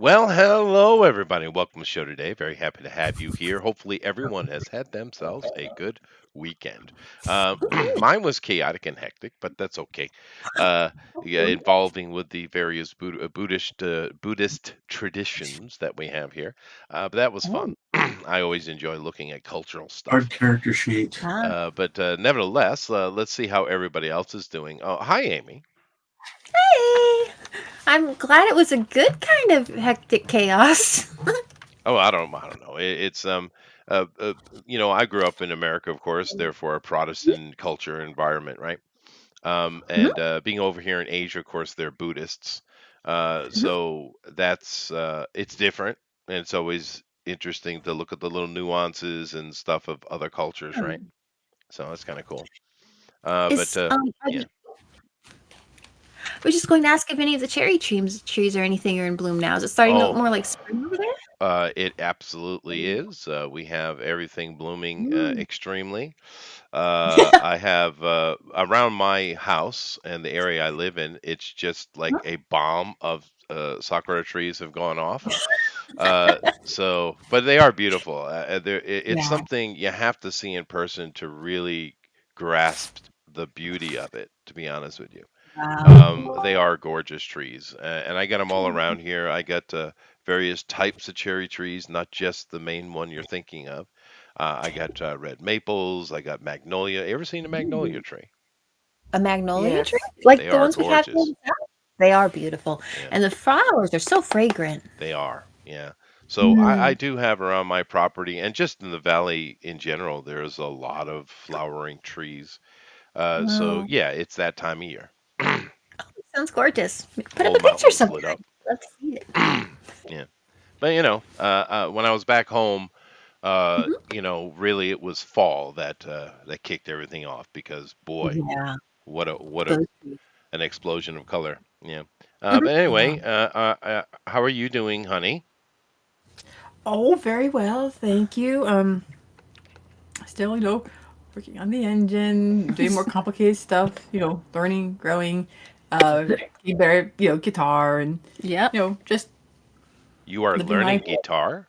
Well, hello, everybody. Welcome to the show today. Very happy to have you here. Hopefully, everyone has had themselves a good weekend. Mine was chaotic and hectic, but that's okay. Yeah, involving with the various Buddhist traditions that we have here. But that was fun. Oh, I always enjoy looking at cultural Hard stuff. character sheet. But nevertheless, let's see how everybody else is doing. Oh, hi, Amy. hey! I'm glad it was a good kind of hectic chaos. Oh, I don't know. Uh, uh, I grew up in America, of course, therefore a Protestant culture environment, right? Mhm, And being over here in Asia, of course, they're Buddhists. mhm. So that's it's different, and it's always interesting to look at the little nuances and stuff of other cultures, right? So that's kind of cool. But Is yeah. I was just going to ask if any of the cherry trees or anything are in bloom now. Is it starting to look Oh, more like spring over there? it absolutely is. We have everything blooming Mm. extremely. I have around my house and the area I live in, it's just like a bomb of sakura trees have gone off. But they are beautiful. It's Yeah. something you have to see in person to really grasp the beauty of it, to be honest with you. Wow. They are gorgeous trees, and I got them all around here. I got various types of cherry trees, not just the main one you're thinking of. I got red maples. I got magnolia. Ever seen a magnolia tree? A magnolia tree? Yes. Like They the are ones we have here in gorgeous. the South? They are beautiful. Yeah, And the flowers are so fragrant. they are. Yeah. So I Mm. do have around my property and just in the valley in general, there's a lot of flowering trees. So Wow. yeah, it's that time of year. Sounds gorgeous. Put up Whole a picture mountains sometime. lit up. Love to see it. Yeah. But when I was back home, Mhm. really it was fall that kicked everything off because boy, Yeah. what a Those trees. an explosion of color. Yeah. Mhm. But anyway, Yeah. how are you doing, honey? Oh, very well. Thank you. Still, working on the engine, doing more complicated stuff, learning, growing, getting better, guitar and, Yep. just You are living life. learning guitar?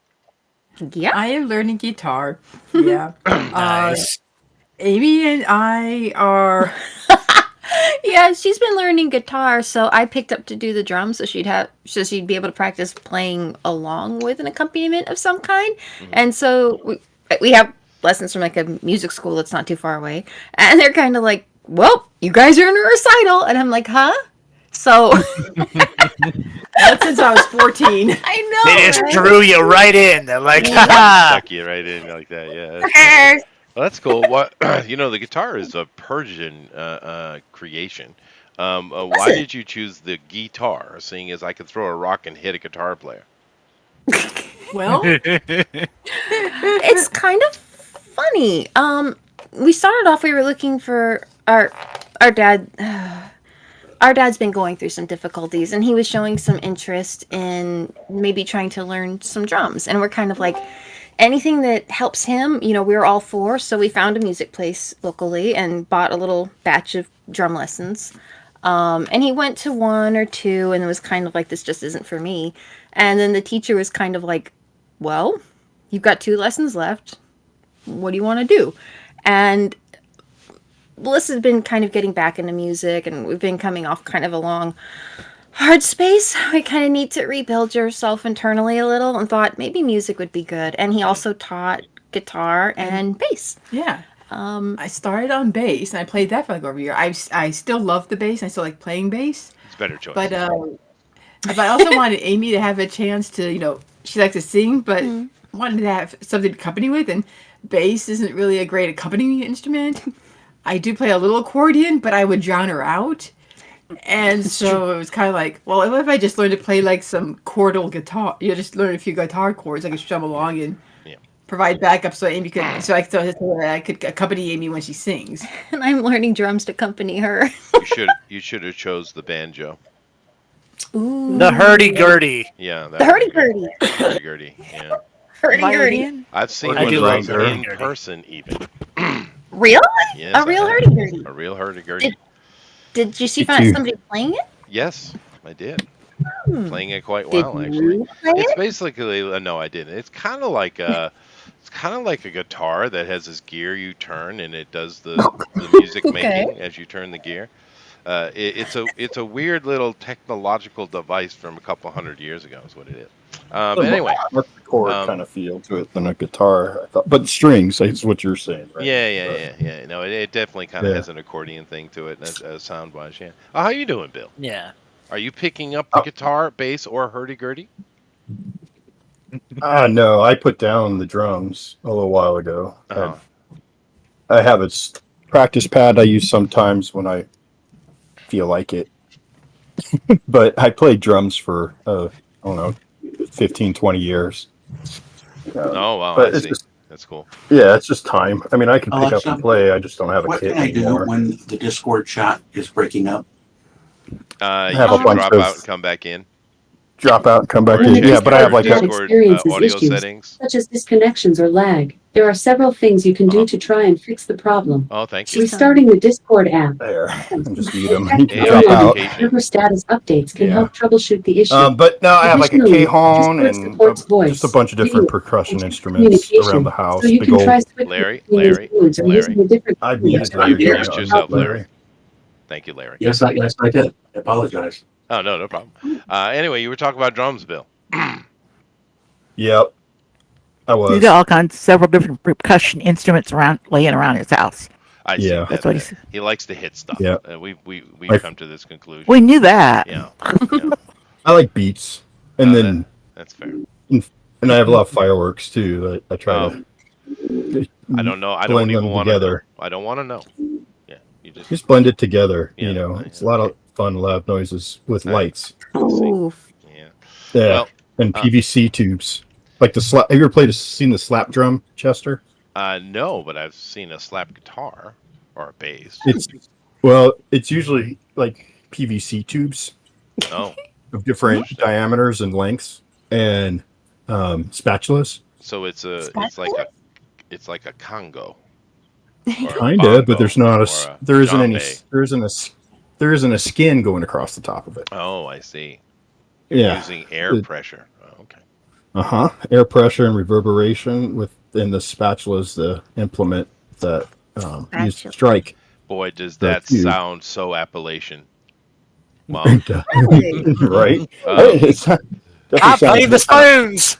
Yep. I am learning guitar. Yeah. Uh, Nice. Amy and I are, Yeah, she's been learning guitar, so I picked up to do the drums so she'd be able to practice playing along with an accompaniment of some kind. Hmm. And so we have lessons from like a music school that's not too far away, and they're kind of like, "Well, you guys are in a recital," and I'm like, "Huh?" So not since I was 14. I They know, just right? drew you right in. They're like, Yep. ha Stuck you right in like that. Yeah, that's funny. Well, that's cool. What the guitar is a Persian creation. Was Why it? did you choose the guitar, seeing as I could throw a rock and hit a guitar player? Well, ha. It's kind of funny. We started off. We were looking for our dad. Our dad's been going through some difficulties, and he was showing some interest in maybe trying to learn some drums. And we're kind of like, anything that helps him, we were all for. So we found a music place locally and bought a little batch of drum lessons. And he went to one or two, and it was kind of like, this just isn't for me. And then the teacher was kind of like, well, you've got two lessons left. What do you want to do? And Melissa's been kind of getting back into music, and we've been coming off kind of a long, hard space. We kind of need to rebuild yourself internally a little, and thought maybe music would be good. And he Hmm. also taught guitar and and bass. yeah. Um, I started on bass and I played that for like over a year. I still love the bass. I still like playing bass. It's a better But choice. I also wanted Amy to have a chance to, she likes to sing, but mm. wanted to have something to accompany with. And bass isn't really a great accompaniment instrument. I do play a little accordion, but I would drown her out. And It's true. so it was kind of like, well, what if I just learned to play like some chordal guitar? Just learn a few guitar chords I could strum along and Yeah. provide backup so Amy could, so I could accompany Amy when she sings. And I'm learning drums to accompany her. You should have chose the banjo. The Ooh, hurdy-gurdy. Yeah, the that would be hurdy good. gurdy, Hurdy-gurdy. Yeah. hurdy gurdy. Violin? I've seen I one do of like those the in hurdy-gurdy. person even. Really? A Yes, I real have. hurdy gurdy. A real hurdy-gurdy. Did Did you see Me too. somebody playing it? Yes, I did. playing it quite Did well, actually. you play It's it? basically no, I didn't. It's kind of like a guitar that has this gear you turn, and it does the music Okay. making as you turn the gear. It's a weird little technological device from a couple hundred years ago, is what it is. But anyway, chord um, kind of feel to it than a guitar. I thought, but strings is what you're saying, right? yeah. No, it definitely kind of Yeah. has an accordion thing to it, sound wise. Yeah. How you doing, Bill? Yeah. Are you picking up the guitar, bass, or hurdy-gurdy? No, I put down the drums a little while ago. Uh-huh. I have a practice pad I use sometimes when I feel like it. But I played drums for, I don't know, 15, 20 years. Oh, wow, I But it's see. just, That's cool. yeah, it's just time. I mean, I can pick up Alexa, and play. I just don't have a what kit can I do anymore. when the Discord chat is breaking up? You have a should bunch drop of- out and come back in. Drop out and come back Or in. check Yeah, but I have your like a Discord experiences audio issues. settings. Such as disconnections or lag. There are several things you can do to try and fix the problem. Oh, thank you. Restarting the Discord app. there and just mute them. Check AI Drop out. education. server status updates can Yeah. help troubleshoot the issue. But now I have like a Additionally, cajon Discord and supports voice, just a bunch of different video, percussion and instruments communication, around the house. so you Big can old. try switching Larry, between these modes or using a different. I've media muted to Larry. update Mute your yourself, output. Larry. Thank you, Larry. Yes, I did. I apologize. Oh, no problem. Anyway, you were talking about drums, Bill. Yep, I He's was. got all kinds, several different percussion instruments laying around his house. I see. Yeah. That's what he said. He likes to hit stuff. Yeah. We've I- come to this conclusion. We knew that. Yeah. I like beats, and No, then That's fair. and I have a lot of fireworks too. I try to. I don't know. I blend don't even them want to know. together. I don't want to know. Yeah. You Just blend it together. Yeah, It's a lot of fun, loud noises with lights. Ooh. Yeah. Yeah, Well, and PVC tubes. Like the slap. Have you ever seen the slap drum, Chester? No, but I've seen a slap guitar or a bass. It's usually like PVC tubes Oh, of different diameters and lengths, and spatulas. so it's like a Congo. Or a Kinda, but there's not bongo a. or There isn't any. djembe. There isn't a skin going across the top of it. Oh, I see. Yeah. Using air It- pressure. Oh, okay. Air pressure and reverberation within the spatula's the implement that used to strike. Boy, does The that tube. sound so Appalachian. Wow. Right? Um, It's not- I definitely play sounds the different. spoons.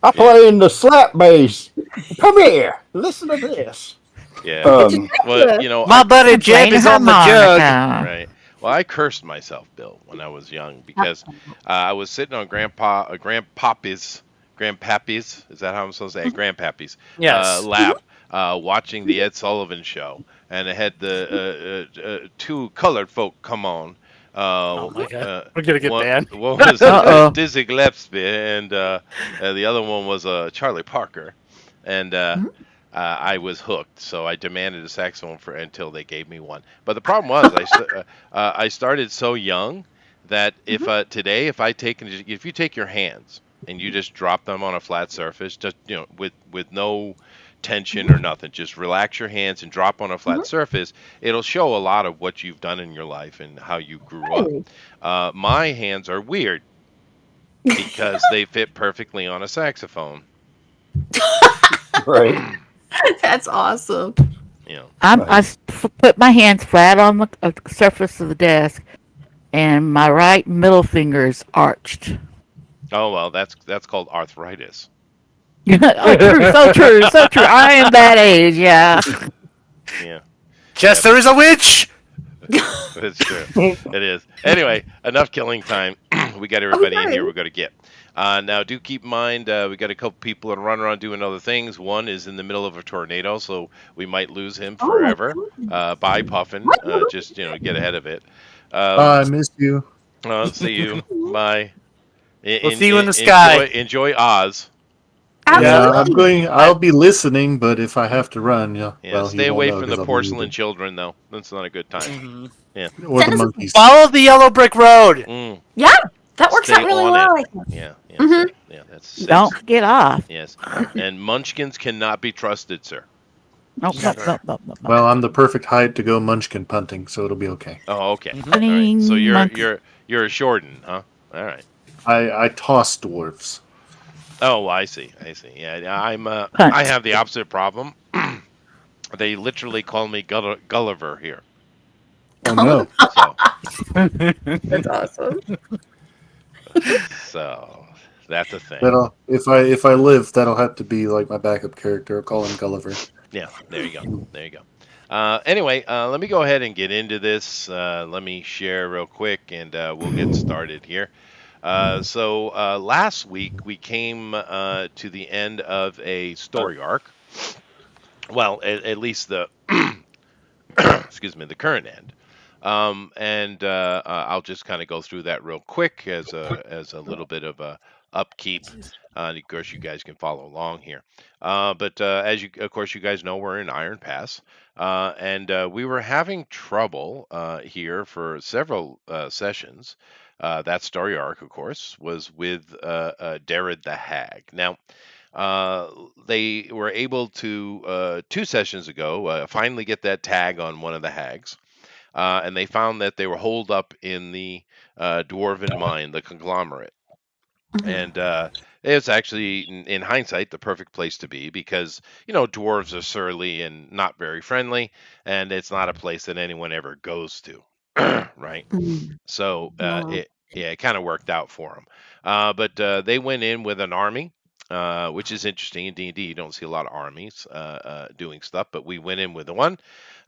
I play in the slap bass. Come here. Listen to this. Yeah. Um, Well, My buddy Jeb Playing is on the jug. harmonica. right. Well, I cursed myself, Bill, when I was young because I was sitting on Grandpappy's, is that how I'm supposed to say it? Grandpappy's Yes. lap, watching the Ed Sullivan Show, and it had the two colored folk come on. Oh my God. We're gonna get one, banned. one was Uh-oh. Dizzy Gillespie, and the other one was Charlie Parker, and I was hooked. So I demanded a saxophone until they gave me one. But the problem was I started so young that if today if you take your hands and you just drop them on a flat surface, just with no tension or nothing, just relax your hands and drop on a flat surface, it'll show a lot of what you've done in your life and how you grew up. My hands are weird because they fit perfectly on a saxophone. right. That's awesome. I put my hands flat on the surface of the desk, and my right middle finger is arched. Oh well, that's called arthritis. Oh, true, so true, so true. I am that age, yeah. Yeah, Chester is a witch. it's true. It is. Anyway, enough killing time. We got everybody in here. We're going to get. Now, do keep in mind we got a couple people that run around doing other things. One is in the middle of a tornado, so we might lose him forever. Bye, Puffin. Just get ahead of it. I miss you. See you. Bye. We'll see you in the sky. Enjoy Oz. Absolutely. I'll be listening, but if I have to run, Yeah, well, stay he won't away know from 'cause the I'll be porcelain leaving. children, though. That's not a good time. Or Send the us a- monkeys. Follow the yellow brick road. Mm, Yeah, that works Stay out really on well. it. I think. yeah. Yeah, that's safe. Don't get off. Yes. And munchkins cannot be trusted, sir. Nope, nope, nope, nope, nope. Well, I'm the perfect height to go munchkin punting, so it'll be okay. Oh, okay. All right. Punting So you're monkey. you're a Shorten, huh? All right. I toss dwarves. Oh, I see. I see. Yeah, I Hunt. have the opposite problem. They literally call me Gulliver here. Oh no. So, That's awesome. so that's a thing. That'll if I live, that'll have to be like my backup character. I'll call him Gulliver. Yeah, there you go. There you go. Anyway, let me go ahead and get into this. Let me share real quick, and we'll get started here. So last week we came to the end of a story arc. Well, at least the excuse me, the current end. And I'll just kind of go through that real quick as a little bit of a upkeep. And of course, you guys can follow along here. But as you, of course, you guys know, we're in Iron Pass, and we were having trouble here for several sessions. That story arc, of course, was with Darred the Hag. Now, uh, they were able to 2 sessions ago finally get that tag on one of the hags, and they found that they were holed up in the dwarven mine, the conglomerate. And it's actually, in hindsight, the perfect place to be because, dwarves are surly and not very friendly, and it's not a place that anyone ever goes to, right? So Wow. it kind of worked out for them. But they went in with an army, which is interesting in D&D. You don't see a lot of armies doing stuff, but we went in with one,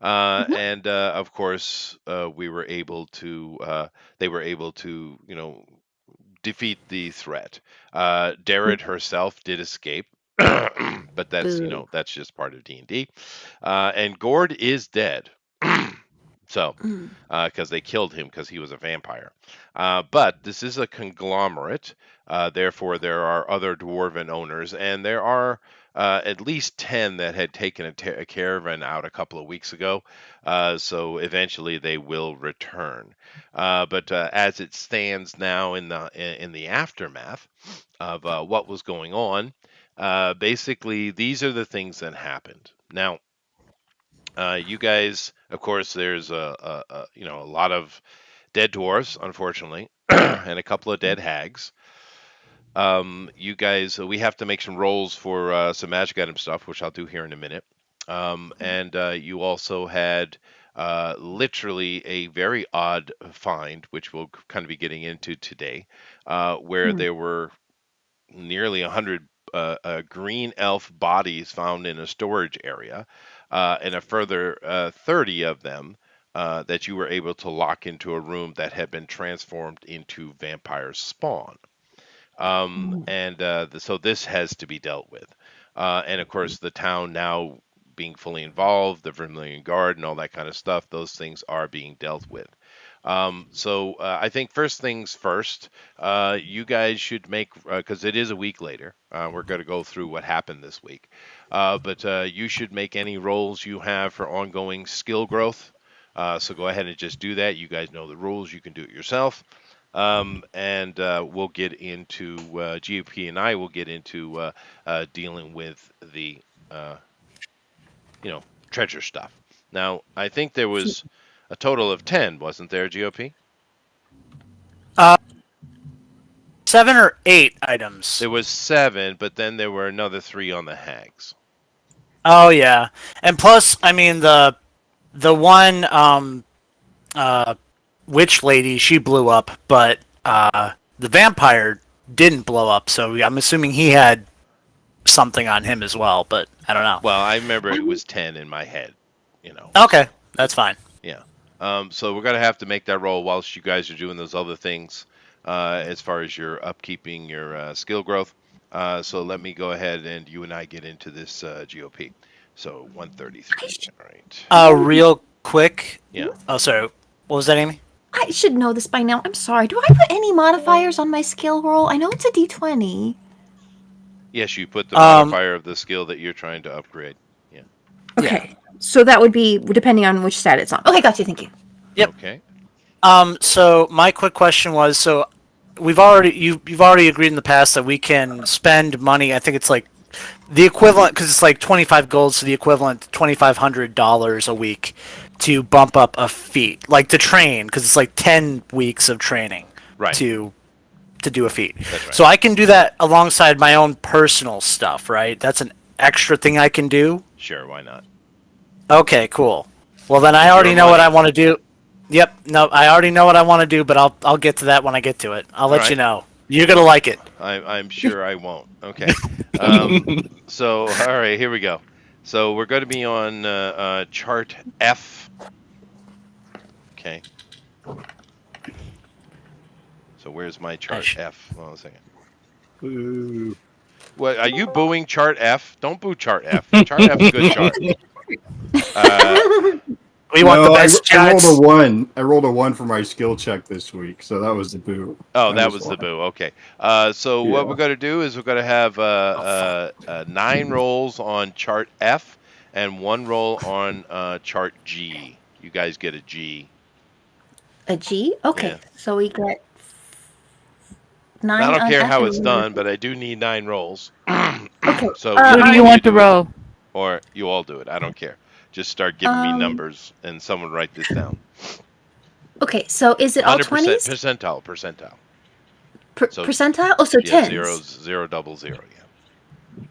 and of course we were able to. They were able to, defeat the threat. Darred herself did escape. But that's Boo. that's just part of D&D. And Gord is dead. So, because they killed him because he was a vampire. But this is a conglomerate, therefore there are other dwarven owners, and there are at least 10 that had taken a caravan out a couple of weeks ago. So eventually they will return. But as it stands now in the aftermath of what was going on, basically these are the things that happened. Now, you guys, of course, there's a lot of dead dwarves, unfortunately, and a couple of dead hags. You guys, we have to make some rolls for some magic item stuff, which I'll do here in a minute. And you also had literally a very odd find, which we'll kind of be getting into today, where there were nearly 100 green elf bodies found in a storage area, and a further 30 of them that you were able to lock into a room that had been transformed into vampire spawn. So this has to be dealt with. And of course, the town now being fully involved, the Vermilion Guard and all that kind of stuff, those things are being dealt with. So I think first things first, you guys should make, because it is a week later, we're going to go through what happened this week. But you should make any rolls you have for ongoing skill growth. So go ahead and just do that. You guys know the rules. You can do it yourself. And we'll get into, GOP and I will get into dealing with the, treasure stuff. Now, I think there was a total of 10, wasn't there, GOP? 7 or 8 items. There was 7, but then there were another 3 on the hags. Oh yeah, and plus, I mean the one witch lady, she blew up, but the vampire didn't blow up. So I'm assuming he had something on him as well, but I don't know. Well, I remember it was 10 in my head. Okay, that's fine. Yeah. So we're gonna have to make that roll whilst you guys are doing those other things, as far as your upkeeping your skill growth. So let me go ahead and you and I get into this GOP. So 133. All right. Real quick. Yeah. Oh, sorry. What was that, Amy? I should know this by now. I'm sorry. Do I put any modifiers on my skill roll? I know it's a D20. Yes, you put the modifier of the skill that you're trying to upgrade. Yeah. Okay. So that would be depending on which stat it's on. Okay, gotcha. Thank you. Yep. Okay. So my quick question was, so you've already agreed in the past that we can spend money. I think it's like the equivalent, because it's like 25 gold, so the equivalent to $2,500 a week to bump up a feat, like to train, because it's like 10 weeks of training Right. to to do a feat. That's right. So I can do that alongside my own personal stuff, right? That's an extra thing I can do. Sure, why not? Okay, cool. Well, then I It's already your know what money. I want to do. Yep. No, I already know what I want to do, but I'll get to that when I get to it. I'll let right. you know. You're gonna like it. I'm sure I won't. Okay. So, all right, here we go. So we're going to be on chart F. Okay. So where's my chart F? Hold on a second. Ooh. What are you booing chart F? Don't boo chart F. Chart F is a good chart. We want the No, best I rolled shots. a 1. I rolled a 1 for my skill check this week, so that was the boo. Oh, that was the why. boo. Okay. So what Yeah. we're going to do is we're going to have 9 rolls on chart F and 1 roll on chart G. You guys get a G. A G? Okay. Yeah. So we get I 9 don't on care F how and it's done, but I do need 9 rolls. Okay. So Who either Who do you one want to do it, roll? or you all do it. I don't care. Just start giving me Um, numbers, and someone write this down. Okay, so is it all 100% 20s? percentile. So Percentile? Oh, so yeah, 10s. 0, 00. Yeah.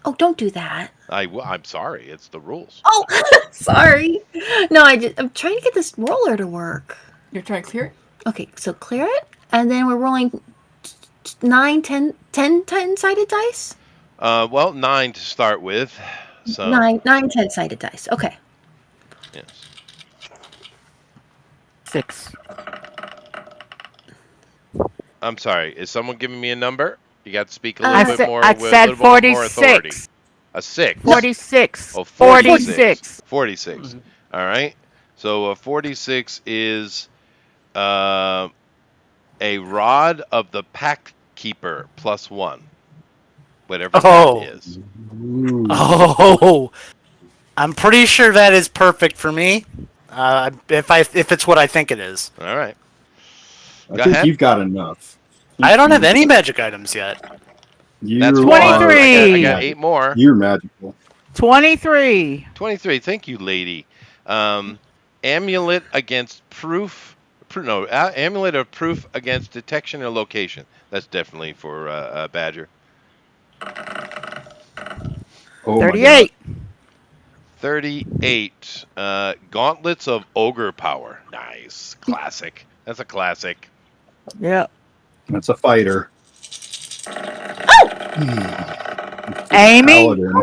Oh, don't do that. I'm sorry. It's the rules. Oh, sorry. No, I'm trying to get this roller to work. You're trying to clear it? Okay, so clear it, and then we're rolling 9, 10, 10-sided dice? Well, 9 to start with. So 9, 10-sided dice. Okay. yes. 6. I'm sorry. Is someone giving me a number? You got to speak a I little bit more I with a said little bit more authority. 46. A 6. 46. Oh, 46. 46. All right. So 46 is a rod of the pack keeper plus 1. Whatever Oh. that is. Ooh. Oh, I'm pretty sure that is perfect for me. If it's what I think it is. All right. I Go think ahead. you've got enough. I don't have any magic items yet. That's You 23. I got 8 more. You're magical. 23. 23. Thank you, lady. Amulet against proof. Amulet of proof against detection or location. That's definitely for Badger. Oh my god. 38. 38. Gauntlets of ogre power. Nice. Classic. That's a classic. Yep. That's a fighter. Amy? Paladin.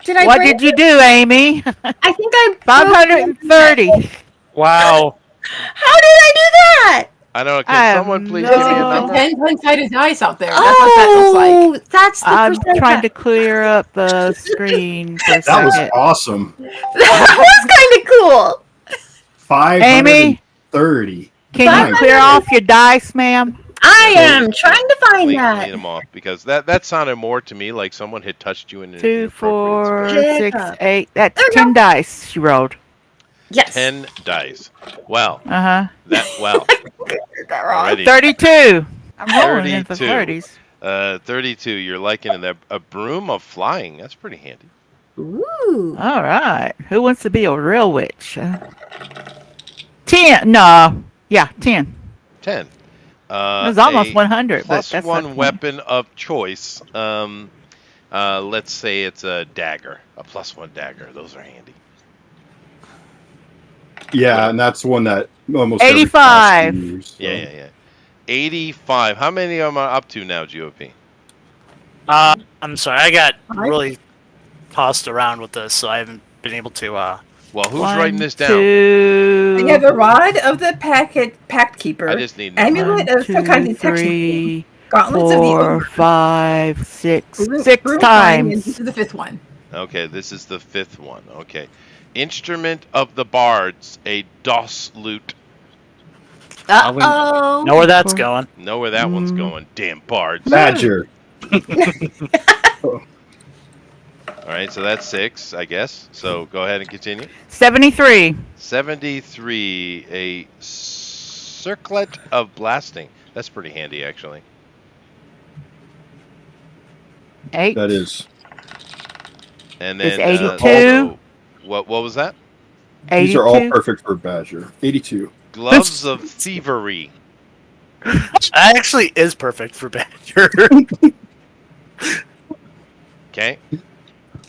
Did I What break did you do, Amy? I think I broke 530. Wow. How did I do that? I don't know. I Can have someone please no- give me a The number? 10-sided dice out there. That's what that looks like. Oh, that's the I'm percentile. trying to clear up the screen for a That was second. awesome. That was kind of cool. 530. Can Five you clear off your dice, ma'am? I am trying to find Lead that. them off because that sounded more to me like someone had touched you in an 2, inappropriate 4, space. 6, Yeah. 8. That's There we 10 dice she rolled. Yes. 10 dice. Well, Uh-huh. That wrong. already 32. I'm rolling in the 32. 30s. 32. You're liking that a broom of flying. That's pretty handy. Ooh. All right. Who wants to be a real witch? 10. No. Yeah, 10. 10. It was almost A 100, but plus that's one not 20. weapon of choice. Let's say it's a dagger, a plus 1 dagger. Those are handy. Yeah, and that's one that almost every 85. class can use, so. Yeah. 85. How many am I up to now, GOP? I'm sorry. I got Alright. really tossed around with this, so I haven't been able to. Well, who's 1, writing this down? 2, You have the rod of the pact keeper. I just need numbers. Amulet 1, of some kind of 2, detection. 3, Gauntlets of the 4, ogre. 5, 6. Broom 6 flying, and times. this is the 5th one. Okay, this is the 5th one. Okay. Instrument of the bards, a DOS lute. Uh-oh. Know where that's going. Know where that one's going. Damn bards. Badger. All right, so that's 6, I guess. So go ahead and continue. 73. 73, a circlet of blasting. That's pretty handy, actually. 8. That is. And It's then 82. also, what was that? 82. These are all perfect for Badger. 82. Gloves of thievery. That actually is perfect for Badger. Okay.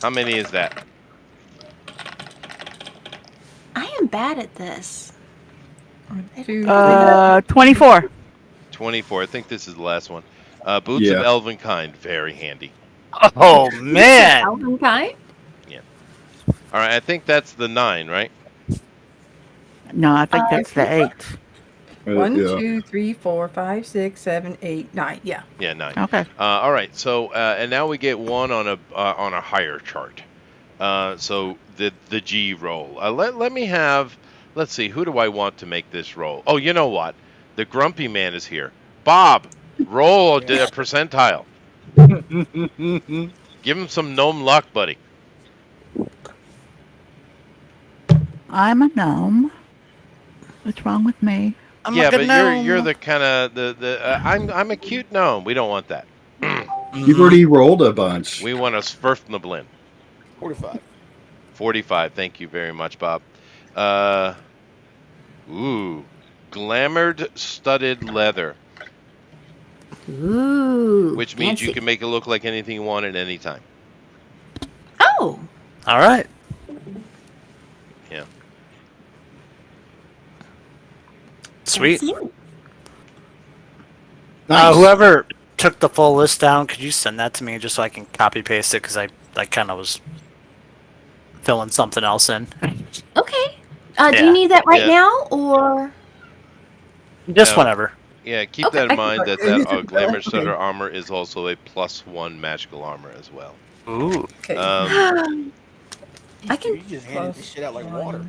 How many is that? I am bad at this. 1, 2, 24. 24. I think this is the last one. Boots of Yeah. Elven Kind. Very handy. Oh man! Elven kind? Yeah. All right. I think that's the 9, right? No, I think that's the 8. 1, Yeah. 2, 3, 4, 5, 6, 7, 8, 9. Yeah. Yeah, 9. Okay. All right. So, and now we get one on a higher chart. So the G roll. Let me have. Let's see. Who do I want to make this roll? Oh, you know what? The grumpy man is here. Bob, roll a percentile. Give him some gnome luck, buddy. I'm a gnome. What's wrong with me? I'm Yeah, a good but gnome. you're the kind of the I'm a cute gnome. We don't want that. You've already rolled a bunch. We want a Sverfnablin. 45. 45. Thank you very much, Bob. Ooh, glamored studded leather, Ooh. which means you fancy. can make it look like anything you want at any time. Oh. All right. Yeah. Sweet. fancy. Nice. Whoever took the full list down, could you send that to me just so I can copy paste it? Because I kind of was filling something else in. Okay. Do Yeah. you need that right Yeah. now or? Just No. whenever. Yeah, keep Okay, that I in can mind work. that glamour Okay. studded armor is also a +1 magical armor as well. Ooh. Okay. I can. You just handed this shit out like water.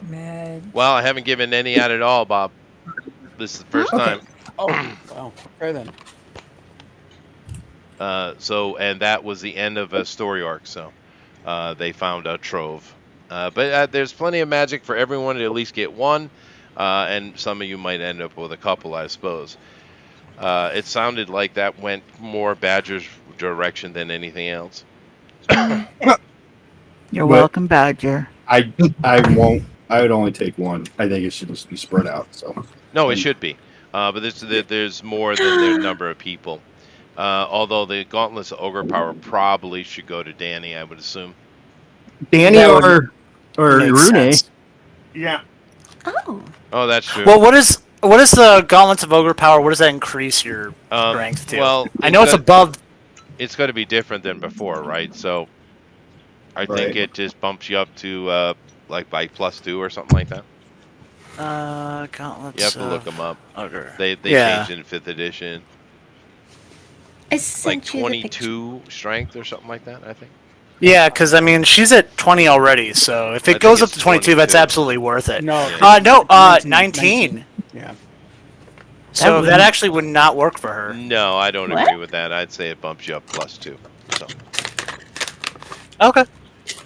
Mad. Well, I haven't given any out at all, Bob. This is the first Okay. time. Oh, wow. Okay then. So, and that was the end of a story arc. So, they found a trove. But there's plenty of magic for everyone to at least get one, and some of you might end up with a couple, I suppose. It sounded like that went more Badger's direction than anything else. You're But- welcome, Badger. I won't. I would only take one. I think it should just be spread out. So No, it should be. But there's more than the number of people. Although the Gauntlets of Ogre Power probably should go to Danny, I would assume. Danny That would or Makes Rune. sense. Yeah. Oh. Oh, that's true. Well, what is the Gauntlets of Ogre Power? What does that increase your strength to? Well, I know it's above. It's going to be different than before, right? So I think Right. it just bumps you up to like by +2 or something like that. Gauntlets. You have to look them up. Ogre. They Yeah. changed in 5th edition. I Like sent you the picture. 22 strength or something like that, I think. Yeah, because I mean she's at 20 already, so if I it goes think up to it's 22, that's 22. absolutely worth it. No. Yeah. No, 19. 19. Yeah. So That that actually would not work for her. No, I don't What? agree with that. I'd say it bumps you up +2. So Okay.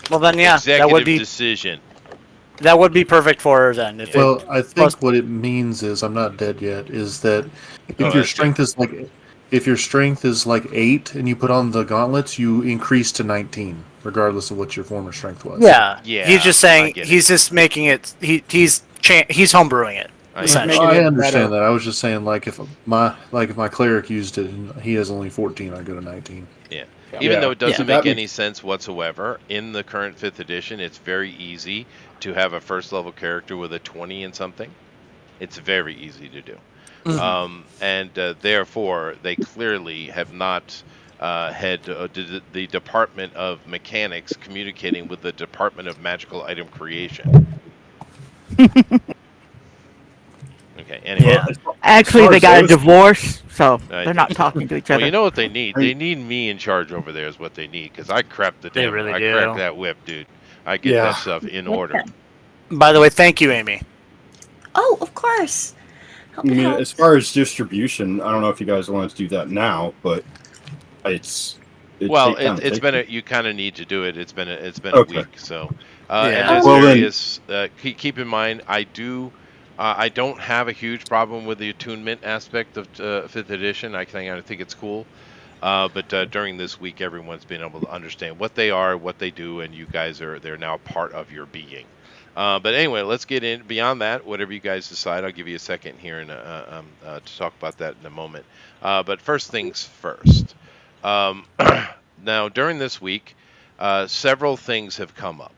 Well then, yeah, executive decision. that would be perfect for her then. If Well, it, I think what it means is I'm not dead yet. Is that if your that's strength is like 8 and you put on the gauntlets, you increase to 19, regardless of what your former strength was. yeah, Yeah, he's just I saying get it. he's just making it. He's homebrewing it. I essentially. Making I it understand better. that. I was just saying, like, if my cleric used it and he has only 14, I go to 19. Even though it doesn't Yeah. make That any sense whatsoever, in the current 5th edition, it's very easy to have a first level character with a 20 and something. It's very easy to do. And therefore, they clearly have not had the Department of Mechanics communicating with the Department of Magical Item Creation. Okay, anyway. Yeah. Actually, they as got a those- divorce, so I they're not think- talking to each Well, other. you know what they need? They need me in charge over there is what they need, because I crap the They damn. really I do. crack that whip, dude. I get Yeah. that stuff in order. By the way, thank you, Amy. Oh, of course. I Hope it mean, helps. as far as distribution, I don't know if you guys want to do that now, but it's Well, kinda it's takes- been you kind of need to do it. It's been a Okay. week, so Yeah. and this Well, then- area is keep in mind. I don't have a huge problem with the attunement aspect of 5th edition. I think it's cool. But during this week, everyone's been able to understand what they are, what they do, and you guys they're now part of your being. But anyway, let's get in beyond that. Whatever you guys decide, I'll give you a second here and to talk about that in a moment. But first things first. Um, now, during this week, several things have come up.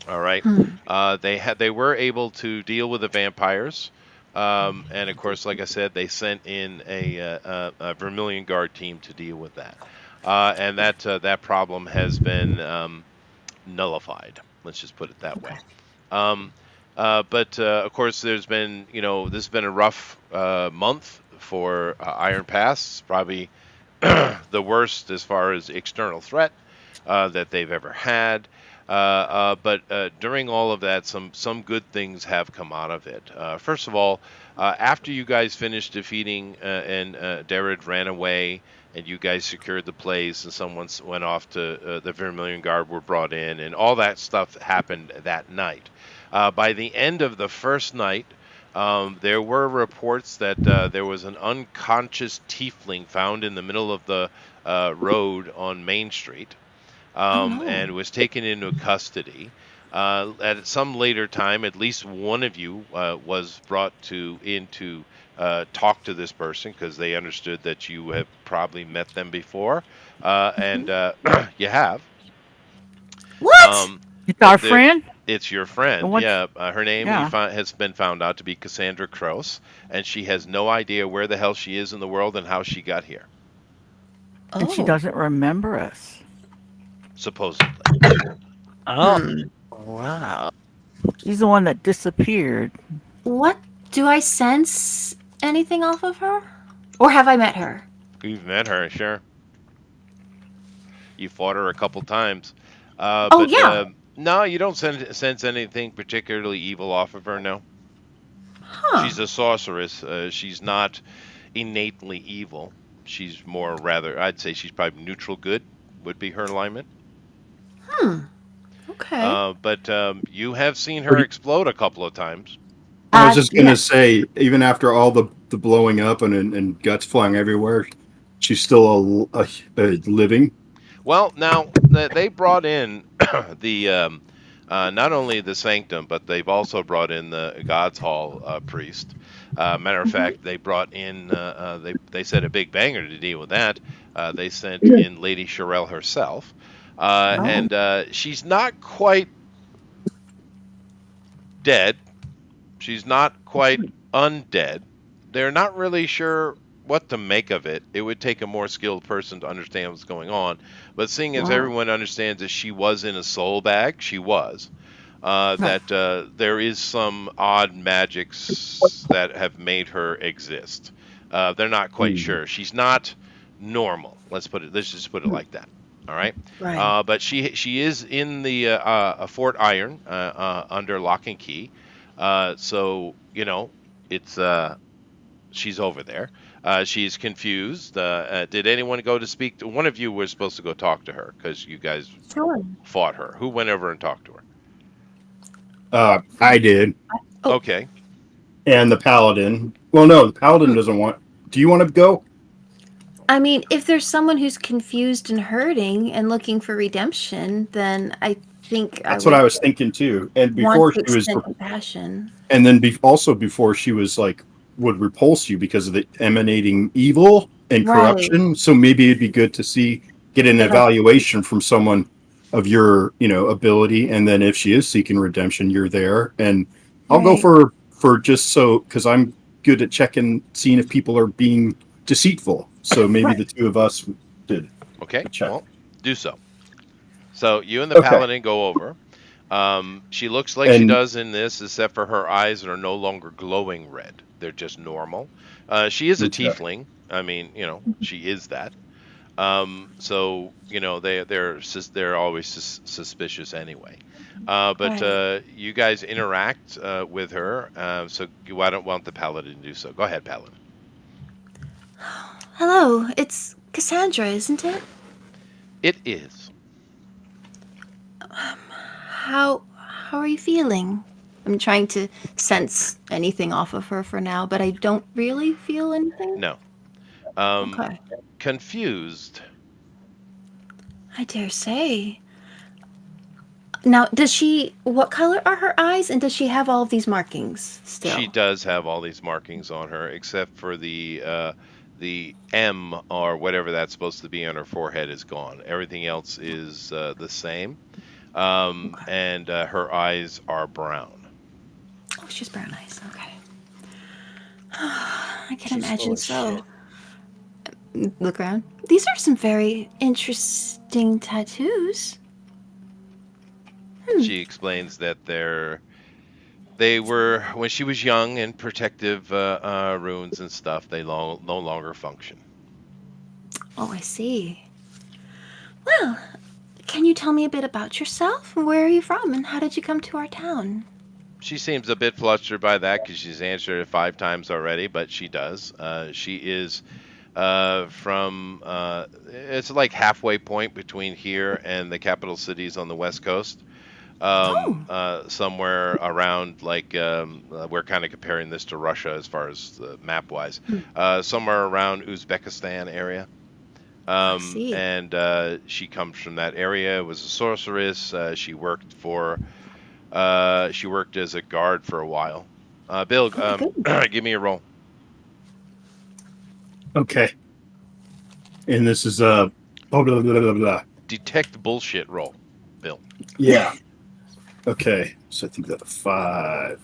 All right, Hmm. they were able to deal with the vampires, and of course, like I said, they sent in a Vermilion Guard team to deal with that, and that problem has been nullified. Let's just put it that way. Um, but of course, there's been, this has been a rough month for Iron Pass. Probably the worst as far as external threat that they've ever had. But during all of that, some good things have come out of it. First of all, after you guys finished defeating and Derrid ran away, and you guys secured the place, and someone went off to the Vermilion Guard were brought in, and all that stuff happened that night. By the end of the first night, there were reports that there was an unconscious tiefling found in the middle of the road on Main Street, Oh no. and was taken into custody. At some later time, at least one of you was brought in to talk to this person because they understood that you have probably met them before, and you have. What? Um, It's but our friend. it's your And friend. what's Yeah, her name yeah, has been found out to be Cassandra Kraus, and she has no idea where the hell she is in the world and how she got here, and she Oh. doesn't remember us. supposedly. Oh, Hmm. wow. She's the one that disappeared. What do I sense anything off of her? Or have I met her? You've met her, sure. You fought her a couple times, Oh but yeah. no, you don't sense anything particularly evil off of her. No, Huh. she's a sorceress. She's not innately evil. She's more rather, I'd say she's probably neutral good would be her alignment. Hmm. Okay. But you have seen Are her you- explode a couple of times. I was just Yeah. gonna say, even after all the blowing up and guts flying everywhere, she's still a living. Well, now they brought in the not only the sanctum, but they've also brought in the God's Hall priest. Matter of Hmm. fact, they brought in they said a big banger to deal with that. They sent in Lady Sherelle herself, Oh. and she's not quite dead. She's not quite undead. They're not really sure what to make of it. It would take a more skilled person to understand what's going on. But seeing as Wow. everyone understands that she was in a soul bag, she was. Right. That there is some odd magics that have made her exist. They're not quite Hmm. sure. She's not normal. Let's just put it like that. All right. Right. But she is in the Fort Iron under lock and key. So it's she's over there. She's confused. Did anyone go to speak to one of you? Was supposed to go talk to her because you guys Sure. fought her. Who went over and talked to her? I did, Oh, Okay. and the paladin. Well, no, the paladin doesn't want. Do you want to go? I mean, if there's someone who's confused and hurting and looking for redemption, then I think I That's what I would was thinking too. And want before to she was, extend compassion. and then also before she was like would repulse you because of the emanating evil and Right. corruption. So maybe it'd be good to get an Get like, evaluation from someone of your ability, and then if she is seeking redemption, you're there. And I'll go right. for just so because I'm good at seeing if people are being deceitful. So maybe Right. the two of us did Okay. a check. Well, do so. So you and the Okay, paladin go over. She looks like she and does in this, except for her eyes are no longer glowing red. They're just normal. She is a okay. tiefling. I mean, she is that. So they're always suspicious anyway. But Right. you guys interact with her. So why don't want the paladin do so? Go ahead, paladin. Hello, it's Cassandra, isn't it? It is. How are you feeling? I'm trying to sense anything off of her for now, but I don't really feel anything. No. Um, Okay. confused. I dare say. Now, does she? What color are her eyes, and does she have all of these markings She still? does have all these markings on her, except for the M or whatever that's supposed to be on her forehead is gone. Everything else is the same, Okay. and her eyes are brown. Oh, she's brown eyes. Okay. I can She's full imagine of shit. so. Look around. These are some very interesting tattoos. She explains that they were when she was young and protective runes and stuff. They no longer function. Oh, I see. Well, can you tell me a bit about yourself? Where are you from, and how did you come to our town? She seems a bit flustered by that because she's answered it 5 times already, but she does. She is from it's like halfway point between here and the capital cities on the west coast. Oh, Somewhere around like we're kind of comparing this to Russia as far as map wise. Somewhere around Uzbekistan area. I see. And she comes from that area. Was a sorceress. She worked as a guard for a while. Bill, Oh my goodness. give me a roll. Okay. And this is blah, blah, blah, blah, blah. Detect bullshit roll, Bill. Yeah. Okay. So I think that's 5.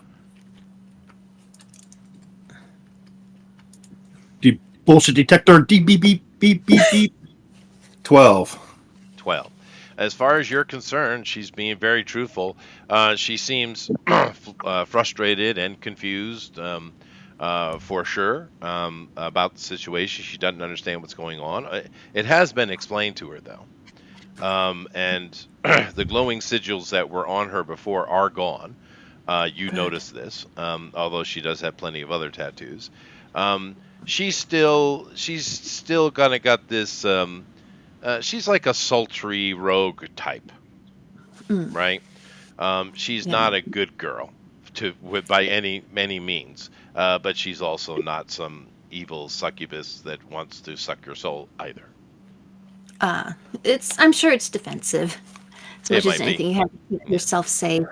Bullshit detector. Beep beep beep beep beep beep. 12. 12. As far as you're concerned, she's being very truthful. She seems frustrated and confused for sure about the situation. She doesn't understand what's going on. It has been explained to her, though. And the glowing sigils that were on her before are gone. You Good. notice this, although she does have plenty of other tattoos. She's still kind of got this. She's like a sultry rogue type, Mm, right? She's yeah. not a good girl by any means, but she's also not some evil succubus that wants to suck your soul either. I'm sure it's defensive. As It much as might be. anything, you have to keep Yeah. yourself safe.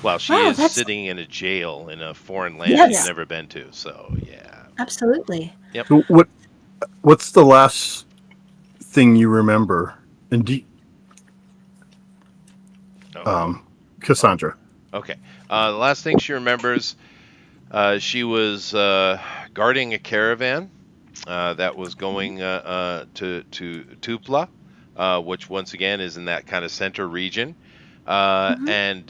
Well, she Wow, is that's sitting in a jail in a foreign land she's yes, Yeah. never been to. So yeah. absolutely. Yep. So what's the last thing you remember? And Oh. Cassandra. Okay. The last thing she remembers, she was guarding a caravan that was going to Tupla, which once again is in that kind of center region. Hmm. And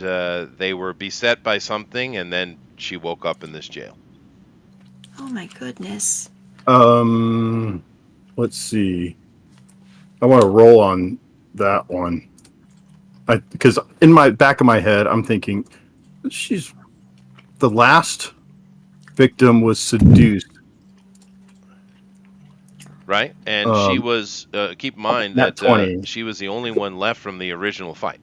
they were beset by something, and then she woke up in this jail. Oh my goodness. Let's see. I want to roll on that one. Because in my back of my head, I'm thinking she's the last victim was seduced. Right, and she Um, was. Keep in mind Nat that 20. she was the only one left from the original fight.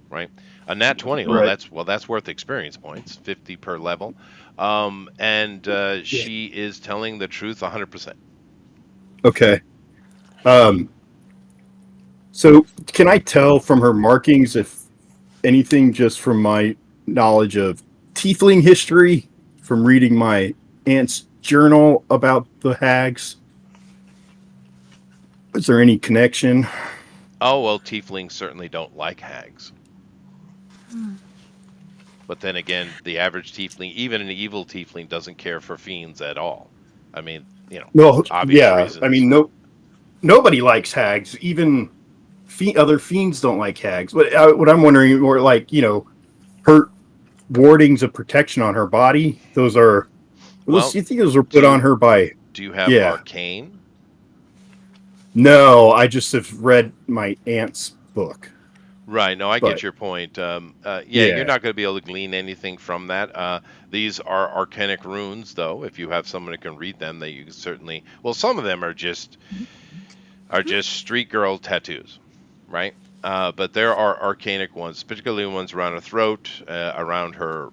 Right, a nat 20. Well, Right. that's worth experience points, 50 per level. And Yeah. she is telling the truth 100%. Okay. Um, so can I tell from her markings if anything just from my knowledge of tiefling history from reading my aunt's journal about the hags? Is there any connection? Oh well, tieflings certainly don't like hags. But then again, the average tiefling, even an evil tiefling, doesn't care for fiends at all. I mean, Well, obvious yeah. I reasons. mean, nobody likes hags. Even other fiends don't like hags. But what I'm wondering, more like, her wardings of protection on her body. Those are. Well, You think those were do put on you her by? do you have Yeah. arcane? No, I just have read my aunt's book. Right. No, I But get your point. Yeah, you're yeah. not going to be able to glean anything from that. These are arcanic runes, though. If you have someone who can read them, that you can certainly. Well, some of them are just street girl tattoos, right? But there are arcanic ones, particularly ones around her throat, around her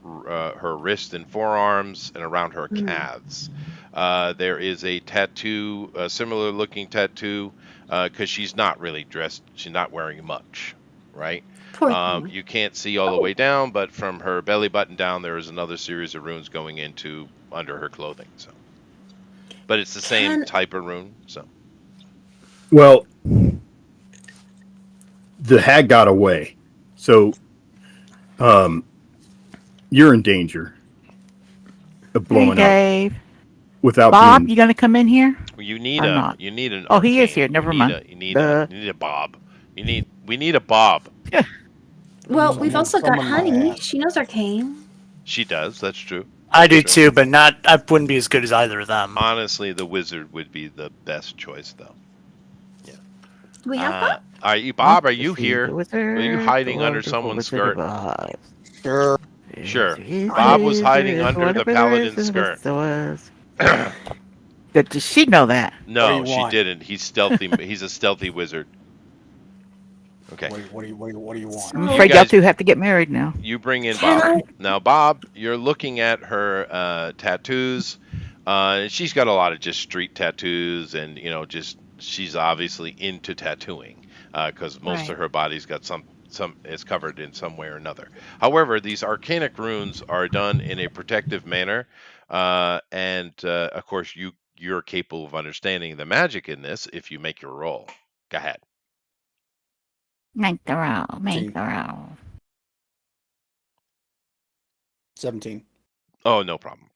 wrist and forearms, and around her calves. There is a tattoo, a similar looking tattoo, because she's not really dressed. She's not wearing much. right? Poor thing. You can't see all the way down, but from her belly button down, there is another series of runes going into under her clothing. So, but it's the same Can type of rune. So, Well, the hag got away, so you're in danger of Hey, blowing up Dave. without Bob, being. you gonna come in here you or not? need an Oh, he is arcane. here. Never mind. You need a Bob. We need a Bob. well, we've also got Someone might Honey. ask. She knows Arcane. She does. That's true. I That's do true. too, but not. I wouldn't be as good as either of them. Honestly, the wizard would be the best choice, though. Do we have one? Are you, Want Bob? Are to you see the here? wizard, Are you the hiding under wonderful someone's Wizard of skirt? Oz. Sure. Sure. He's Bob was the hiding wizard, under the whatever paladin's wizard skirt. was. Does she know that? What do No, you she want? didn't. He's stealthy. He's a stealthy wizard. Okay. What do you want? I'm So, afraid You y'all guys- two have to get married now. You bring in Can Bob. I? Now, Bob, you're looking at her tattoos. She's got a lot of just street tattoos, and just she's obviously into tattooing because most Right. of her body's got some is covered in some way or another. However, these arcanic runes are done in a protective manner, and of course you're capable of understanding the magic in this if you make your roll. Go ahead. Make the roll. Make 17. the roll. 17. Oh, no problem.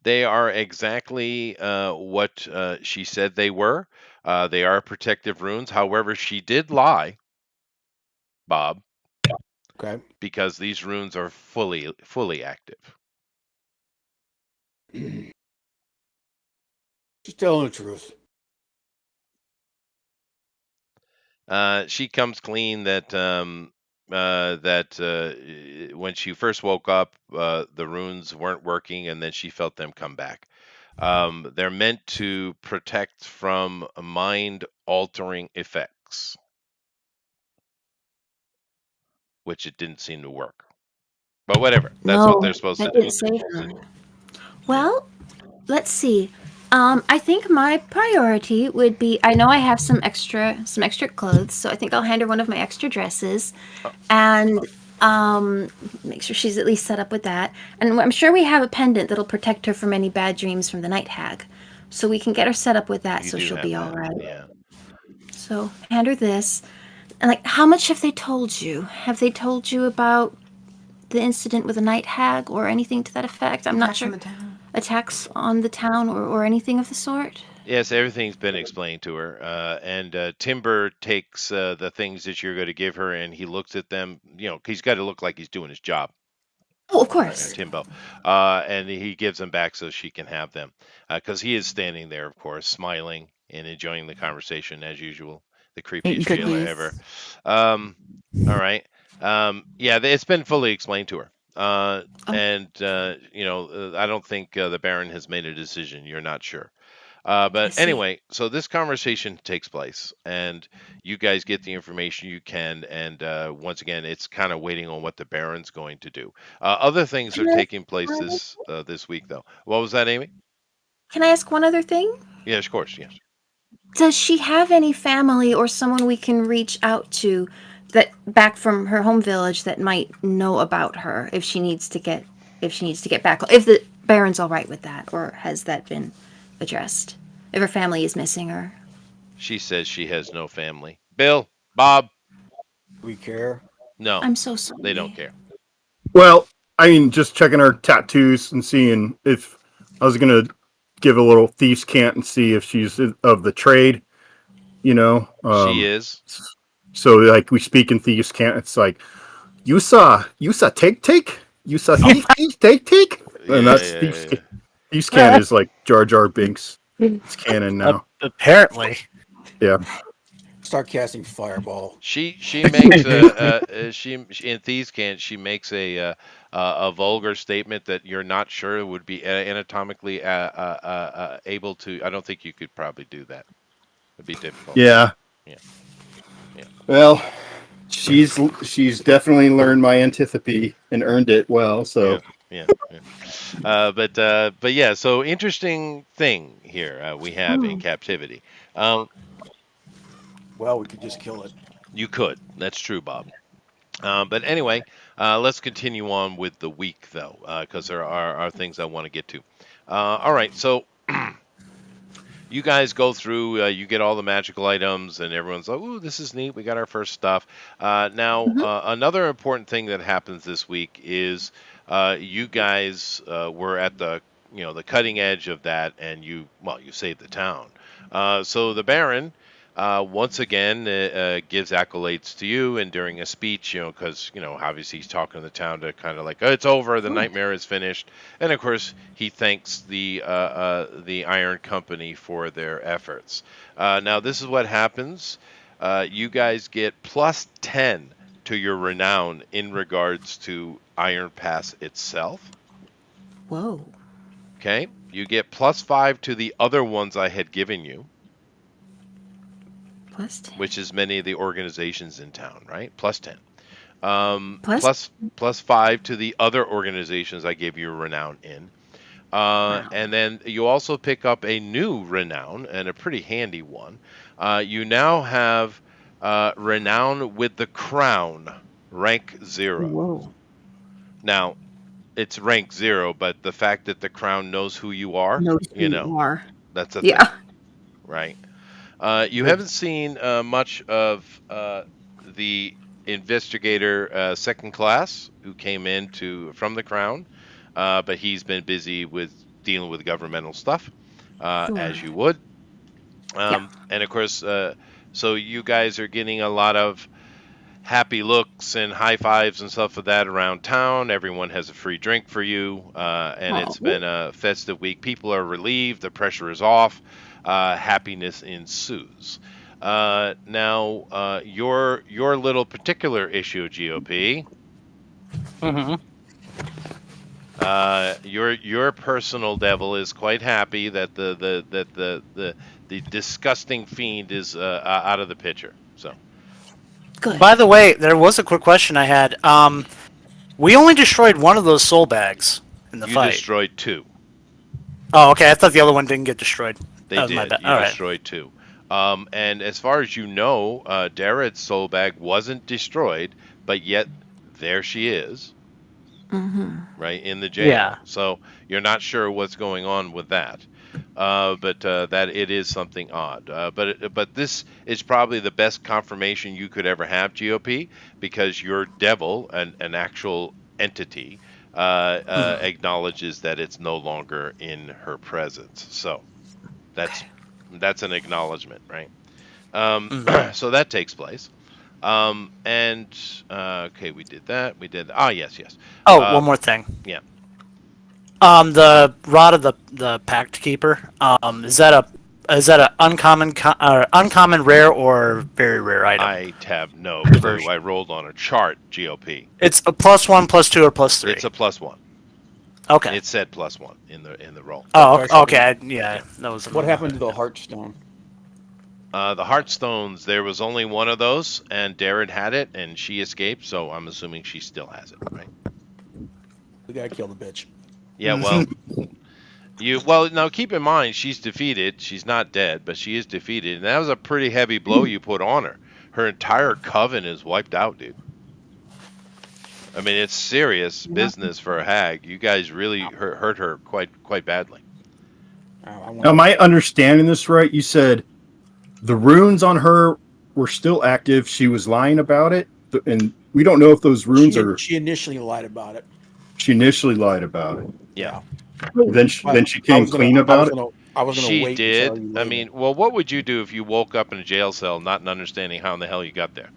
They are exactly what she said they were. They are protective runes. However, she did lie, Bob, Okay. because these runes are fully active. She's telling the truth. She comes clean that when she first woke up, the runes weren't working, and then she felt them come back. They're meant to protect from mind-altering effects, which it didn't seem to work. But whatever, that's what No, they're supposed to that do. didn't save them. Well, let's see. I think my priority would be. I know I have some extra clothes, so I think I'll hand her one of my extra dresses, and make sure she's at least set up with that. And I'm sure we have a pendant that'll protect her from any bad dreams from the night hag, so we can get her set up with that, You so do she'll have be that, all right. yeah. So hand her this, and like, how much have they told you? Have they told you about the incident with the night hag or anything to that effect? I'm not Attacks on sure. the town. Attacks on the town or anything of the sort? Yes, everything's been explained to her, and Timber takes the things that you're going to give her, and he looks at them. He's got to look like he's doing his job. Oh, of course. Timbo, and he gives them back so she can have them, because he is standing there, of course, smiling and enjoying the conversation as usual. The Eating creepiest jailer cookies. ever. All right. Yeah, it's been fully explained to her. And I don't think the Baron has made a decision. You're not sure. But see. anyway, so this conversation takes place, and you guys get the information you can. And once again, it's kind of waiting on what the Baron's going to do. Other things are Can I, taking place this week, though. What was that, Amy? can I ask one other thing? Yes, of course. Yes. Does she have any family or someone we can reach out to that back from her home village that might know about her if she needs to get back? If the Baron's all right with that, or has that been addressed? If her family is missing her. She says she has no family. Bill, Bob, Do we care? no, I'm so sorry. they don't care. Well, I mean, just checking her tattoos and seeing if I was gonna give a little thief's cant and see if she's of the trade. She is. So like we speak in thieves' cant. It's like you saw take you saw thief take, and that's Yeah, thieves' yeah. thieves' cant is like Jar Jar Binks. It's canon now. Apparently. Yeah. Start casting fireball. She makes she in Thieves' Cant she makes a vulgar statement that you're not sure would be anatomically able to. I don't think you could probably do that. It'd be difficult. Yeah. Yeah. Yeah. Well, she's definitely learned my antipathy and earned it well. So Yeah. But yeah. So interesting thing here we have in captivity. Well, we could just kill it. You could. That's true, Bob. But anyway, let's continue on with the week, though, because there are things I want to get to. All right, so you guys go through, you get all the magical items, and everyone's like, "Ooh, this is neat. We got our first stuff." Now, Mhm. another important thing that happens this week is you guys were at the cutting edge of that, and you saved the town. So the Baron. Once again, gives accolades to you, and during a speech, because obviously he's talking to the town to kind of like, oh, it's over, the nightmare is finished, and of course he thanks the Iron Company for their efforts. Now this is what happens. You guys get +10 to your renown in regards to Iron Pass itself. Whoa. Okay, you get +5 to the other ones I had given you, +10. which is many of the organizations in town, right? +10. Plus. +5 to the other organizations I gave you renown in. Wow. And then you also pick up a new renown, and a pretty handy one. You now have renown with the crown, rank 0. Whoa. Now, it's rank 0, but the fact that the crown knows who you are, Knows who you are. that's a Yeah. thing, right? You Good. haven't seen much of the investigator second class who came in from the crown, but he's been busy with dealing with governmental stuff, Sure. as you would. Yeah. And of course, so you guys are getting a lot of happy looks and high fives and stuff of that around town. Everyone has a free drink for you, and it's Oh. been a festive week. People are relieved, the pressure is off, happiness ensues. Now, your little particular issue, GOP, Mm-hmm. your personal devil is quite happy that the disgusting fiend is out of the picture. So Good. By the way, there was a quick question I had. We only destroyed one of those soul bags in the you fight. destroyed 2. Oh, okay. I thought the other one didn't get destroyed. They That was my did. bad. You All right. destroyed 2. And as far as you know, Darrett's soul bag wasn't destroyed, but yet there she is, Mm-hmm. right, in the jail. Yeah. So you're not sure what's going on with that. But that it is something odd. But this is probably the best confirmation you could ever have, GOP, because your devil, an actual entity, acknowledges that it's no longer in her presence. So that's an acknowledgement, right? So that takes place. And okay, we did that. We did. Yes. Oh, one more thing. Yeah. The rod of the Pact Keeper. Is that an uncommon rare or very rare item? I have no clue. I rolled on a chart, GOP. It's a +1, +2, or +3. It's a +1. Okay. It said +1 in the roll. Oh, okay. Yeah, that was. What happened to the Heartstone? The Heartstones, there was only one of those, and Darren had it, and she escaped, so I'm assuming she still has it, right? We gotta kill the bitch. Yeah, well, now keep in mind, she's defeated. She's not dead, but she is defeated, and that was a pretty heavy blow you put on her. Her entire coven is wiped out, dude. I mean, it's serious business for a hag. You guys really hurt her quite badly. Now, am I understanding this right? You said the runes on her were still active. She was lying about it, and we don't know if those runes are. She initially lied about it. She initially lied about it. Yeah. Then she came clean about it. I was gonna She wait did. until you I later. mean, well, what would you do if you woke up in a jail cell not understanding how in the hell you got there?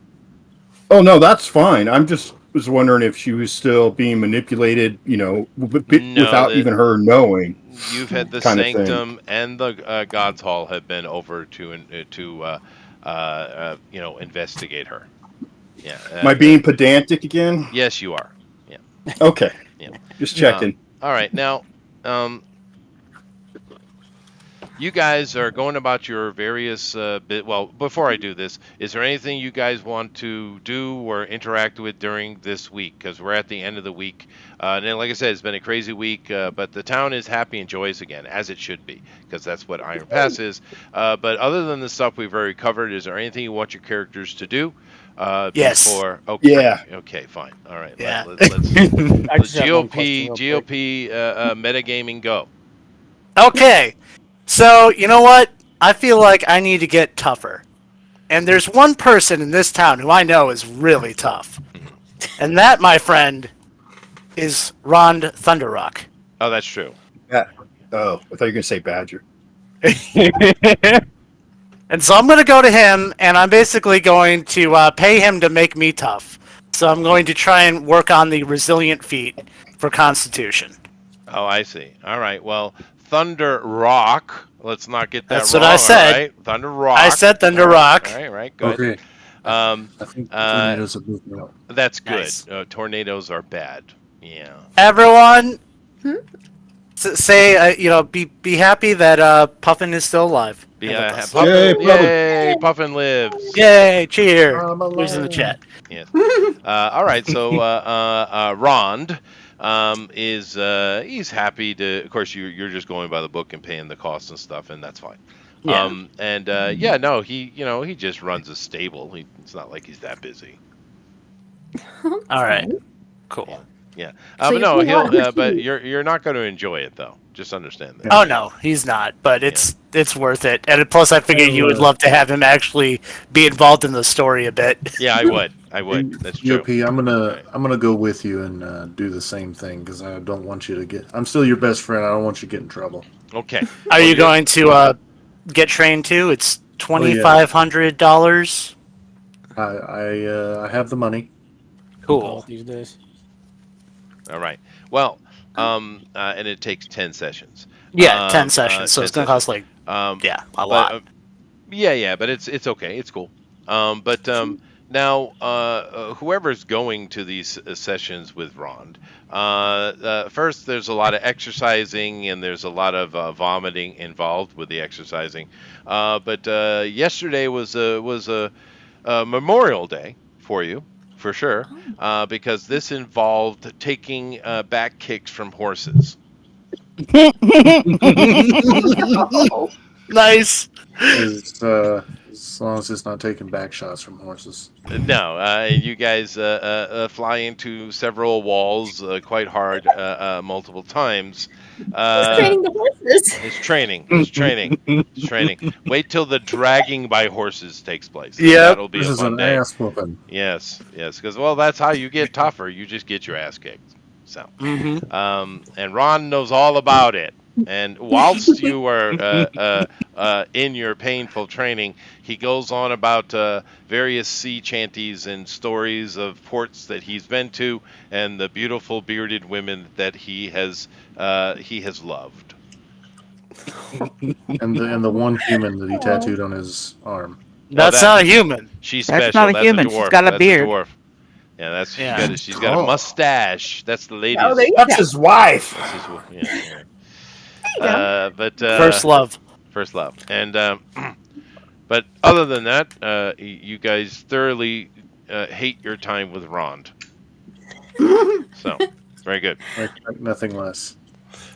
Oh no, that's fine. I'm just was wondering if she was still being manipulated, without even her knowing. You've had the kind of thing. Sanctum and the God's Hall have been over to investigate her. Yeah. Am I being pedantic again? Yes, you are. Yeah. Okay. Yeah. Just checking. All right. Now, you guys are going about your various well, before I do this, is there anything you guys want to do or interact with during this week? Because we're at the end of the week. And then, like I said, it's been a crazy week, but the town is happy and joyous again, as it should be, because that's what Iron Pass is. But other than the stuff we've already covered, is there anything you want your characters to do? Yes. Before, okay, Yeah. okay, fine, all right. Yeah. Let's I just have one question real quick. GOP metagaming go. Okay. So, you know what? I feel like I need to get tougher. And there's one person in this town who I know is really tough. Mhm. And that, my friend, is Rond Thunderrock. Oh, that's true. Yeah. Oh, I thought you were gonna say Badger. And so I'm going to go to him, and I'm basically going to pay him to make me tough. So I'm going to try and work on the resilient feat for Constitution. Oh, I see. All right. Well, Thunder Rock. Let's not get that That's wrong. what I said. All right. Thunder Rock. I said Thunder All right, Rock. All right. Right. Good. Okay. Um, I think Uh, tornadoes have moved me out. that's good. Nice. Tornadoes are bad. Yeah. Everyone, Hmm? say, be happy that Puffin is still alive. Yeah. And with us. Puffin, Yay, Puffin. yay, Puffin lives. Yay, cheer. I'm Who's in the alive. chat? Yes. All right. So Rond is he's happy to. Of course, you're just going by the book and paying the costs and stuff, and that's fine. Yeah. And yeah, no, he just runs a stable. It's not like he's that busy. All right. Cool. Yeah. So But you're no, paying a lot he'll. of But money. you're not going to enjoy it though. Just understand that. Oh no, he's not. But it's worth it. And plus, I figured you would love to have him actually be involved in the story a bit. Yeah, I would. I would. That's true. GOP, I'm gonna Right. I'm gonna go with you and do the same thing because I don't want you to get. I'm still your best friend. I don't want you to get in trouble. Okay. Are Well, you you're- going to get trained too? It's $2,500. I have the money. Cool. These days. All right. Well, and it takes 10 sessions. Yeah, 10 sessions. So 10 it's gonna cost like Um, a but, lot. yeah, but it's okay. It's cool. But now, whoever's going to these sessions with Rond, first there's a lot of exercising and there's a lot of vomiting involved with the exercising. But yesterday was a Memorial Day for you, for sure, because this involved taking back kicks from horses. Nice. As long as it's not taking back shots from horses. No, you guys fly into several walls quite hard multiple times. Training the horses. It's training. It's training. It's training. Wait till the dragging by horses takes place. Yep. That'll be This a is fun an day. ass whooping. Yes, because well, that's how you get tougher. You just get your ass kicked. So, and Ron knows all about it. And whilst you are in your painful training, he goes on about various sea chanties and stories of ports that he's been to and the beautiful bearded women that he has loved. And the one human that he tattooed on his arm. That's that- not a human. She's That's special. not a human. A She's dwarf. got a That's beard. A dwarf. Yeah, Yeah. she's got a mustache. That's the ladies. Oh, there you That's his wife. That's his, yeah. But First love. First love. And but other than that, you guys thoroughly hate your time with Rond. So very good. Like nothing less.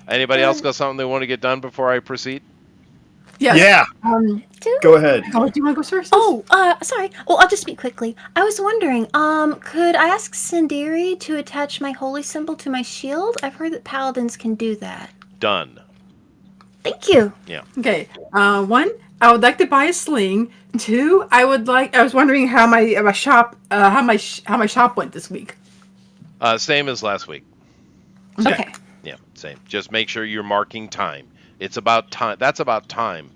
Anybody else got something they want to get done before I proceed? Yes. Yeah. Go ahead. Oh, do you want to go first? Oh, sorry. Well, I'll just speak quickly. I was wondering, could I ask Sindiri to attach my holy symbol to my shield? I've heard that paladins can do that. Done. Thank you. Okay. One, I would like to buy a sling. Two, I was wondering how my shop went this week. Same as last week. Okay. Yeah, same. Just make sure you're marking time. It's about time. That's about time.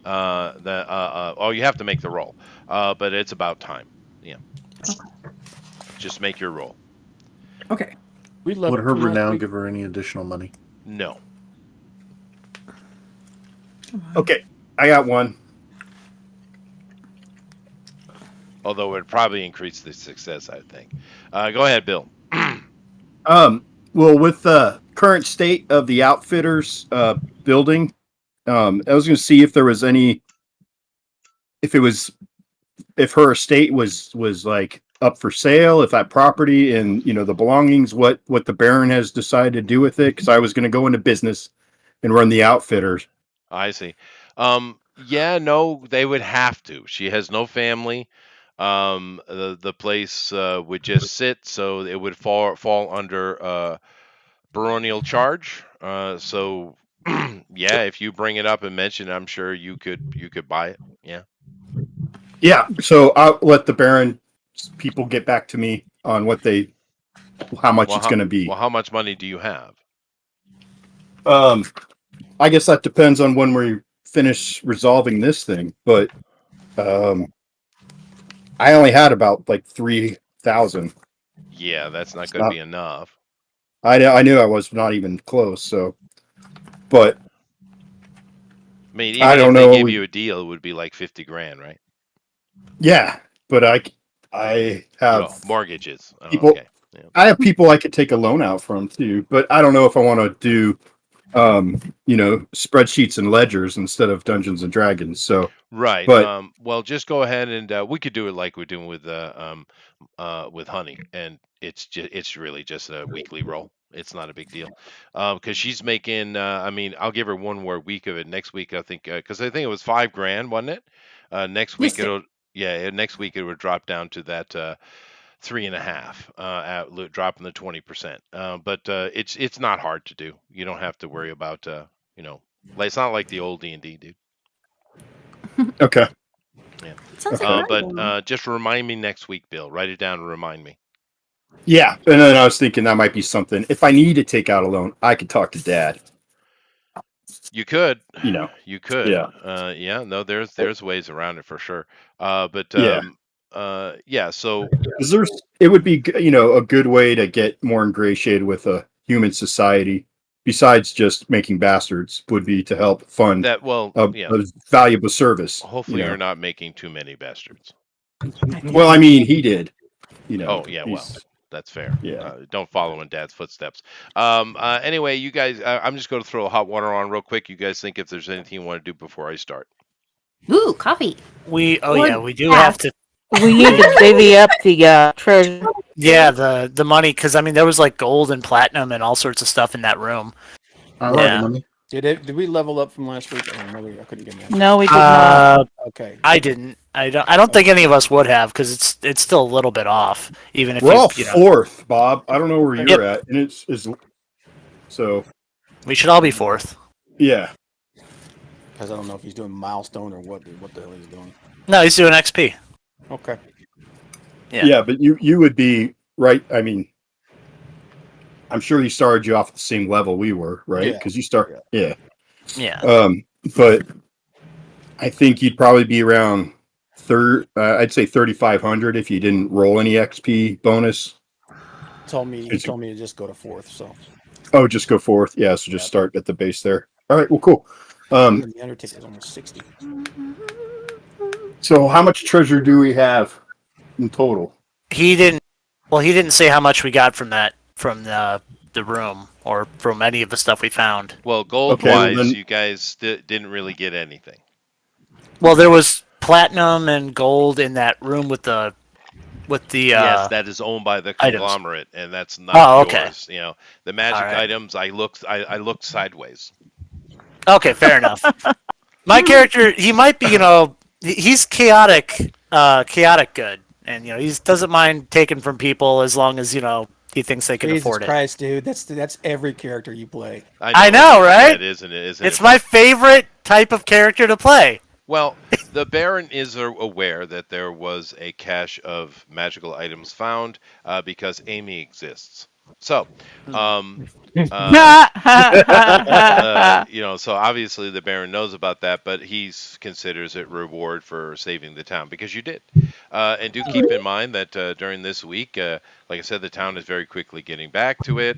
You have to make the roll, but it's about time. Yeah. Just make your roll. Okay. We love Would her renown give her any additional money? No. Okay, I got one. Although it would probably increase the success, I think. Go ahead, Bill. Well, with the current state of the outfitters building, I was going to see if there was any, if her estate was like up for sale, if that property and the belongings, what the Baron has decided to do with it. Because I was going to go into business and run the outfitters. I see. Yeah, no, they would have to. She has no family. the place would just sit, so it would fall under baronial charge. So yeah, if you bring it up and mention it, I'm sure you could buy it. Yeah. Yeah. So I'll let the Baron people get back to me on how much Well, it's going to well, be. how much money do you have? Um, I guess that depends on when we finish resolving this thing, but um, I only had about like 3,000. Yeah, that's not It's going to not. be enough. I knew I was not even close. So, but I mean, I even if don't they know. gave you a deal, it would be like 50 grand, right? Yeah, but I have Mortgages. Oh, people. okay. Yeah. I have people I could take a loan out from too, but I don't know if I want to do spreadsheets and ledgers instead of Dungeons and Dragons. So, Right. but Well, just go ahead and we could do it like we're doing with Honey, and it's really just a weekly roll. It's not a big deal, because she's making. I mean, I'll give her one more week of it. Next week, I think, because I think it was 5 grand, wasn't it? Next week Yes, sir. it'll. Yeah, next week it would drop down to that 3.5, dropping the 20%. But it's not hard to do. You don't have to worry about like it's not like the old D&D, dude. okay, Yeah. Sounds okay. like But fun. just remind me next week, Bill. Write it down and remind me. Yeah, and then I was thinking that might be something. If I need to take out a loan, I could talk to Dad. You could, You know, you could. yeah, Yeah, no, there's ways around it for sure. But yeah. yeah. So Because it would be a good way to get more ingratiated with a human society. Besides just making bastards, would be to help fund that, well, a, yeah. a valuable service. Hopefully, you're not making too many bastards. Well, I mean, he did. Oh yeah, well, He's that's fair. yeah. Don't follow in Dad's footsteps. Anyway, you guys, I'm just going to throw hot water on real quick. You guys think if there's anything you want to do before I start? Ooh, coffee. We Or we do gas. have to. We need to divvy up the treasure. Yeah, the money, because I mean there was like gold and platinum and all sorts of stuff in that room. I like Yeah. money. Did we level up from last week? I don't know. I couldn't get that. No, we did not. Okay. I didn't. I don't think any of us would have, because it's still a little bit off, even if We're all you know. fourth, Bob. I don't know where you're Yep. at, and it's so We should all be fourth. yeah. Because I don't know if he's doing milestone or what the hell he's doing. No, he's doing XP. Okay. Yeah. Yeah, but you would be right. I mean, I'm sure he started you off at the same level we were, right? Yeah. Because you start, yeah. Yeah. But I think you'd probably be around I'd say 3,500 if you didn't roll any XP bonus. He told me to just go to fourth. So Oh, just go forth. Yeah, so just Yep. start at the base there. All right, well, cool. the Undertaker is almost 60. So how much treasure do we have in total? He didn't. Well, he didn't say how much we got from the room or from any of the stuff we found. Well, gold Okay, well, wise, then- you guys didn't really get anything. Well, there was platinum and gold in that room with the Yes, that is owned by the items. conglomerate, and that's not Oh, okay. yours. The magic All right. items. I looked sideways. Okay, fair enough. My character, he might be, he's chaotic good, and he doesn't mind taking from people as long as he thinks they can Jesus afford it. Christ, dude. That's every character you play. I know, right? It isn't it? Isn't It's it? my favorite type of character to play. Well, the Baron is aware that there was a cache of magical items found because Amy exists. So, so obviously the Baron knows about that, but he considers it reward for saving the town because you did. And do keep in mind that during this week, like I said, the town is very quickly getting back to it.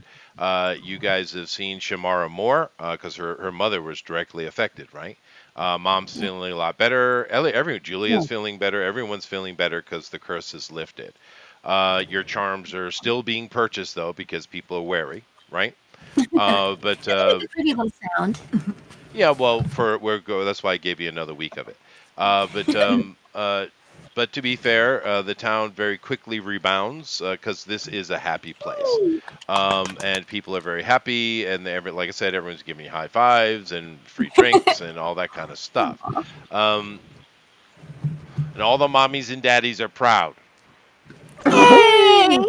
You guys have seen Shamara more because her mother was directly affected, right? Mom's feeling a lot better. Julia's feeling better. Everyone's feeling better because the curse is lifted. Your charms are still being purchased though because people are wary, right? But It's a pretty little sound. yeah, well, that's why I gave you another week of it. But to be fair, the town very quickly rebounds because this is a happy place, and people are very happy. And like I said, everyone's giving you high fives and free drinks and all that kind of stuff. and all the mommies and daddies are proud. Yay! I'm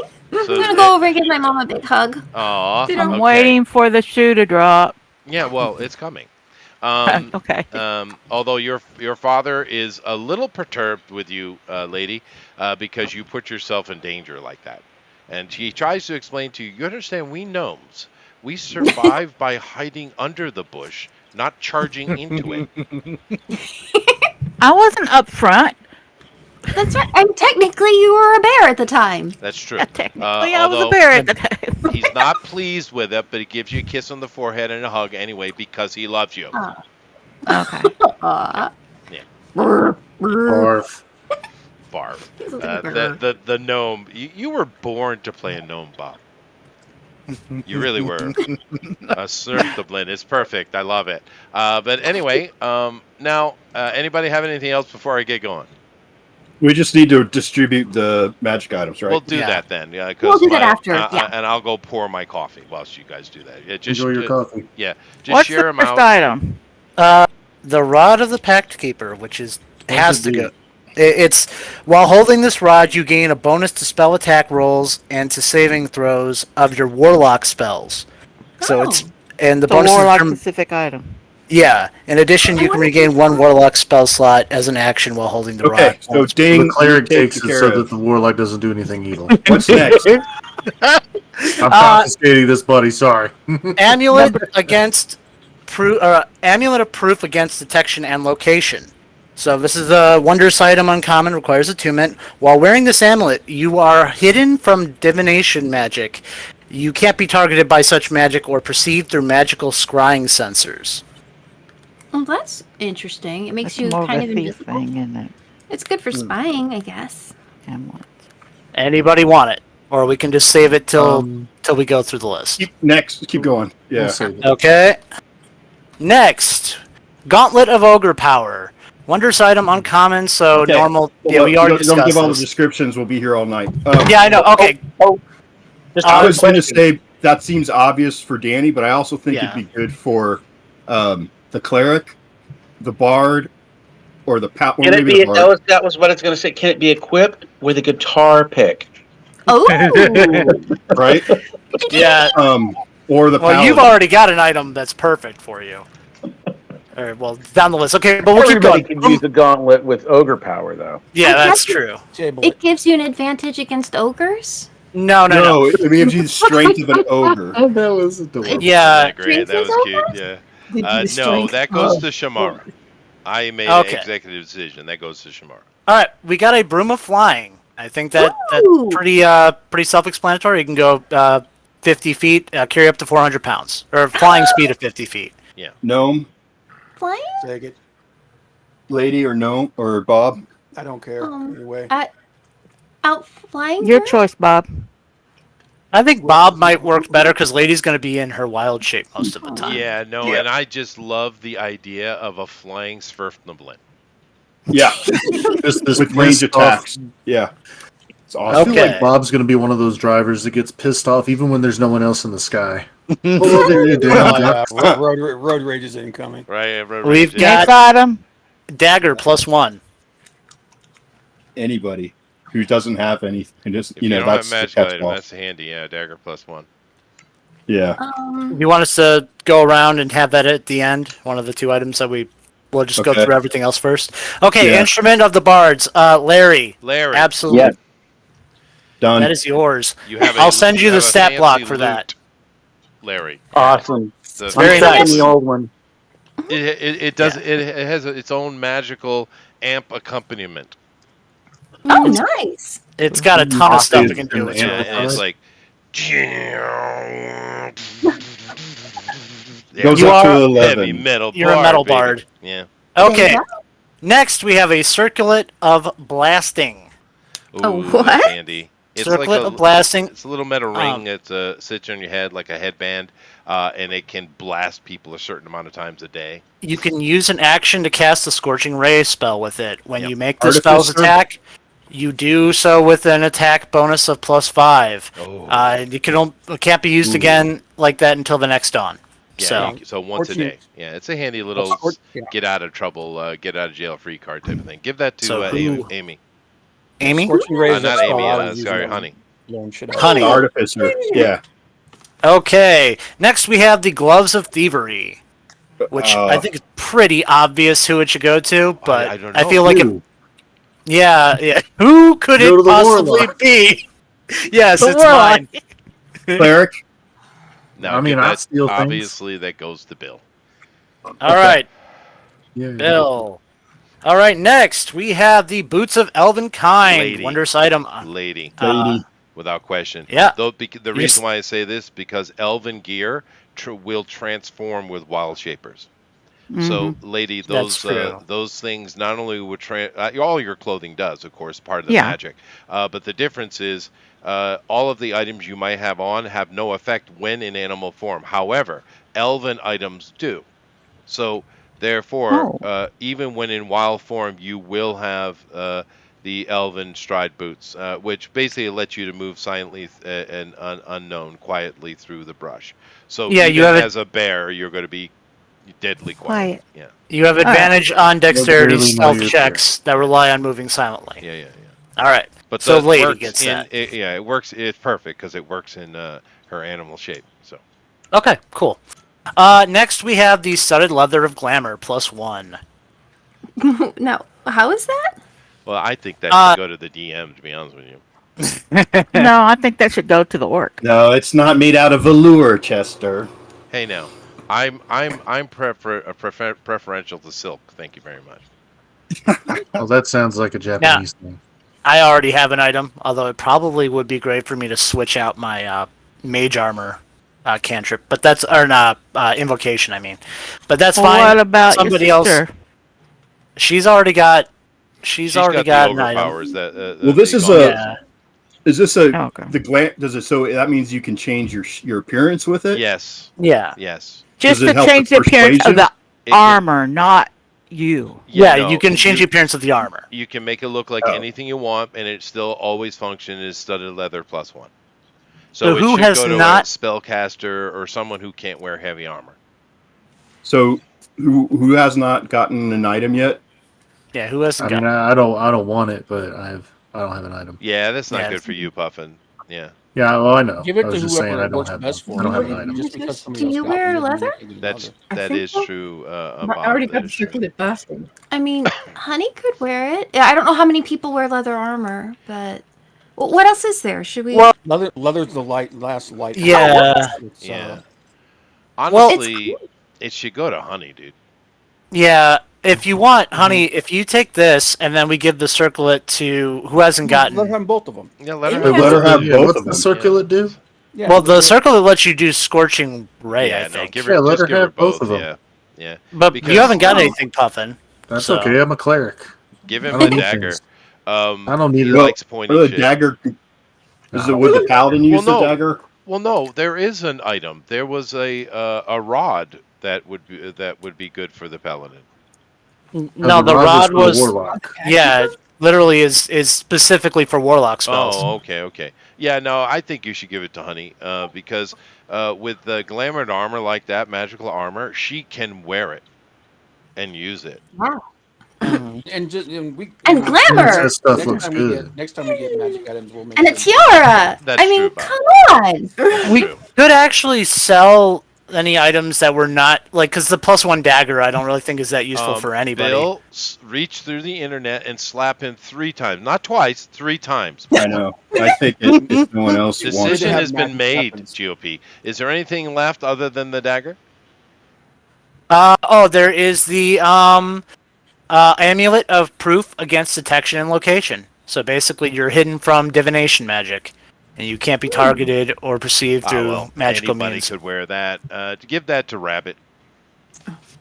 So, gonna go over and give my mom a big hug. aw, Ditto. I'm okay. waiting for the shoe to drop. Yeah, well, it's coming. Okay. Although your father is a little perturbed with you, lady, because you put yourself in danger like that, and he tries to explain to you. You understand? We gnomes, we survive by hiding under the bush, not charging into it. I wasn't up front. That's right. And technically, you were a bear at the time. That's true. Technically, I was a Although bear at the time. he's not pleased with it, but he gives you a kiss on the forehead and a hug anyway because he loves you. Oh. Okay. Yeah. Barf. Barf. He's a little bird. The gnome. You were born to play a gnome, Bob. You really were. Snurftablin. It's perfect. I love it. But anyway, now, anybody have anything else before I get going? We just need to distribute the magic items, right? We'll do Yeah. that then. Yeah, We'll do that after, yeah. And I'll go pour my coffee whilst you guys do that. Yeah, just Enjoy your coffee. Yeah, just What's share the them first out. item? The Rod of the Pact Keeper, which is has it to do? go. It's while holding this rod, you gain a bonus to spell attack rolls and to saving throws of your warlock spells. So it's and the The bonus warlock is specific item. yeah. In addition, you can regain one warlock spell slot as an action while holding the Okay, rod. so The Ding cleric takes takes it care so of. that the warlock doesn't do anything evil. What's next? I'm confiscating this, buddy. Sorry. Amulet against amulet of proof against detection and location. So this is a wondrous item, uncommon, requires attunement. While wearing this amulet, you are hidden from divination magic. You can't be targeted by such magic or perceived through magical scrying sensors. Oh, that's interesting. It makes That's you more kind of of a thief invisible. thing, isn't it? It's good for spying, I guess. Amulet. Anybody want it? Or we can just save it till Um, we go through the list. Keep going. Yeah. We'll save it. Okay. Next, Gauntlet of Ogre Power. Wondrous item, uncommon, so Okay. normal. Yeah, Well, we already don't give discussed all the this. descriptions. We'll be here all night. Yeah, I know. Okay. Just I a was going to question. say that seems obvious for Danny, but I also think Yeah. it'd be good for the cleric, the bard, or the Can maybe it be? the bard. That was what I was going to say. Can it be equipped with a guitar pick? Oh, Right? Yeah. Or the Well, you've paladin. already got an item that's perfect for you. Or, well, down the list. Okay, but we'll keep Everybody going. can use the gauntlet with ogre power, though. Yeah, I that's guess- true. it gives you an advantage against ogres. No. No, it gives you the strength of an ogre. Oh, that was adorable. Yeah. Great. That was cute. Yeah. No, that goes to Shamara. I made an Okay. executive decision. That goes to Shamara. All right, we got a broom of flying. I think that's Ooh. pretty self-explanatory. You can go 50 feet, carry up to 400 pounds, or flying speed of 50 feet. Gnome, Flying? Take it. lady, or gnome, or Bob. I don't care. Anyway. Out flying? Your her? choice, Bob. I think Bob might work better because Lady's going to be in her wild shape most of the time. Yeah, no, and I just love the idea of a flying Svirfneblin. Yeah, This with range pissed off- attacks. Yeah, it's I awesome. feel Okay. like Bob's going to be one of those drivers that gets pissed off even when there's no one else in the sky. Oh, yeah. Road rage is incoming. Right? We've got- Next item. Dagger +1. Anybody who doesn't have any, and just If you don't that's have the magic item, catch-all. that's handy. Yeah, dagger +1. Yeah. You want us to go around and have that at the end? One of the two items that we'll just go Okay. through everything else first. Okay, Yeah. Instrument of the Bards. Larry. Larry, Absolutely. Yeah. Done. That is yours. you have. I'll send you the have a stat block fancy for that. loot, Larry. Awesome. The- very I'm taking nice. the old one. It does. It has its own magical amp accompaniment. Oh, nice. It's got a ton of stuff Dude, it can do. It's and- really And it's nice. like. Goes You up to are 11. Heavy metal. You're a metal baby. bard. Yeah. Okay. Next, we have a Circlet of Blasting. Ooh, Oh, that's what? handy. It's Circlet like a, of Blasting. It's a little metal ring that sits on your head like a headband, and it can blast people a certain amount of times a day. You can use an action to cast a Scorching Ray spell with it. When Yep. you make the spell's Artificer. attack, you do so with an attack bonus of +5. Oh. It can't be used again like that until the next dawn. Yeah, So so once a Fortune- day. Yeah, it's a handy little Yeah. get out of trouble, get out of jail free card type of thing. Give that to So Amy. who- Amy. Amy? Scorching Rays, Not that spell Amy. I was using. Sorry, That was Honey. blowing shit out. Honey. Artificer. Yeah. Okay. Next we have the Gloves of Thievery, which I think is pretty obvious who it should go to, but I don't I know. feel like Ooh. yeah. Who could Go to it the possibly Warlock. be? Yes, The it's Warlock. mine. Cleric. No, I mean, give I that, steal things. obviously that goes to Bill. All right, Yeah. Bill. All right, next we have the Boots of Elven Kind, Lady. wondrous item. Lady. Lady. Without question. Yeah. Though, the reason why I say this, because elven gear will transform with wild shapers. So, lady, That's true. those things not only would all your clothing does, of course, part of the Yeah. magic. But the difference is all of the items you might have on have no effect when in animal form. However, elven items do. So, therefore, even when in wild form, you will have the elven stride boots, which basically let you to move silently and unknown, quietly through the brush. So, Yeah, you even have as a bear, you're going to be deadly quiet. Yeah. You have right. advantage on dexterity barely know stealth you're checks that rely on moving silently. Yeah. All right. But So the lady works gets in that. it works. It's perfect because it works in her animal shape. So Okay, cool. Next we have the studded leather of glamour +1. No, how is that? well, I think that should go to the DM. To be honest with you. No, I think that should go to the orc. No, it's not made out of velour, Chester. Hey now, I'm preferential to silk. Thank you very much. Well, that sounds like a Japanese thing. I already have an item, although it probably would be great for me to switch out my mage armor cantrip, but that's or not invocation. I mean, but that's Well, fine. what about Somebody your else? sister? She's already got. She's already got got the an item. overpowers that. Well, this the is gauntlet. Yeah. Is this a Okay. the glam? Does it so that means you can change your appearance with it? Yes. Yeah. Yes. Just Does it to help change with the appearance of persuasion? the It can- armor, not you. Yeah, no, you can change the appearance of the armor. You can make it look like Oh. anything you want, and it still always function as studded leather +1. So So it who should has go to not- a spellcaster or someone who can't wear heavy armor. So who has not gotten an item yet? Yeah, who hasn't I mean, got? I don't want it, but I don't have an item. Yeah, that's not Yeah, good for you, Puffin. Yeah, Yeah, well, I know. Give it I was to just saying whoever I don't works have best one. for I don't have an you. item. Just because somebody Can else you got wear one doesn't leather? make it that leather. is so. true. I Bob, already that got the is true. circlet basket. I mean, Honey could wear it. I don't know how many people wear leather armor, but what else is there? Should we? Well, Leather's the last light. Yeah. It's, Yeah. Well- Honestly, it should go to Honey, dude. Yeah, if you want, honey, if you take this and then we give the circlet to who hasn't gotten. Let her have both of them. Yeah, let her Amy have Let her both. have Yeah, both what's of the them. circulet do? Yeah, Well, the circlet lets you do scorching ray, Yeah, I no, think. give her. Yeah, let just her give her have both of them. Yeah, yeah. But because- you haven't got anything, Puffin. That's So- okay. I'm a cleric. Give I him don't the need dagger. things. I don't need he it. likes Or pointy the shit. dagger. Is it would the paladin use Well, no. the dagger? Well, no, there is an item. There was a rod that would be good for the paladin. No, the was rod for was. warlock. Yeah, literally is specifically for warlock spells. Oh, okay. Yeah, no, I think you should give it to Honey because with the glamored armor like that, magical armor, she can wear it and use it. Wow. and we And glamour. That stuff looks next good. time we get magic items, we'll make And a sure- tiara. That's I mean, true, Bob. come on. That's We true. could actually sell any items that were not like because the +1 dagger I don't really think is that useful for anybody. Bill, reach through the internet and slap him 3 times, not twice, 3 times. I know. I think if no one else wants Decision it. has been magic made. weapons. GOP. Is there anything left other than the dagger? There is the amulet of proof against detection and location. So basically, you're hidden from divination magic, and you can't be targeted or perceived through magical anybody means. could wear that. To give that to Rabbit.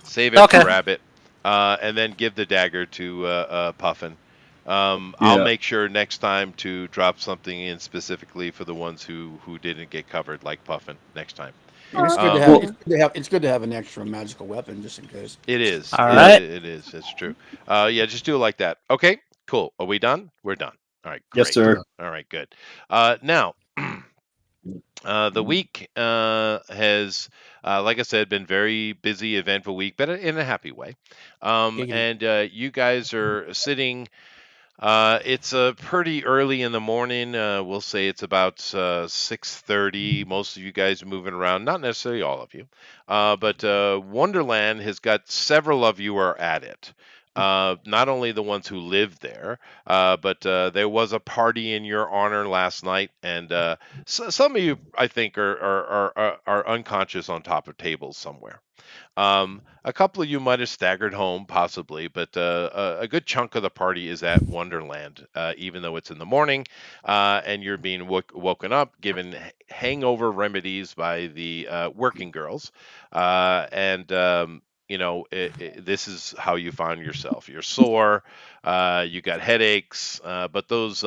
Save it Okay. for Rabbit, and then give the dagger to Puffin. I'll make sure next time to drop something in specifically for the ones who didn't get covered, like Puffin, next time. It's good, it's good to have an extra magical weapon just in case. It is. All right. It is. It's true. Yeah, just do it like that. Okay, cool. Are we done? We're done. All right. Great. Yes, sir. All right, good. Now, The week has, like I said, been very busy, eventful week, but in a happy way. Giggity. And you guys are sitting. It's pretty early in the morning. We'll say it's about 6:30. Most of you guys are moving around, not necessarily all of you, but Wonderland has got several of you are at it. Not only the ones who live there, but there was a party in your honor last night, and some of you, I think, are unconscious on top of tables somewhere. A couple of you might have staggered home, possibly, but a good chunk of the party is at Wonderland, even though it's in the morning, and you're being woken up, given hangover remedies by the working girls, and this is how you find yourself. You're sore, you got headaches, but those.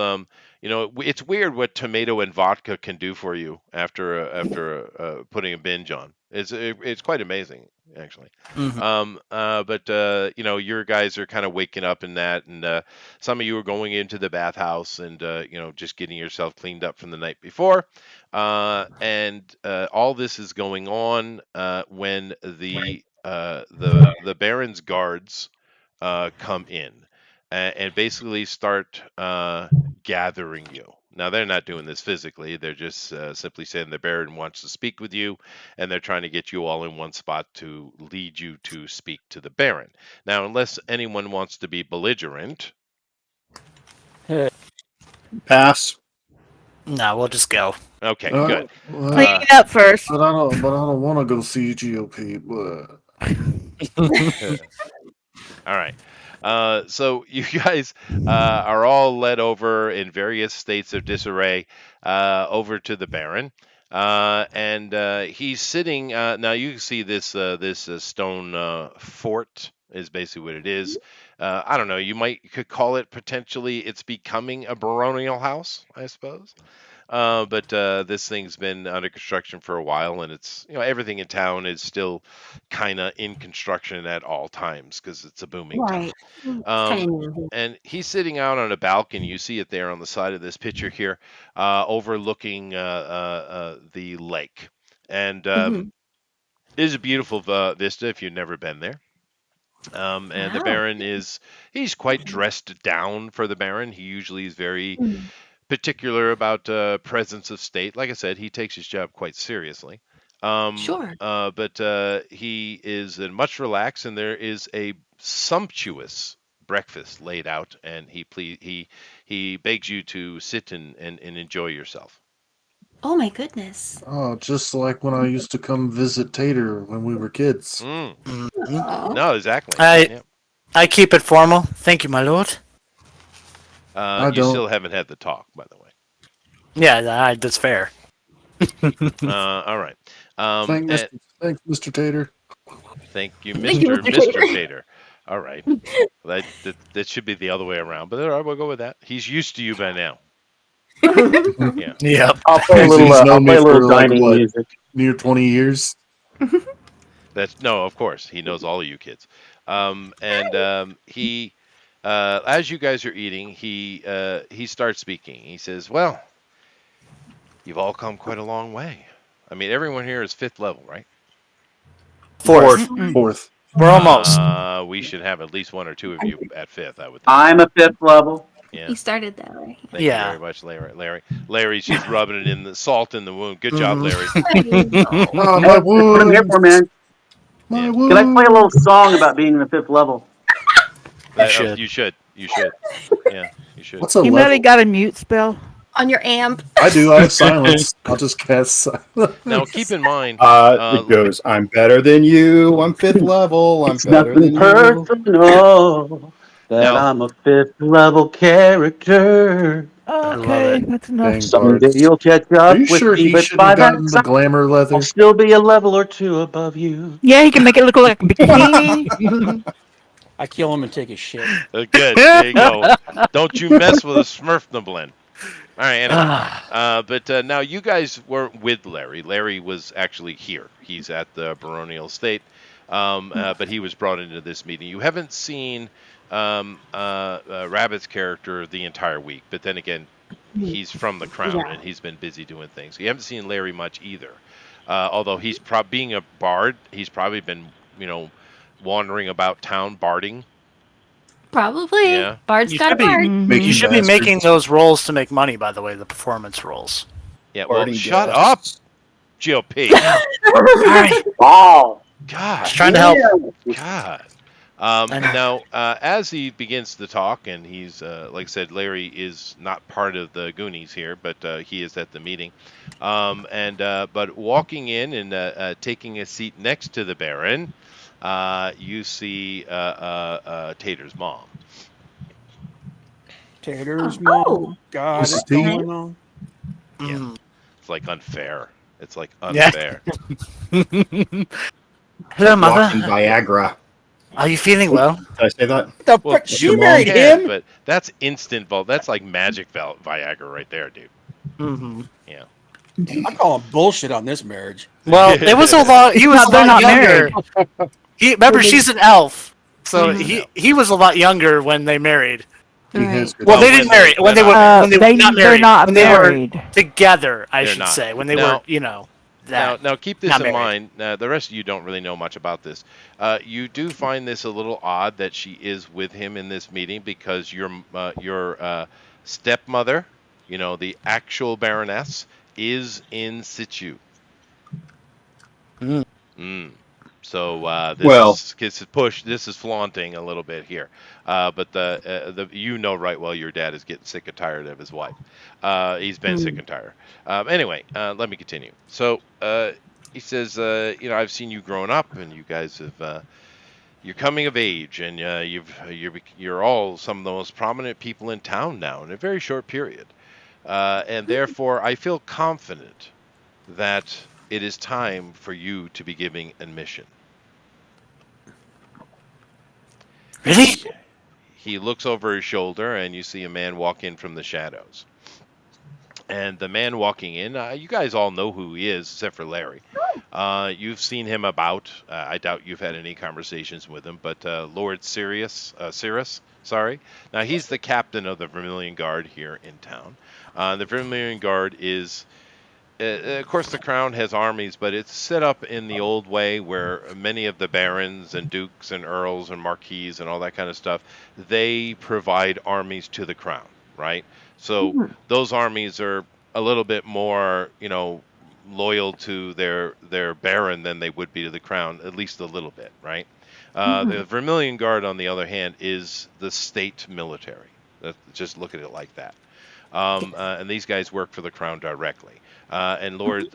It's weird what tomato and vodka can do for you after putting a binge on. It's quite amazing, actually. Mhm. But your guys are kind of waking up in that, and some of you are going into the bathhouse and just getting yourself cleaned up from the night before. And all this is going on when the Baron's guards come in and basically start gathering you. Now they're not doing this physically; they're just simply saying the Baron wants to speak with you, and they're trying to get you all in one spot to lead you to speak to the Baron. Now, unless anyone wants to be belligerent, Pass. No, we'll just go. okay, Uh, good. well, Clean Uh, it up first. but I don't want to go see GOP. But all right. So you guys are all led over in various states of disarray over to the Baron. And he's sitting. Now you can see this stone fort is basically what it is. I don't know. You could call it potentially. It's becoming a baronial house, I suppose. But this thing's been under construction for a while, and it's everything in town is still kind of in construction at all times because it's a booming town. Right. It's kind Um, of new. and he's sitting out on a balcony. You see it there on the side of this picture here, overlooking the lake. And Hmm. it is a beautiful vista if you've never been there. And the Wow. Baron he's quite dressed down for the Baron. He usually is very Mm. particular about presence of state. Like I said, he takes his job quite seriously. Sure. But he is much relaxed, and there is a sumptuous breakfast laid out, and he begs you to sit and enjoy yourself. Oh my goodness. oh, just like when I used to come visit Tater when we were kids. Mm, Mhm. Aw. no, exactly. I Yeah. I keep it formal. Thank you, my lord. I You don't. still haven't had the talk, by the way. Yeah, that's fair. All right. And Thanks, Mr. Tater. thank you, Thank you, Mister Mr. Mister Tater. Tater. All right. That should be the other way around, but all right, we'll go with that. He's used to you by now. Yeah. Yep. I'll play a little. He's I'll known play me a little for like dining what, music. near 20 years. That's no, of course he knows all of you kids. And he, as you guys are eating, he starts speaking. He says, "Well, you've all come quite a long way. I mean, everyone here is fifth level, right? Fourth. Mm-mm. Fourth. We're almost. We should have at least one or two of you at fifth, I would think. I'm a fifth level. Yeah. He started that way. Thank you Yeah. very much, Larry's just rubbing it in the salt in the wound. Good job, Mhm. Larry. I know. Ah, Hey, my that's what I'm here for, wounds. man. My Yeah. Can I play a little wounds. song about being in the fifth level? You should. You should. You should. Yeah, you should. What's a You know they level? got a mute spell? On your amp. I do. I have silence. I'll just cast silence. Now, keep in mind, It goes, I'm better than you. I'm fifth level. I'm It's better nothing than you. personal that now, I'm a fifth level character. I love Okay, it. that's enough. Dang, Someday Bart. you'll catch Are up you with sure me, he but shouldn't by have that gotten the time glamour I'll leather? still be a level or two above you. Yeah, he can make it look like a bikini. I kill him and take his shit. good. There you go. Don't you mess with a Smurfnablin. All right. Anyway, but now you guys weren't with Larry. Larry was actually here. He's at the baronial estate, but he was brought into this meeting. You haven't seen Rabbit's character the entire week, but then again, he's from the crown Yeah. and he's been busy doing things. You haven't seen Larry much either. Although he's being a bard, he's probably been, wandering about town barding. Probably. Yeah. Bard's You got a should be bard. Mm-hmm. you Making should be making bastards, those rolls to make money. By the way, the performance rolls. Yeah. Well, farting shut up, gas. GOP. Sorry, Wow. God. just trying to help. God. I know. Now, as he begins to talk, and he's, like I said, Larry is not part of the Goonies here, but he is at the meeting. But walking in and taking a seat next to the Baron, you see Tater's mom. Tater's mom Oh. got it See? going on. Yeah. Mm. It's like unfair. It's like Yeah. unfair. Hello, Walking mother. Viagra. Are you feeling well? Did I say that? The Well, frick? She your mom married can, him. but that's instant That's like magic Viagra right there, dude. Mm-hmm. Yeah. I call him bullshit on this marriage. Well, it was a lot. He was No, a they're lot not younger. married. Remember, she's an elf, so She's an elf. he was a lot younger when they married. He has good Well, they when didn't marry when they were when they were not They're married. not When they were married. together, I They're should not. say. When they Now- were, that. Now keep this Not in married. mind. The rest of you don't really know much about this. You do find this a little odd that she is with him in this meeting because your stepmother, the actual Baroness, is in situ. Mm. So Well- this is flaunting a little bit here. But the right well your dad is getting sick and tired of his wife. He's been sick and tired. Anyway, let me continue. So he says, I've seen you growing up, and you guys have you're coming of age, and you're all some of the most prominent people in town now in a very short period, and therefore I feel confident that it is time for you to be giving admission. Really? He looks over his shoulder, and you see a man walk in from the shadows. And the man walking in, you guys all know who he is, except for Larry. You've seen him about. I doubt you've had any conversations with him, but Lord Cirrus, sorry. Now, he's the captain of the Vermilion Guard here in town. The Vermilion Guard is, of course, the crown has armies, but it's set up in the old way where many of the barons and dukes and earls and marquises and all that kind of stuff, they provide armies to the crown, right? So those armies are a little bit more, loyal to their baron than they would be to the crown, at least a little bit, right? The Vermilion Guard, on the other hand, is the state military. Just look at it like that. And these guys work for the crown directly. And Lord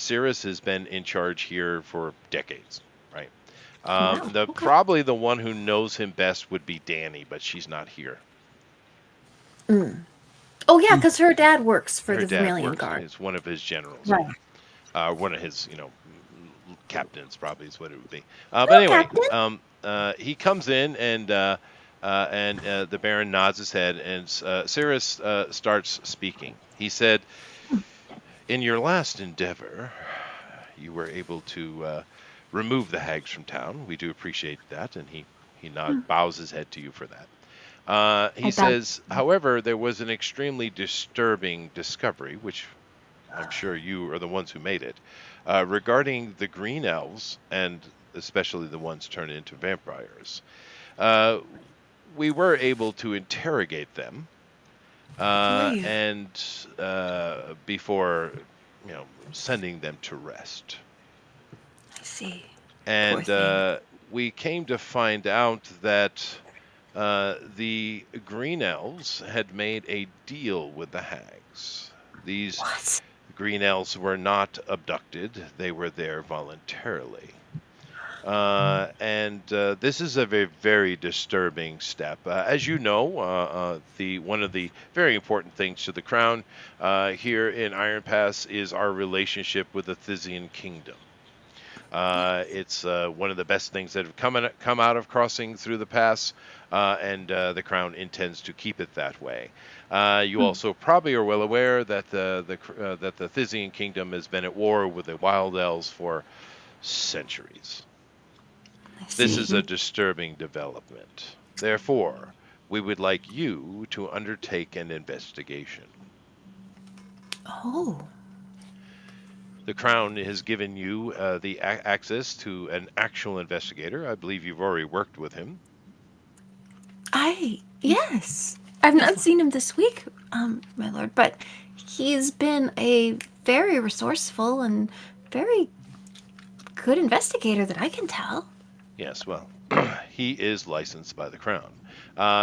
Cirrus has been in charge here for decades, right? Probably the one who knows him best would be Danny, but she's not here. Oh yeah, because her dad works for Her the dad Vermilion works Guard. as one of his generals. Right. One of his, captains probably is what it would be. But anyway, he comes in and the Baron nods his head, and Cirrus starts speaking. He said, "In your last endeavor, you were able to remove the hags from town. We do appreciate that," and he bows his head to you for that. He says, however, there was an extremely disturbing discovery, which I'm sure you are the ones who made it, regarding the green elves, and especially the ones turned into vampires. We were able to interrogate them, and before, sending them to rest. I see. And we came to find out that the green elves had made a deal with the hags. These green elves were not abducted; they were there voluntarily. And this is a very, very disturbing step. As you know, one of the very important things to the crown here in Iron Pass is our relationship with the Thysian Kingdom. It's one of the best things that have come out of crossing through the pass, and the crown intends to keep it that way. You also probably are well aware that the Thysian Kingdom has been at war with the Wild Elves for centuries. This is a disturbing development. Therefore, we would like you to undertake an investigation. Oh, The Crown has given you the access to an actual investigator. I believe you've already worked with him. yes. I've not seen him this week, my lord, but he's been a very resourceful and very good investigator that I can tell. Yes, well, he is licensed by the Crown.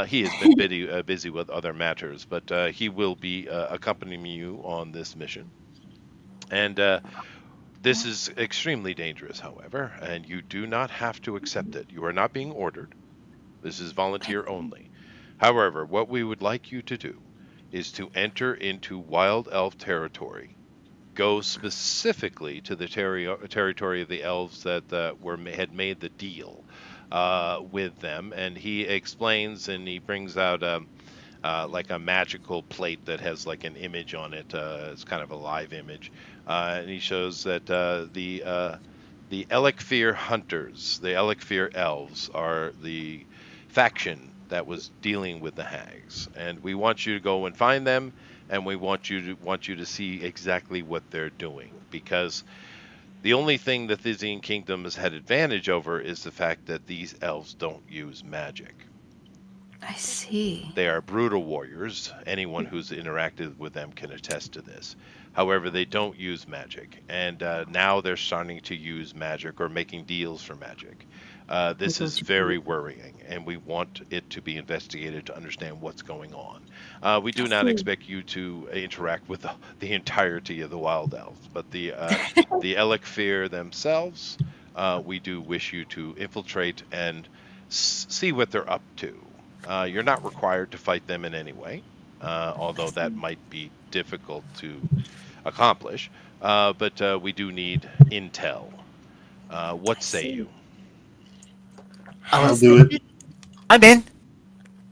He has been busy with other matters, but he will be accompanying you on this mission. And this is extremely dangerous, however, and you do not have to accept it. You are not being ordered. This is volunteer only. However, what we would like you to do is to enter into wild elf territory. Go specifically to the territory of the elves that had made the deal with them, and he explains and he brings out like a magical plate that has like an image on it. It's kind of a live image, and he shows that the Elikfir hunters, the Elikfir elves, are the faction that was dealing with the hags, and we want you to go and find them, and we want you to see exactly what they're doing, because the only thing the Thysian kingdom has had advantage over is the fact that these elves don't use magic. I see. They are brutal warriors. Anyone who's interacted with them can attest to this. However, they don't use magic, and now they're starting to use magic or making deals for magic. This is very worrying, and we want it to be investigated to understand what's going on. We do not expect you to interact with the entirety of the wild elves, but the Elikfir themselves, we do wish you to infiltrate and see what they're up to. You're not required to fight them in any way, although that might be difficult to accomplish. But we do need intel. What say you? I'll do it. I'm in.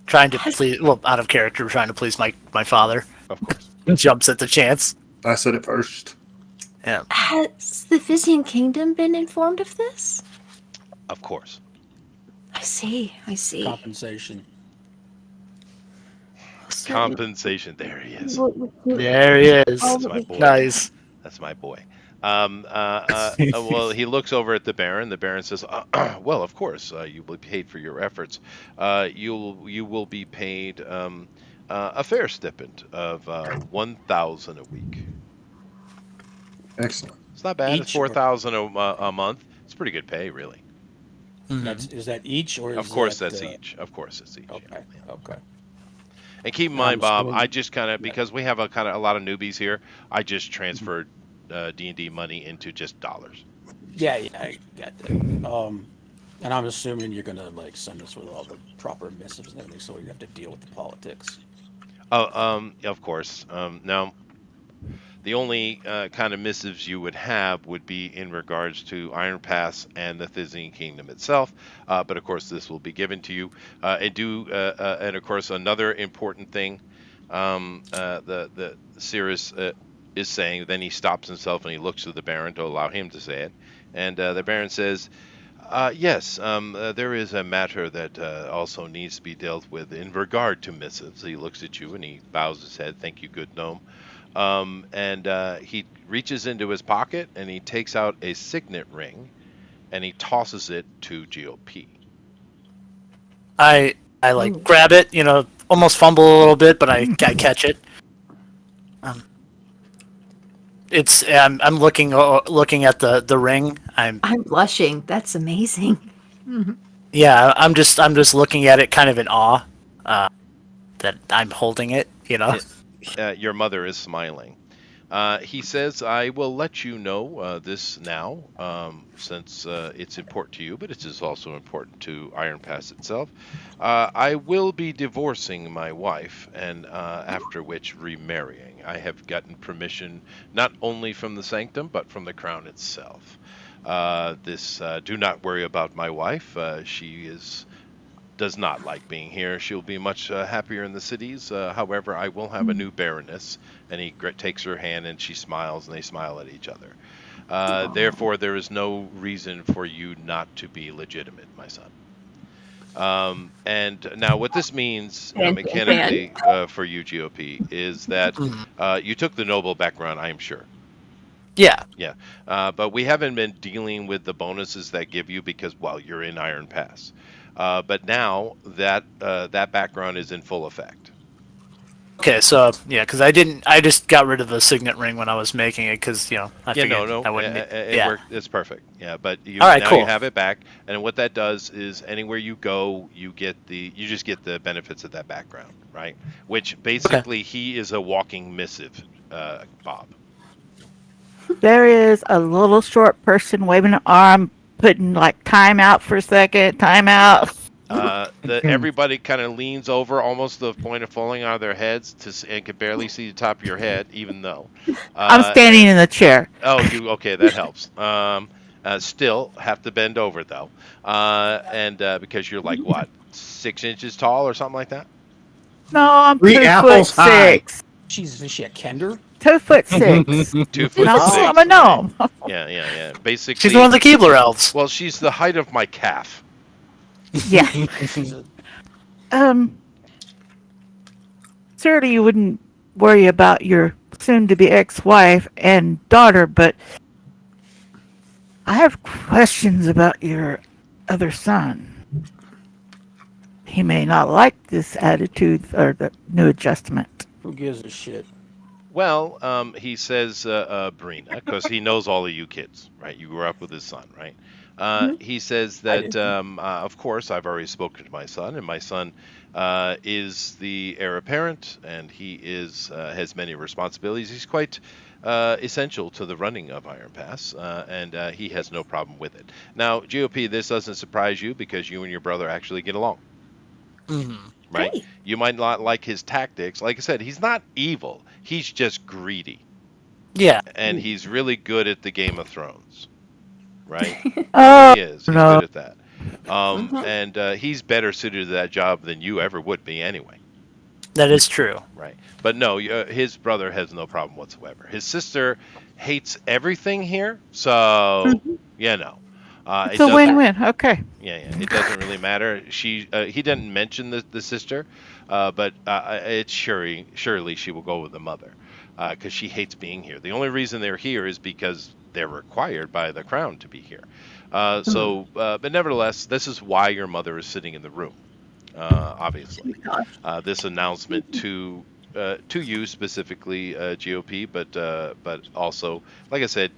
Trying to please, well, out of character, trying to please my father. Of course. Jumps at the chance. I said it first. Yeah. Has the Thysian kingdom been informed of this? Of course. I see. Compensation. Compensation. There he is. There he is. That's my boy. Nice. That's my boy. Well, he looks over at the Baron. The Baron says, "Well, of course, you will be paid for your efforts. You will be paid a fair stipend of 1,000 a week. Excellent. It's not bad. It's Each 4,000 a month. It's pretty good pay, really. Is that each or is Of course, that, that's each. Of course, it's each. Okay. Okay. And keep in mind, Bob, I just kind of, because we have a lot of newbies here, I just transferred D&D money into just dollars. Yeah, I got that. And I'm assuming you're gonna like send us with all the proper missives and everything, so you have to deal with the politics. Of course. Now, the only kind of missives you would have would be in regards to Iron Pass and the Thysian Kingdom itself. But of course, this will be given to you. And of course, another important thing, the Cirrus is saying. Then he stops himself and he looks to the Baron to allow him to say it. And the Baron says, "Yes, there is a matter that also needs to be dealt with in regard to missives." He looks at you and he bows his head. "Thank you, good gnome." And he reaches into his pocket and he takes out a signet ring and he tosses it to GOP. I like grab it, almost fumble a little bit, but I catch it. I'm looking at the ring. I'm blushing. That's amazing. Yeah, I'm just looking at it, kind of in awe that I'm holding it. Your mother is smiling. He says, "I will let you know this now, since it's important to you, but it is also important to Iron Pass itself. I will be divorcing my wife, and after which remarrying. I have gotten permission not only from the Sanctum, but from the Crown itself. Do not worry about my wife. She does not like being here. She'll be much happier in the cities. However, I will have a new Baroness." And he takes her hand and she smiles and they smile at each other. Therefore, there is no reason for you not to be legitimate, my son. And now, what this means Fan, fan, fan. mechanically for you, GOP, is that Mhm. you took the noble background, I am sure. Yeah. Yeah, but we haven't been dealing with the bonuses that give you because, well, you're in Iron Pass. But now that that background is in full effect. Okay, so yeah, because I just got rid of the signet ring when I was making it because I Yeah, no, figured no, I wouldn't need. it Yeah. worked. It's perfect. Yeah, but All you right, now you cool. have it back, and what that does is anywhere you go, you just get the benefits of that background, right? Which Okay. basically he is a walking missive, Bob. There is a little short person waving an arm, putting like time out for a second, time out. Everybody kind of leans over almost to the point of falling out of their heads and can barely see the top of your head, even though. I'm standing And in the chair. oh, you okay? That helps. Still have to bend over though, and because you're like what 6 inches tall or something like that. No, I'm Three 2 foot apples high. 6. Jesus, is she a Kender? 2 foot 6. 2 foot No, Oh. I'm a six, right? gnome. Yeah, yeah, yeah. She's one Basically, of the Keebler elves. well, she's the height of my calf. Yeah. She's a, Um. Certainly, you wouldn't worry about your soon-to-be ex-wife and daughter, but I have questions about your other son. He may not like this attitude or the new adjustment. who gives a shit? Well, he says Brina, because he knows all of you kids, right? You grew up with his son, right? He says I that, didn't. of course, I've already spoken to my son, and my son is the heir apparent, and he has many responsibilities. He's quite essential to the running of Iron Pass, and he has no problem with it. Now, GOP, this doesn't surprise you because you and your brother actually get along. Hmm. Right? Great. You might not like his tactics. Like I said, he's not evil. He's just greedy. Yeah. And he's really good at the Game of Thrones. Right? Oh He is. He's no! good at that. And he's better suited to that job than you ever would be anyway. That is true. Right? But no, his brother has no problem whatsoever. His sister hates everything here. So, you know. It's It a doesn't win-win. Okay. Yeah, yeah. It doesn't really matter. He didn't mention the sister, but it's surely she will go with the mother, because she hates being here. The only reason they're here is because they're required by the crown to be here. But nevertheless, this is why your mother is sitting in the room. Obviously, this announcement to you specifically, GOP, but also, like I said,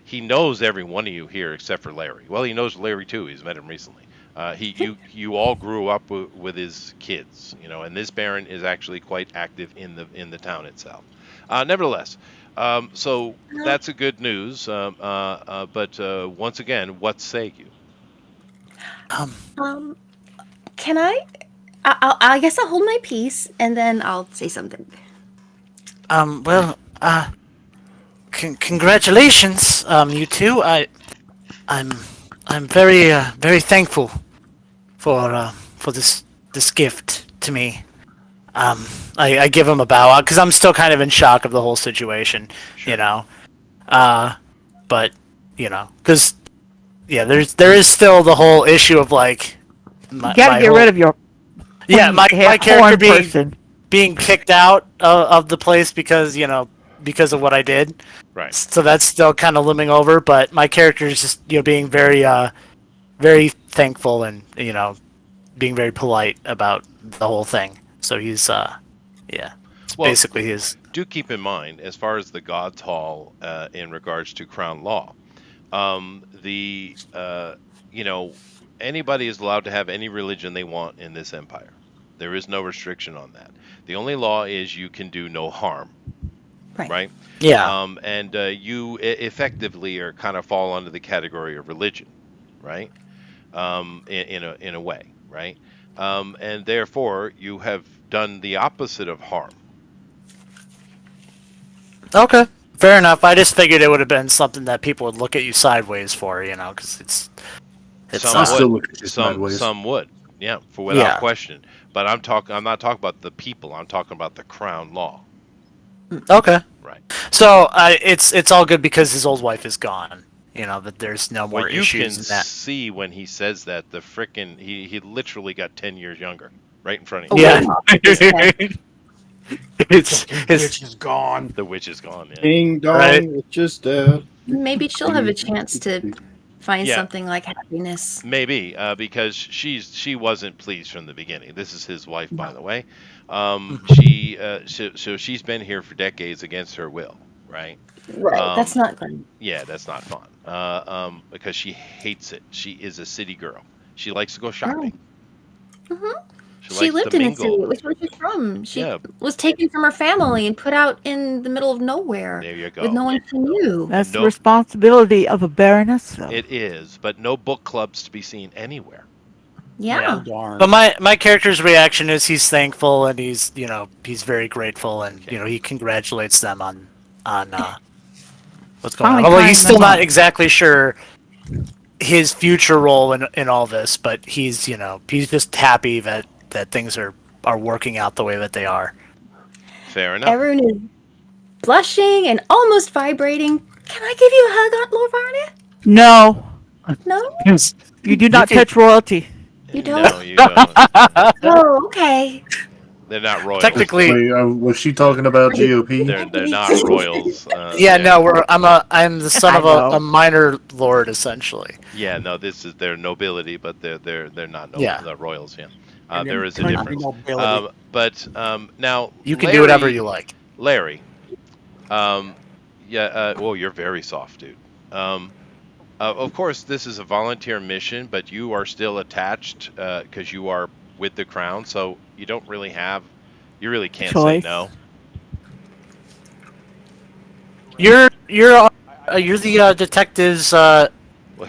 he knows every one of you here except for Larry. Well, he knows Larry too. He's met him recently. You all grew up with his kids, and this Baron is actually quite active in the town itself. Nevertheless, so that's a good news. But once again, what say you? Um. Um, can I guess I'll hold my peace and then I'll say something. Well. Congratulations. You two. I'm. I'm very. Very thankful for this gift to me. I give him a bow because I'm still kind of in shock of the whole situation. Sure. You know. But because there is still the whole issue of like You gotta get rid of your my character horn being person. kicked out of the place because of what I did. Right. So that's still kind of looming over, but my character is just being very very thankful and being very polite about the whole thing. So he's it's Well, basically his. do keep in mind, as far as the God's Hall in regards to Crown Law, the anybody is allowed to have any religion they want in this empire. There is no restriction on that. The only law is you can do no harm. Right? Yeah. And you effectively are kind of fall under the category of religion, right? In a way, right? And therefore you have done the opposite of harm. Okay. Fair enough. I just figured it would have been something that people would look at you sideways for, because it's Some I would. still look at you Some sideways. some would, yeah, without Yeah. question. But I'm not talking about the people. I'm talking about the Crown Law, Okay. right? So it's all good because his old wife is gone. that there's no Well, more you can issues in that. see when he says that the frickin' he literally got 10 years younger right in front of Oh, you. Yeah. this guy. It's The his witch is gone. The witch is gone. Yeah. Ding dong, Right. it's just dead. Maybe she'll have a chance to find Yeah. something like happiness. Maybe because she wasn't pleased from the beginning. This is his wife, by the way. So she's been here for decades against her will, right? Right. That's not good. Yeah, that's not fun. Because she hates it. She is a city girl. She likes to go shopping. She She likes lived to in a city. mingle. It was where she's from. She Yeah. was taken from her family and put out in the middle of nowhere There you go. with no one she knew. That's the Nope. responsibility of a baroness, though. It is, but no book clubs to be seen anywhere. Yeah. Darn. But my character's reaction is he's thankful and he's very grateful and he congratulates them on what's going on. Finally Although tying he's still them not up. exactly sure his future role in all this, but he's just happy that things are working out the way that they are. Fair enough. Everyone is blushing and almost vibrating. Can I give you a hug, Aunt Lorvarnia? No, No? you do not can- touch royalty. You don't? No, you don't. Oh, okay. They're not royals. Technically, Wait, was she talking about GOP? They're not royals. yeah, no, I'm the son I of know. a minor lord essentially. Yeah, no, this is their nobility, but they're not Yeah. the royals. Yeah, And there then is a country difference. nobility. But now You can do whatever you like. Larry. Well, you're very soft, dude. Of course, this is a volunteer mission, but you are still attached because you are with the crown, so you really can't Choice. say no. You're the detective's. Well,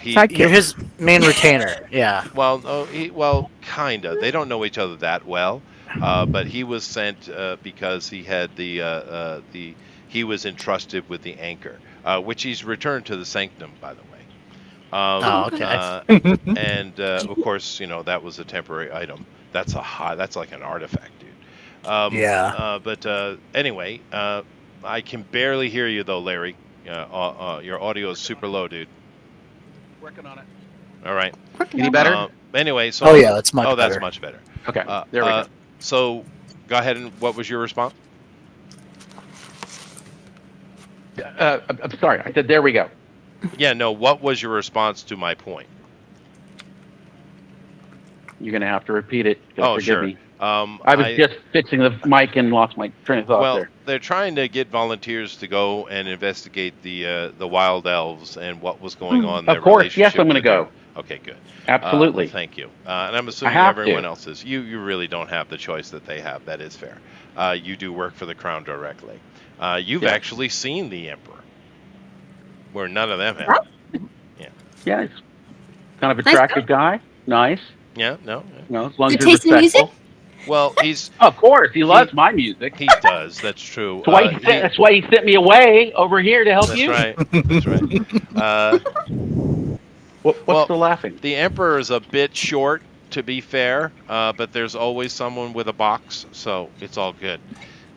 Sidekick. You're his main retainer. Yeah. Well, no, kinda. They don't know each other that well, but he was sent because he had he was entrusted with the anchor, which he's returned to the sanctum, by the way. Okay. And of course, that was a temporary item. That's like an artifact, dude. Yeah. But anyway, I can barely hear you though, Larry. Your audio is super low, dude. Working on it. All right. Any better? Anyway, so Oh yeah, that's much better. that's much better. Okay, there we go. So, go ahead and what was your response? I'm sorry. I said there we go. Yeah, no. What was your response to my point? You're gonna have to repeat it. Oh, Forgive sure. me. I was just fixing the mic and lost my train of thought Well, there. they're trying to get volunteers to go and investigate the wild elves and what was going on. Of their course, yes, relationship I'm gonna with go. them. Okay, good. Absolutely. Thank you. And I'm assuming have to. everyone else is. You really don't have the choice that they have. That is fair. You do work for the crown directly. You've Yeah. actually seen the emperor, where none of them have. Yeah, he's kind of Nice attractive guy. Nice. Yeah, no. As long as Good you're taste in music? respectful. Well, he's Of course, he loves my music. he does. That's true. That's why he sent me away over here to help That's you. right. That's right. What's Well, the laughing? The emperor is a bit short, to be fair, but there's always someone with a box, so it's all good.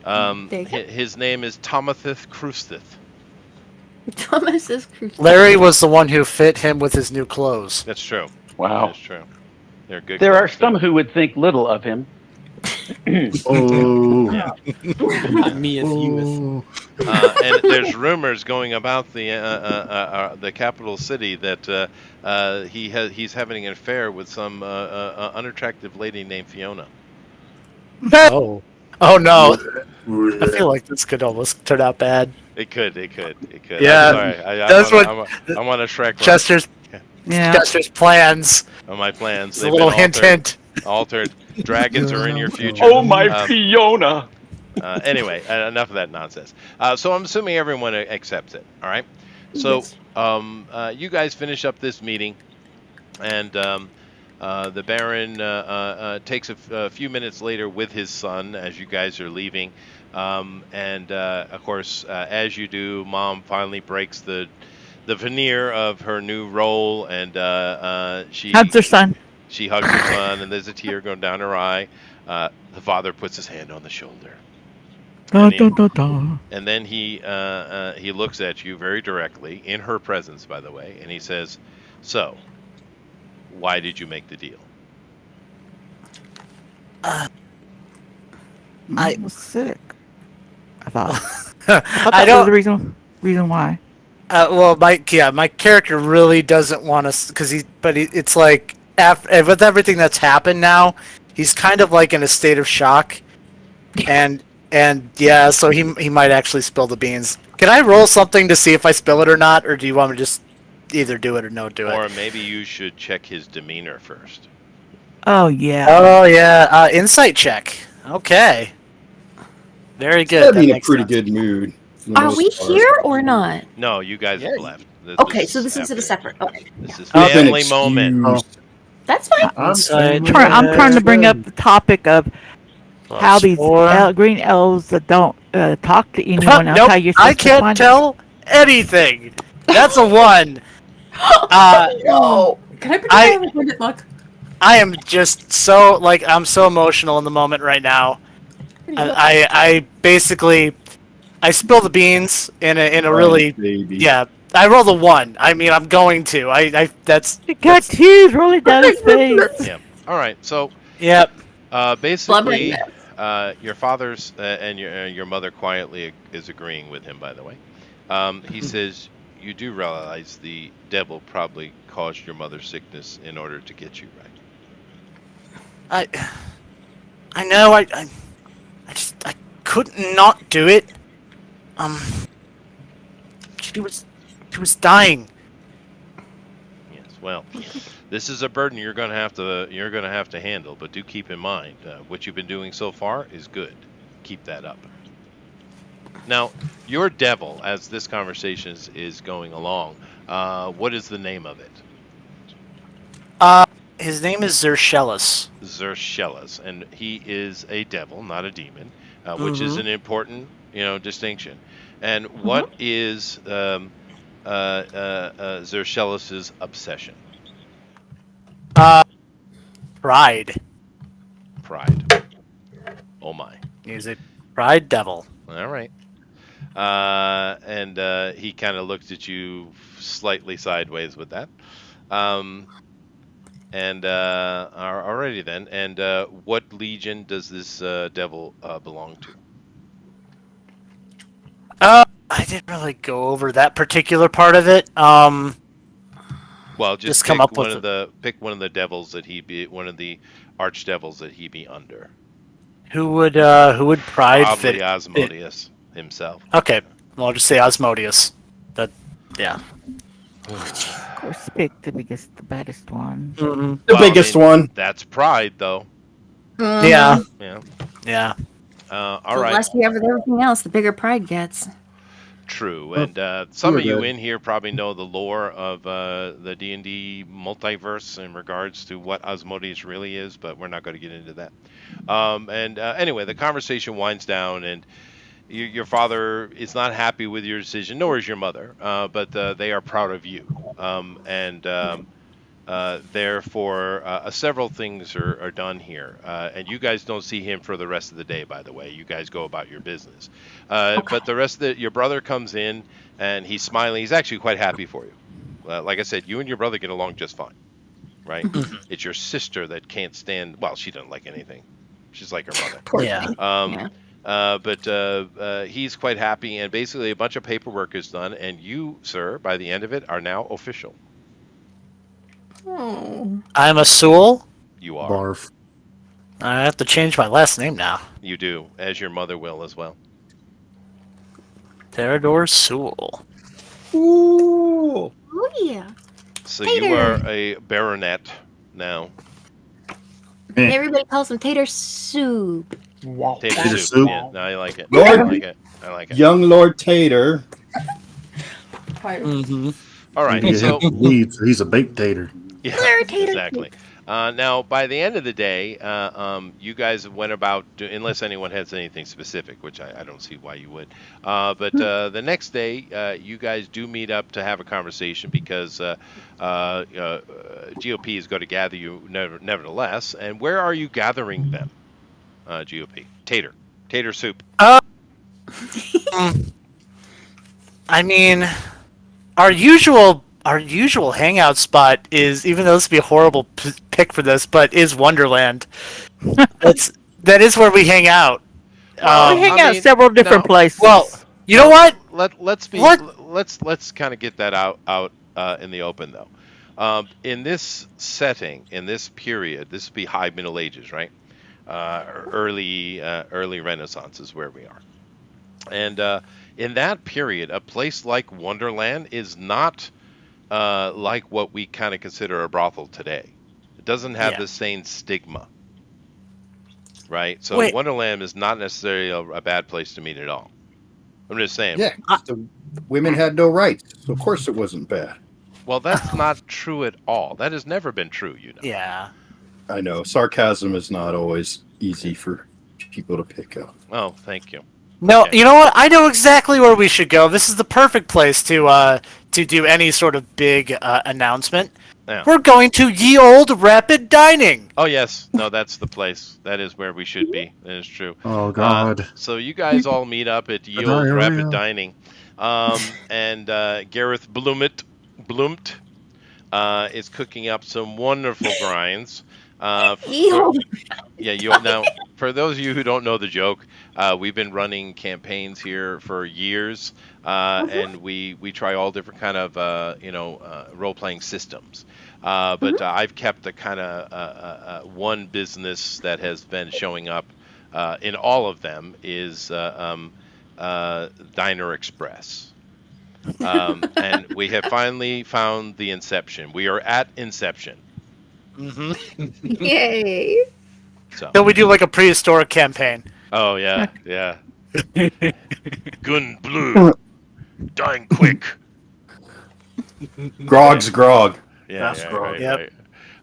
There you go. His name is Tomathith Crustith. Thomas is crucial. Larry was the one who fit him with his new clothes. That's true. Wow. That's true. They're good. There are clothes, some too. who would think little of him. Oh. Not me if you was. And there's rumors going about the capital city that he's having an affair with some unattractive lady named Fiona. Oh. Oh no. I feel like this could almost turn out bad. It could. Yeah, I'm sorry. that's what I'm on a Shrek run. Chester's Yeah. plans. On my plans. It's a They've little been hint, altered. hint. Altered. Dragons are in your future. Oh, my Fiona! Anyway, enough of that nonsense. So I'm assuming everyone accepts it. All right. So you guys finish up this meeting, and the Baron takes a few minutes later with his son as you guys are leaving, and of course, as you do, Mom finally breaks the veneer of her new role, and she Hugs her son. She hugs her son, and there's a tear going down her eye. The father puts his hand on the shoulder. Dun, dun, dun, dun. And then he looks at you very directly in her presence, by the way, and he says, "So, why did you make the deal?" Mom was sick. I thought. I thought I that was don't. the reason why. Well, my character really doesn't want to, because it's like with everything that's happened now, he's kind of like in a state of shock, and yeah, so he might actually spill the beans. Can I roll something to see if I spill it or not, or do you want me to just either do it or no do it? Or maybe you should check his demeanor first. Oh yeah. Oh yeah, insight check. Okay, very good. Gotta That be in a makes pretty sense. good mood. for the Are most we part. here or not? No, you guys Yeah. have left. Okay, so this is a after. separate. Okay, This is You've been family moment. excused. that's fine. Insight I'm trying to bring up the topic of how plus these 4. green elves that don't talk to anyone else. Nope, How you're I supposed to can't find tell anything. That's a 1. No. Can I pretend I- I have abundant luck? I am just so I'm so emotional in the moment right now. I basically I spill the beans in a really baby. yeah. I rolled a 1. I mean, I'm going to. I that's He got tears rolling down his face. Yeah. All right. So, yep. basically, your father's and your mother quietly is agreeing with him. By the way, he says you do realize the devil probably caused your mother's sickness in order to get you, right? I know. I couldn't not do it. She was dying. Yes. Well, this is a burden you're going to have to handle. But do keep in mind what you've been doing so far is good. Keep that up. Now, your devil, as this conversation is going along, what is the name of it? His name is Xerxellus. Xerxellus, and he is a devil, not a demon, which is an important, distinction. And what is Xerxellus's obsession? Pride. Pride. Oh my. He's a pride devil. All right. And he kind of looks at you slightly sideways with that. Alrighty then. And what legion does this devil belong to? I didn't really go over that particular part of it. Well, just come pick up with one of the devils that he be one of the archdevils that he be under. Who would pride Probably fit? Asmodeus himself. Okay, well, I'll just say Asmodeus. Yeah. Of course, pick the biggest, the baddest one. Mm-hmm. The biggest one. That's pride, though. Yeah. Yeah. Yeah. All The right. less you have of everything else, the bigger pride gets. True, and some of you good. in here probably know the lore of the D&D multiverse in regards to what Asmodeus really is, but we're not going to get into that. Anyway, the conversation winds down, and your father is not happy with your decision, nor is your mother, but they are proud of you. Therefore, several things are done here, and you guys don't see him for the rest of the day. By the way, you guys go about your business. But the rest of your brother comes in and he's smiling. He's actually quite happy for you. Like I said, you and your brother get along just fine, right? It's your sister that can't stand. Well, she doesn't like anything. She's like her mother. Yeah. But he's quite happy, and basically a bunch of paperwork is done, and you, sir, by the end of it, are now official. Oh. I'm a Sewell. You are. Barf. I have to change my last name now. You do, as your mother will as well. Theodore Sewell. Ooh. Oh yeah. So Tater. you are a baronet now. Everybody calls him tater soup. Tater Tater soup. soup. Yeah, no, I like it. Lord. I like it. I like it. Young Lord Tater. Mm-hmm. All right. Yeah, So he's a baked tater. yeah, Lord Tater. exactly. Now, by the end of the day, you guys went about, unless anyone has anything specific, which I don't see why you would. But the next day, you guys do meet up to have a conversation because GOP is going to gather you nevertheless. And where are you gathering them, GOP? Tater soup. I mean, our usual hangout spot is, even though this would be a horrible pick for this, but is Wonderland. That is where we hang out. Well, We hang I out mean, several different now, Well, places. you know now what? let's be What? let's kind of get that out in the open though. In this setting, in this period, this would be High Middle Ages, right? Early Renaissance is where we are, and in that period, a place like Wonderland is not like what we kind of consider a brothel today. It doesn't have Yeah. the same stigma, right? So Wait. Wonderland is not necessarily a bad place to meet at all. I'm just saying. Yeah, the women had no rights, so of course it wasn't bad. Well, that's not true at all. That has never been true, you know. Yeah. I know sarcasm is not always easy for people to pick up. Oh, thank you. No, Okay. you know what? I know exactly where we should go. This is the perfect place to do any sort of big announcement. Yeah. We're going to Ye Old Rapid Dining. Oh yes, no, that's the place. That is where we should be. That is true. Oh God. So you guys all meet up at Ye Old Rapid Dining, and Gareth Blumt is cooking up some wonderful grinds. Now, for those of you who don't know the joke, we've been running campaigns here for years, and we try all different kind of role playing systems. But I've kept the kind of one business that has been showing up in all of them is Diner Express. And we have finally found the Inception. We are at Inception. Mm-hmm. Yay! Then we do like a prehistoric campaign. Oh yeah, yeah. Gun blue, dying quick. Grog's grog. Yeah, Fast yeah, grog. right, Yep. right.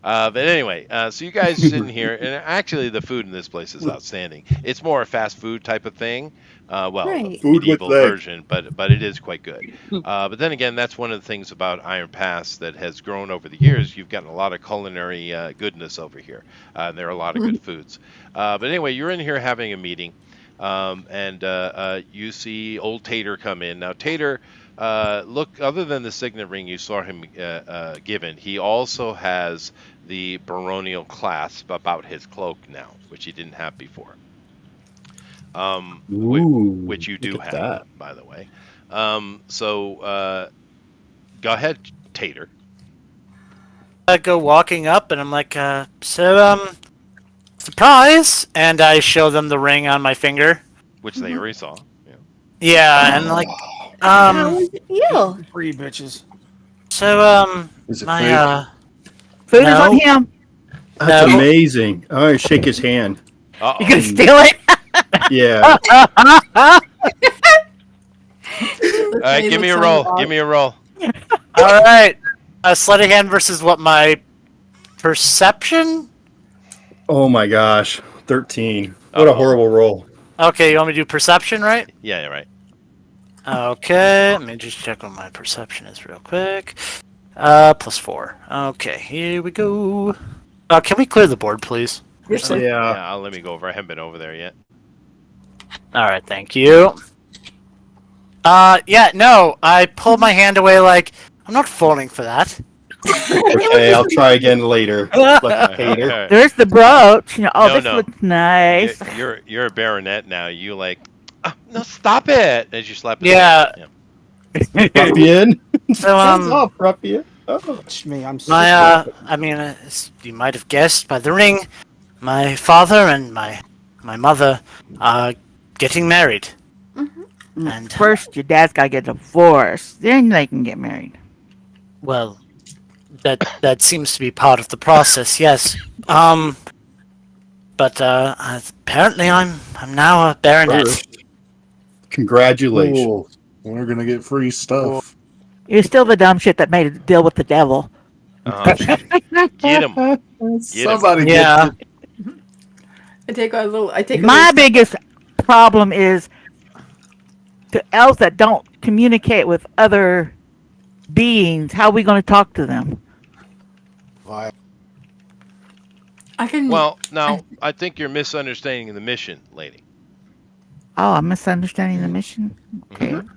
But anyway, so you guys sitting here, and actually the food in this place is outstanding. It's more a fast food type of thing. Right. A Food with medieval legs. version, but it is quite good. But then again, that's one of the things about Iron Pass that has grown over the years. You've gotten a lot of culinary goodness over here. There are a lot of good foods. But anyway, you're in here having a meeting, and you see old Tater come in. Now, Tater, look, other than the signet ring you saw him given, he also has the baronial clasp about his cloak now, which he didn't have before. Which you do look at have, that. by the way. So go ahead, Tater. I go walking up and I'm like, surprise! And I show them the ring on my finger. Which they already saw. Yeah. Yeah, and like, How was it feel? Free bitches. so Is it my fake? Food is No. on him. That's No. amazing. All right, shake his hand. Uh-oh. You gonna steal it? Yeah. All right, give me a roll. Give me a roll. all right, sleight of hand versus what, my perception? Oh my gosh. 13. What a Uh-oh. horrible roll. Okay, you want me to do perception, right? Yeah, right. Okay, let me just check what my perception is real quick. +4. Okay, here we go. Can we clear the board, please? Yeah. Yeah, let me go over. I haven't been over there yet. All right, thank you. Yeah, no, I pulled my hand away like, I'm not falling for that. Okay, I'll try again later. Like Tater. There's the brooch. You know, oh, No, this no. looks nice. You're a baronet now. You like, no, stop it! As you slap it. Yeah. Ruffian. So, Hands off, Ruffian. Oh. Watch me, I'm sick. I mean, as you might have guessed by the ring, my father and my mother are getting married. And, First, your dad's gotta get divorced. Then they can get married. well, that seems to be part of the process, yes. But apparently I'm now a baronet. First. Congratulations. Cool. We're gonna get free stuff. You're still the dumb shit that made a deal with the devil. Get him. Somebody Yeah. get I take a little. I take a My little, biggest problem is to elves that don't communicate with other beings. How are we going to talk to them? Why? I can. Well, now I think you're misunderstanding the mission, lady. Oh, I'm misunderstanding the mission. Okay. Mhm.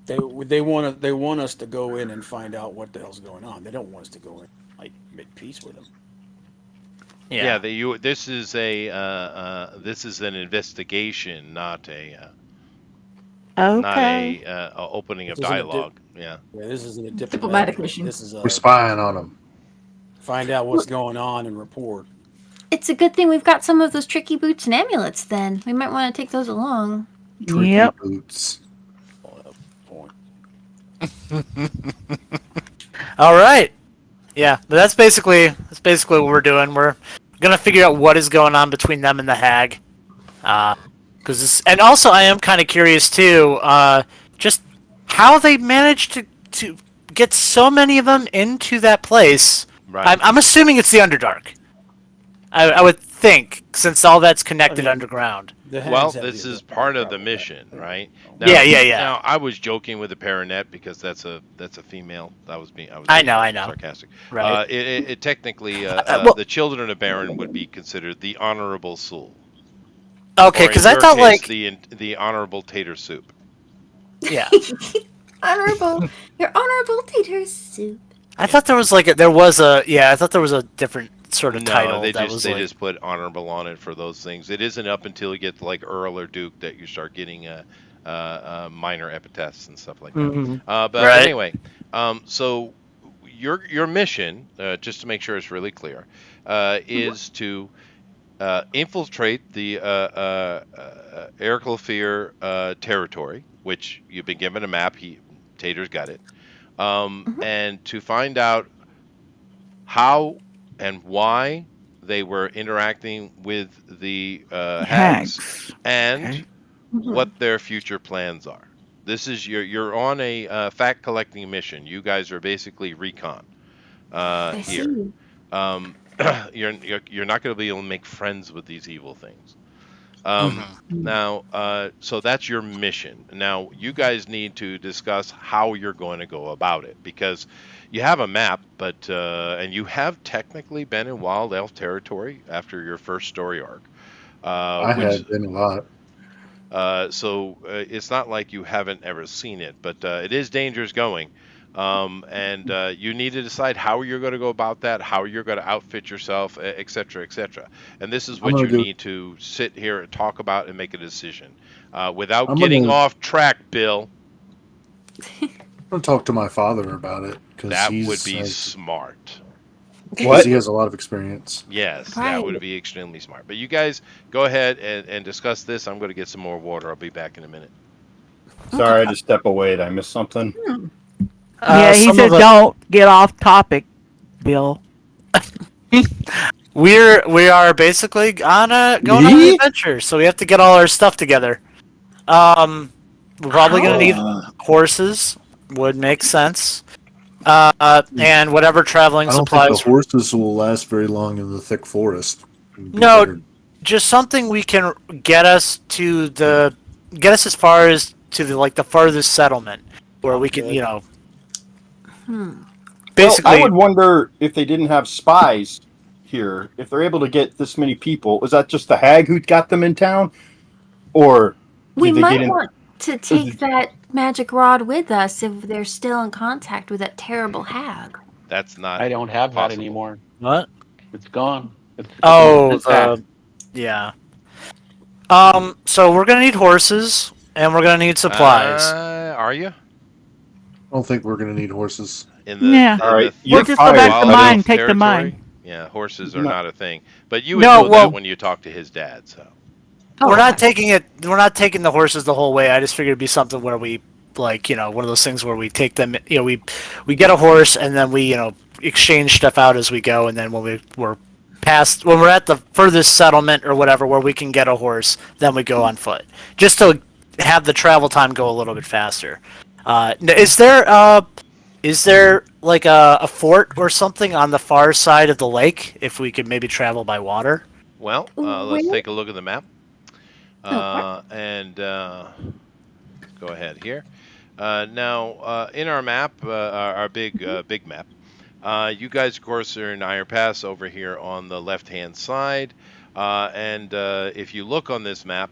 They want us to go in and find out what the hell's going on. They don't want us to go in like make peace with them. Yeah, Yeah. this is this is an investigation, not Okay. a opening of This isn't a dialogue. Yeah. this isn't a Diplomatic diplomatic mission. mission. This is We're a spying on them. find out what's going on and report. It's a good thing we've got some of those tricky boots and amulets. Then we might want to take those along. Tricky Yep. boots. Point. All right. Yeah, but that's basically what we're doing. We're gonna figure out what is going on between them and the hag. And also I am kind of curious too, just how they managed to get so many of them into that place. Right. I'm assuming it's the Underdark. I would think, since all that's connected underground. The hags Well, have this the is ability part to of the travel mission, back. right? Yeah. Now, I was joking with the Paranet because that's a female. I was being I know. sarcastic. Right. It technically Well, the children of Baron would be considered the honorable soul, okay, or in because I your thought case, like the honorable tater soup. yeah, Honorable, your honorable tater soup. I thought there was like I thought there was a different sort of No, title they that just was they like just put honorable on it for those things. It isn't up until you get to like Earl or Duke that you start getting minor epithets and stuff like that. Mhm. But Right. anyway, so your mission, just to make sure it's really clear, is to infiltrate the Ericlefear territory, which you've been given a map. Tater's got it, and to find out how and why they were interacting with the hags, Hags. and Okay. what their future plans are. This is you're on a fact collecting mission. You guys are basically recon I here. see. You're not going to be able to make friends with these evil things. Now, so that's your mission. Now, you guys need to discuss how you're going to go about it, because you have a map, but and you have technically been in Wild Elf territory after your first story arc, I which have been a lot. so it's not like you haven't ever seen it, but it is dangerous going. And you need to decide how you're going to go about that, how you're going to outfit yourself, et cetera, et cetera. And this is I'm what gonna you do. need to sit here and talk about and make a decision without I'm getting gonna. off track, Bill. I'm gonna talk to my father about it because That he would be has, smart. What? he has a lot of experience. Yes, that Right. would be extremely smart. But you guys go ahead and discuss this. I'm going to get some more water. I'll be back in a minute. Sorry, I had to step away. Did I miss something? Yeah, he some said of the- don't get off topic, Bill. we are basically going on an Me? adventure, so we have to get all our stuff together. We're probably gonna need horses. Would make sense. And whatever traveling I don't think the supplies. horses will last very long in the thick forest. It'd be No, better- just something we can get us as far as to the farthest settlement where we can, basically. Well, I would wonder if they didn't have spies here. If they're able to get this many people, is that just the hag who got them in town, or We did they might get in? want to take that magic rod with us if they're still in contact with that terrible hag. That's not. I don't have that possible. anymore. What? It's gone. It's Oh, it's back. yeah. So we're gonna need horses and we're gonna need supplies. Are you? I don't think we're gonna need horses. In the, Yeah. in All right, the you're We'll just go back to Wild mine, Elf take the territory, mine. Yeah, horses are No. not a thing. But you would No, know well- that when you talk to his dad. So We're not taking it. We're not taking the horses the whole way. I just figured it'd be something where we, one of those things where we take them. We get a horse and then we, exchange stuff out as we go. And then when we're at the furthest settlement or whatever where we can get a horse, then we go on foot, just to have the travel time go a little bit faster. Is there like a fort or something on the far side of the lake if we could maybe travel by water? well, let's Where? take a look at the map. And go ahead here. Now, in our map, our big map, you guys, of course, are in Iron Pass over here on the left-hand side. And if you look on this map,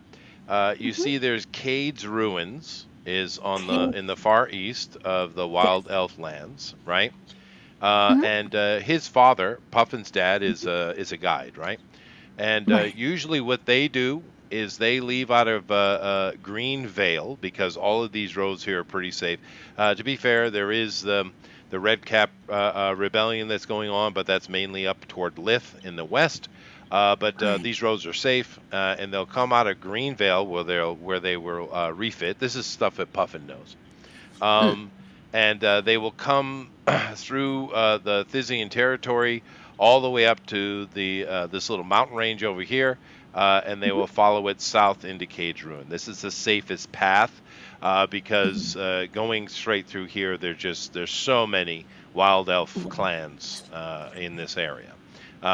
you see there's Cade's Ruins is on the in the far east of the Wild Elf lands, right? And his father, Puffin's dad, is a guide, right? And Right. usually, what they do is they leave out of Green Vale because all of these roads here are pretty safe. To be fair, there is the Red Cap rebellion that's going on, but that's mainly up toward Lith in the west. But Right. these roads are safe, and they'll come out of Green Vale where they will refit. This is stuff that Puffin knows. Mm. Um, and they will come through the Thysian territory all the way up to the this little mountain range over here, and they will follow it south into Cage Ruin. This is the safest path because going straight through here, there's so many wild elf clans in this area.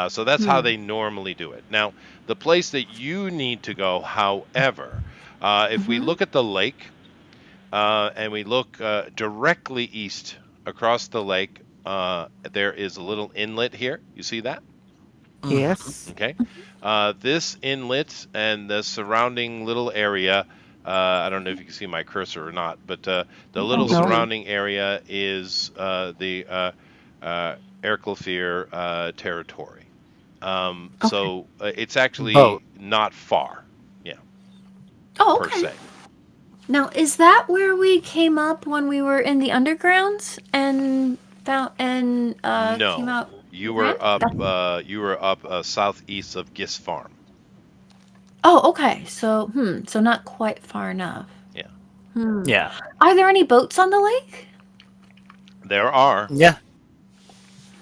So that's how they normally do it. Now, the place that you need to go, however, if we look at the lake, and we look directly east across the lake, there is a little inlet here. You see that? Yes. Okay. This inlet and the surrounding little area, I don't know if you can see my cursor or not, but the little No. surrounding area is the Erklefir territory. So it's actually Boat. not far, yeah, Oh, per okay. se. Now, is that where we came up when we were in the undergrounds and found and came No, out? you Then? were up. You were up southeast of Gis Farm. Oh, okay. So, so not quite far enough. Yeah, Yeah. Are there any boats on the lake? there are. Yeah.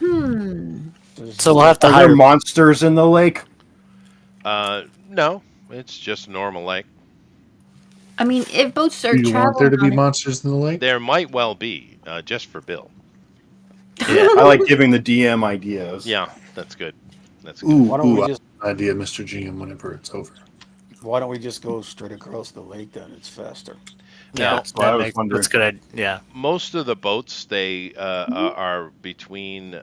Hmm. So we'll have to Are there hire. monsters in the lake? No, it's just a normal lake. I mean, if boats are Do you want there traveling to be on it, monsters in the lake? There might well be, just for Bill. Yeah. I like giving the DM ideas. Yeah, that's good. That's good. Ooh, Why don't we ooh, just idea, Mr. GM, whenever it's over. Why don't we just go straight across the lake then? It's faster. Now, That's what I was wondering. That's good. Yeah. most of the boats they are between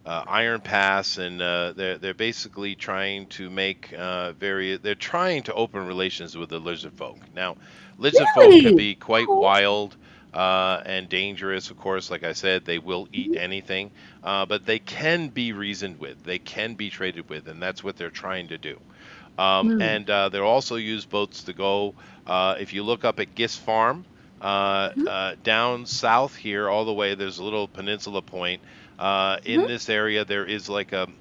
Iron Pass and they're basically trying to make they're trying to open relations with the lizard folk. Now, lizard folk can really? be quite wild and dangerous. Of course, like I said, they will eat anything, but they can be reasoned with. They can be traded with, and that's what they're trying to do. And they'll also use boats to go. If you look up at Gis Farm, down south here, all the way, there's a little peninsula point. In this area, there is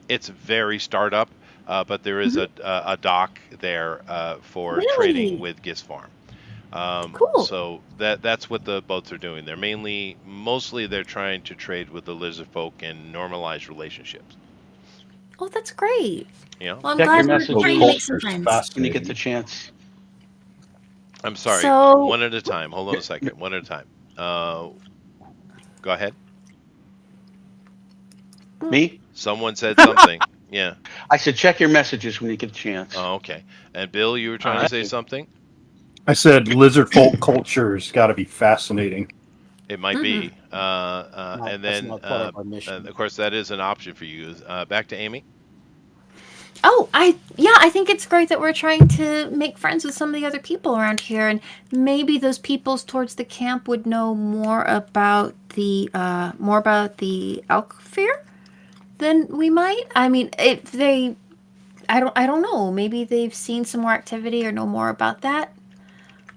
it's very startup, but there is a dock there for trading Really? with Gis Farm. Cool. So that's what the boats are doing. They're mostly they're trying to trade with the lizard folk and normalize relationships. Oh, that's great. You know, Well, I'm Check your glad we're messages. trying to make some Culture's friends. When you get fascinating. the chance. I'm sorry. So- One at a time. Hold on a second. One at a time. Go ahead. Me? Someone said something. Yeah. I said check your messages when you get the chance. Oh, okay. And Bill, you were trying to say something? I said lizard folk culture's got to be fascinating. It might be. And that's then, not part of our mission. of course, that is an option for you. Back to Amy. Oh, I think it's great that we're trying to make friends with some of the other people around here, and maybe those peoples towards the camp would know more about the Alkfir than we might. I mean, if they, I don't know. Maybe they've seen some more activity or know more about that.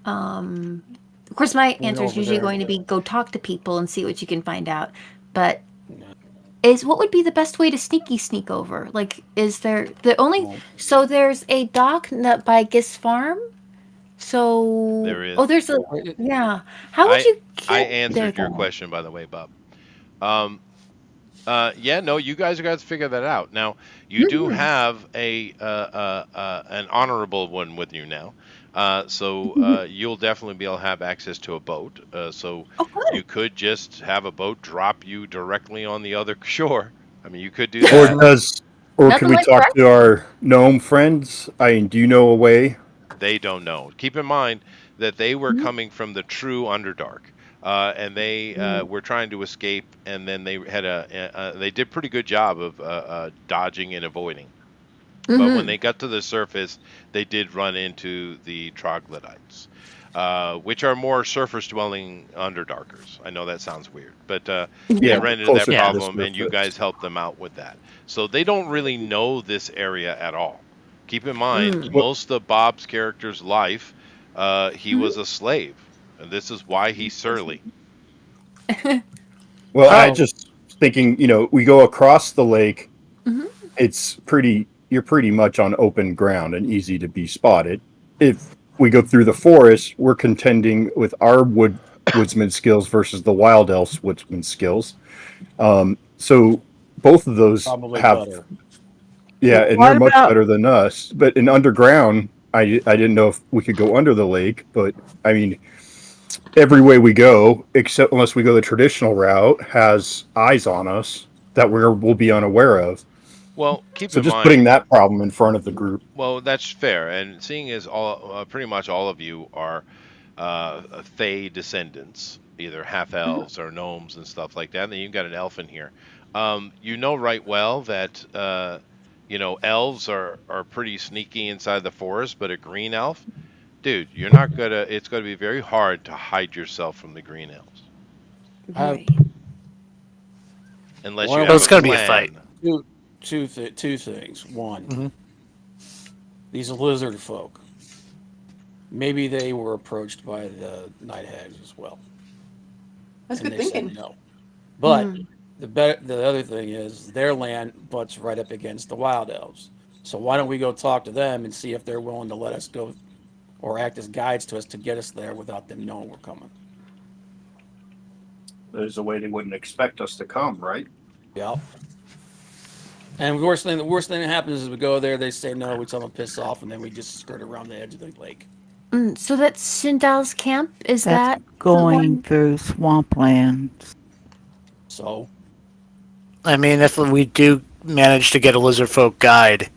Of course, my answer is over usually there. going to be go talk to people and see what you can find out. But Yeah. what would be the best way to sneak over? Like, is there the only so there's a dock by Gis Farm. So There is. oh, there's a yeah. How would you get I there answered your then? question, by the way, Bob. Yeah, no, you guys are going to figure that out. Now, you do have an honorable one with you now. So you'll definitely be able to have access to a boat. So Oh, good. you could just have a boat drop you directly on the other shore. I mean, you could do Or that. Nothing can we like talk to our gnome friends? I mean, do you know a way? They don't know. Keep in mind that they were coming from the true Underdark. And they were trying to escape, and then they had they did a pretty good job of dodging and avoiding. But when Mm-hmm. they got to the surface, they did run into the troglodytes, which are more surface-dwelling underdarkers. I know that sounds weird, but they Yeah, ran into that closer to Yeah. the problem, and you surface. guys helped them out with that. So they don't really know this area at all. Keep in mind, Mm. Well, most of Bob's character's life, he was a slave, and this is why he's surly. well, All I right. So just thinking, we go across the lake. Mhm. You're pretty much on open ground and easy to be spotted. If we go through the forest, we're contending with our woodsman skills versus the wild elf's woodsman skills. So both of those probably have, better. yeah, and they're What much about better than us. But in underground, I didn't know if we could go under the lake, but I mean, every way we go, except unless we go the traditional route, has eyes on us that we'll be unaware of. Well, keep So in just putting mind, that problem in front of the group. well, that's fair, and seeing as all pretty much all of you are Fey descendants, either half elves or gnomes and stuff like that, and then you've got an elf in here. You know right well that elves are pretty sneaky inside the forest, but a green elf, dude, you're not gonna. It's gonna be very hard to hide yourself from the green elves I have Right. unless one you of So have it's a going to be a fight. plan. two things. One, Hmm. these lizard folk. Maybe they were approached by the night hags as well, That's and good they said thinking. no. But Mm. the other thing is their land butts right up against the wild elves. So why don't we go talk to them and see if they're willing to let us go or act as guides to us to get us there without them knowing we're coming? There's a way they wouldn't expect us to come, right? Yep. And the worst thing that happens is we go there, they say no, we tell them to piss off, and then we just skirt around the edge of the lake. So that's Sindal's camp. Is that's that the going one? through swamplands? So I mean, if we do manage to get a lizard folk guide,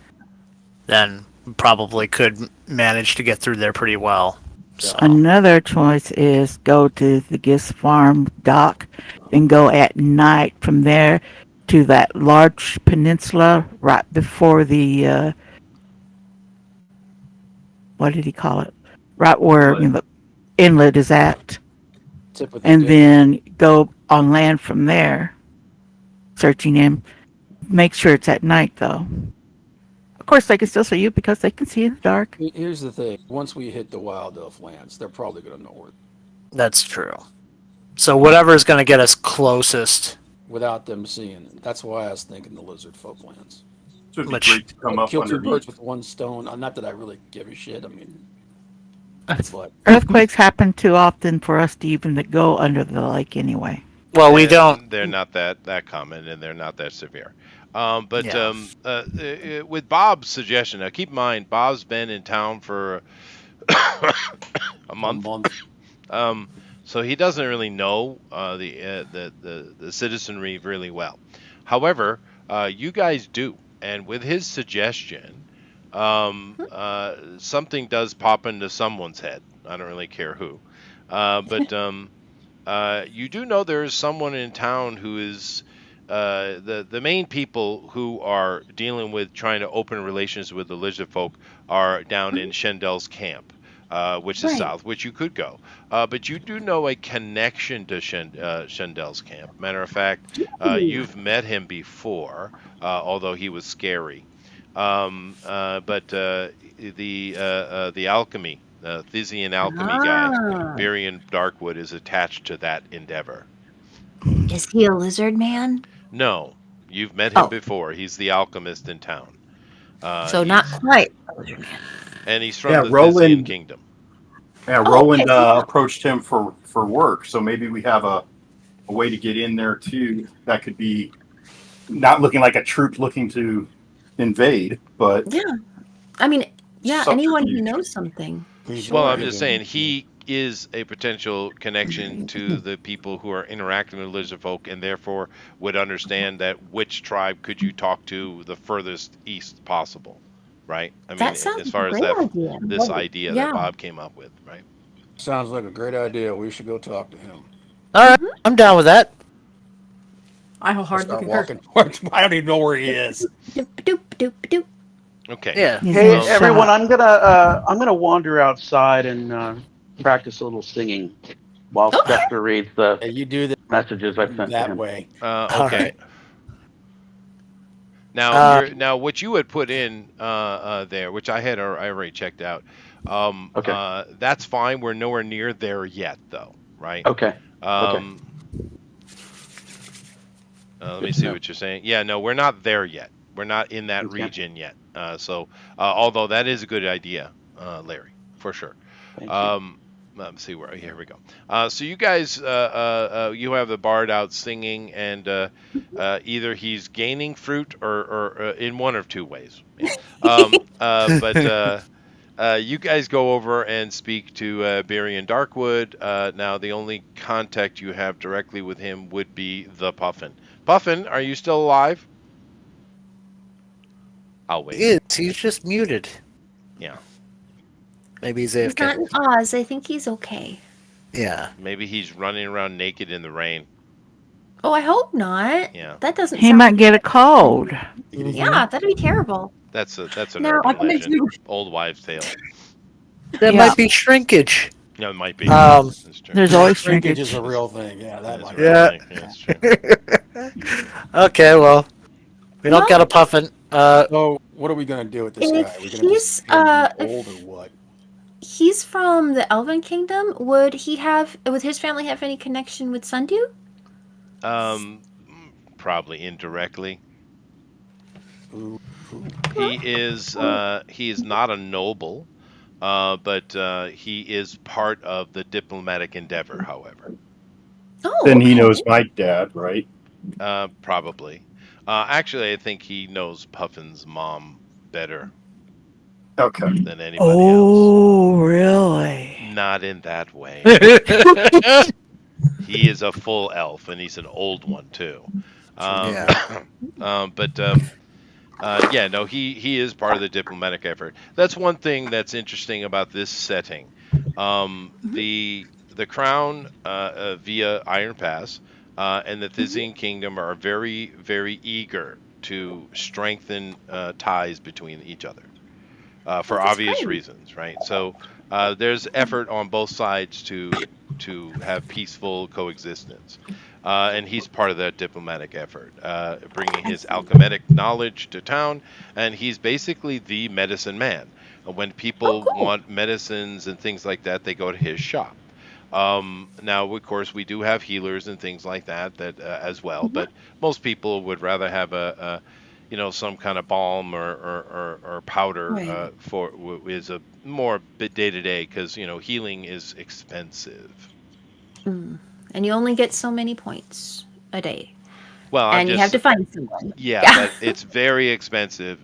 then we probably could manage to get through there pretty well. So Another choice is go to the Gist Farm dock and go at night from there to that large peninsula right before the what did he call it? Right where Inlet. the inlet is at, tip of the and dick. then go on land from there, searching him. Make sure it's at night though. Of course, they can still see you because they can see in the dark. Here's the thing: once we hit the wild elf lands, they're probably going to know we're that's true. So whatever is going to get us closest, without them seeing. That's why I was thinking the lizard folk lands. So it'd be which great to come up Kill two birds underneath. with one stone. Not that I really give a shit. I mean, but Earthquakes happen too often for us to even go under the lake anyway. well, we don't. They're not that common, and they're not that severe. But Yeah. with Bob's suggestion, now keep in mind, Bob's been in town for a a month. month. So he doesn't really know the citizenry really well. However, you guys do, and with his suggestion, something does pop into someone's head. I don't really care who, but you do know there is someone in town who is the main people who are dealing with trying to open relations with the lizard folk are down in Shendel's camp, which is Right. south, which you could go. But you do know a connection to Shendel's camp. Matter of fact, you've met him before, although he was scary. But the alchemy, Thysian alchemy guy, Ah. Varian Darkwood, is attached to that endeavor. Is he a lizard man? No, you've met him Oh, before. He's the alchemist in town. so not He's quite a lizard man. and he's from Yeah, the Thysian Roland. kingdom. Yeah, Oh, Roland okay. approached him for work, so maybe we have a way to get in there too. That could be not looking like a troop looking to invade, but Yeah. I mean, yeah, anyone who subterfuge. knows something. Well, Sure. I'm just saying he is a potential connection to the people who are interacting with lizard folk, and therefore would understand that which tribe could you talk to the furthest east possible, right? I mean, That sounds as like a far as great idea. this idea that Yeah. Bob came up with, right? Sounds like a great idea. We should go talk to him. All right, I'm down with that. I I'll wholeheartedly start concur. walking. I don't even know where he is. Doop doop doop doop. Okay. Yeah. He's Hey, in everyone, shock. I'm gonna wander outside and practice a little singing while Okay. Spectre reads the Yeah, you do messages I sent to that him. way. All Okay. right. Now what you had put in there, which I already checked out. Okay. That's fine. We're nowhere near there yet, though, right? Okay. Okay. Um, let me Good to see know. what you're saying. Yeah, no, we're not there yet. We're not in that Okay. region yet. Although that is a good idea, Larry, for sure. Thank you. Let's see where. Here we go. So you guys, you have the bard out singing, and either he's gaining fruit or in one of two ways. Yeah. But you guys go over and speak to Barry and Darkwood. Now, the only contact you have directly with him would be the Puffin. Puffin, are you still alive? I'll He wait. is. He's just muted. Yeah. Maybe he's He's AFK. not in Oz. I think he's okay. Yeah. Maybe he's running around naked in the rain. Oh, I hope not. Yeah. That doesn't He sound might get a cold. Yeah, that'd be terrible. That's an Now, urban I can make legend. you. Old wives' tale. That Yeah. might be shrinkage. Yeah, it might be. Um, That's true. There's always Shrinkage shrinkage. is a real thing. Yeah, that That's might right. Yeah. Yeah, that's true. Okay, well, we don't Well- got a puffin. So, what are we gonna do with this guy? If Are we gonna he's, just let him be if- old or what? He's from the Elven Kingdom. Would his family have any connection with Sundew? Probably indirectly. Ooh, He is not a noble, but he is part of the diplomatic endeavor. However, Oh, Then he okay. knows my dad, right? probably. Actually, I think he knows Puffin's mom better Okay. than anybody Oh, really? else. Not in that way. He is a full elf, and he's an old one too. Yeah. Yeah, no, he is part of the diplomatic effort. That's one thing that's interesting about this setting. The crown via Iron Pass and the Thizzian Kingdom are very, very eager to strengthen ties between each other for That's obvious great. reasons, right? So there's effort on both sides to have peaceful coexistence. And he's part of that diplomatic effort, bringing his alchemic knowledge to town, and he's basically the medicine man. When people want medicines and things like that, they go to his shop. Now, of course, we do have healers and things like that as well, but most people would rather have a some kind of balm or powder Right. is a more day to day because healing is expensive. And you only get so many points a day, Well, and you have to find someone. yeah, but it's very expensive.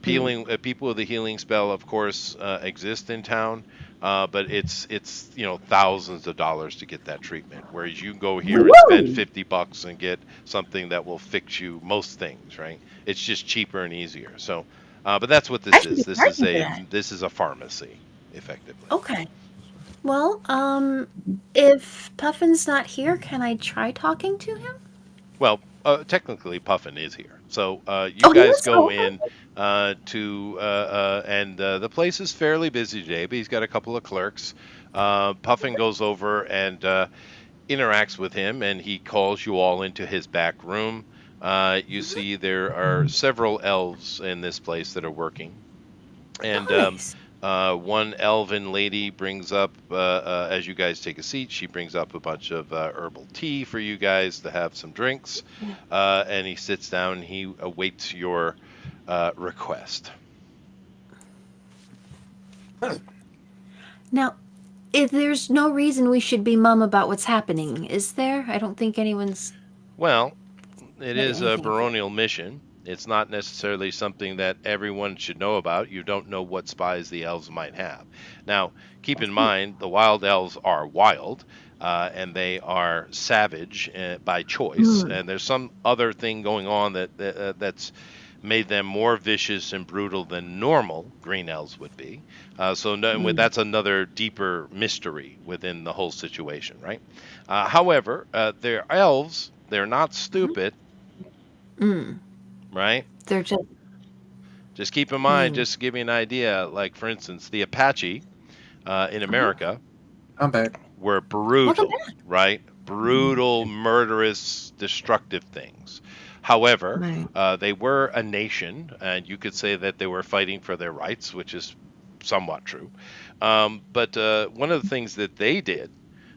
People with a healing spell, of course, exist in town, but it's thousands of dollars to get that treatment. Whereas you go here and spend $50 and get something that will fix you most things, right? It's just cheaper and easier. So, but that's what I this should is. be This is charging for that. this is a pharmacy, effectively. Okay. Well, if Puffin's not here, can I try talking to him? Well, technically, Puffin is here. So you Oh, he guys is? go Oh, okay. in and the place is fairly busy today, but he's got a couple of clerks. Puffin goes over and interacts with him, and he calls you all into his back room. You see there are several elves in this place that are working. And Nice. one elven lady brings up, as you guys take a seat, she brings up a bunch of herbal tea for you guys to have some drinks. And he sits down and he awaits your request. Now, if there's no reason we should be mum about what's happening, is there? I don't think anyone's. Well, it is a anything. baronial mission. It's not necessarily something that everyone should know about. You don't know what spies the elves might have. Now, keep in mind, the wild elves are wild, and they are savage by choice. And there's some other thing going on that's made them more vicious and brutal than normal green elves would be. That's another deeper mystery within the whole situation, right? However, they're elves. They're not stupid. Right? They're just. Just keep in mind, just to give you an idea, like for instance, the Apache in America I'm back. were Welcome brutal, right? Brutal, murderous, destructive things. However, Right. they were a nation, and you could say that they were fighting for their rights, which is somewhat true. But one of the things that they did,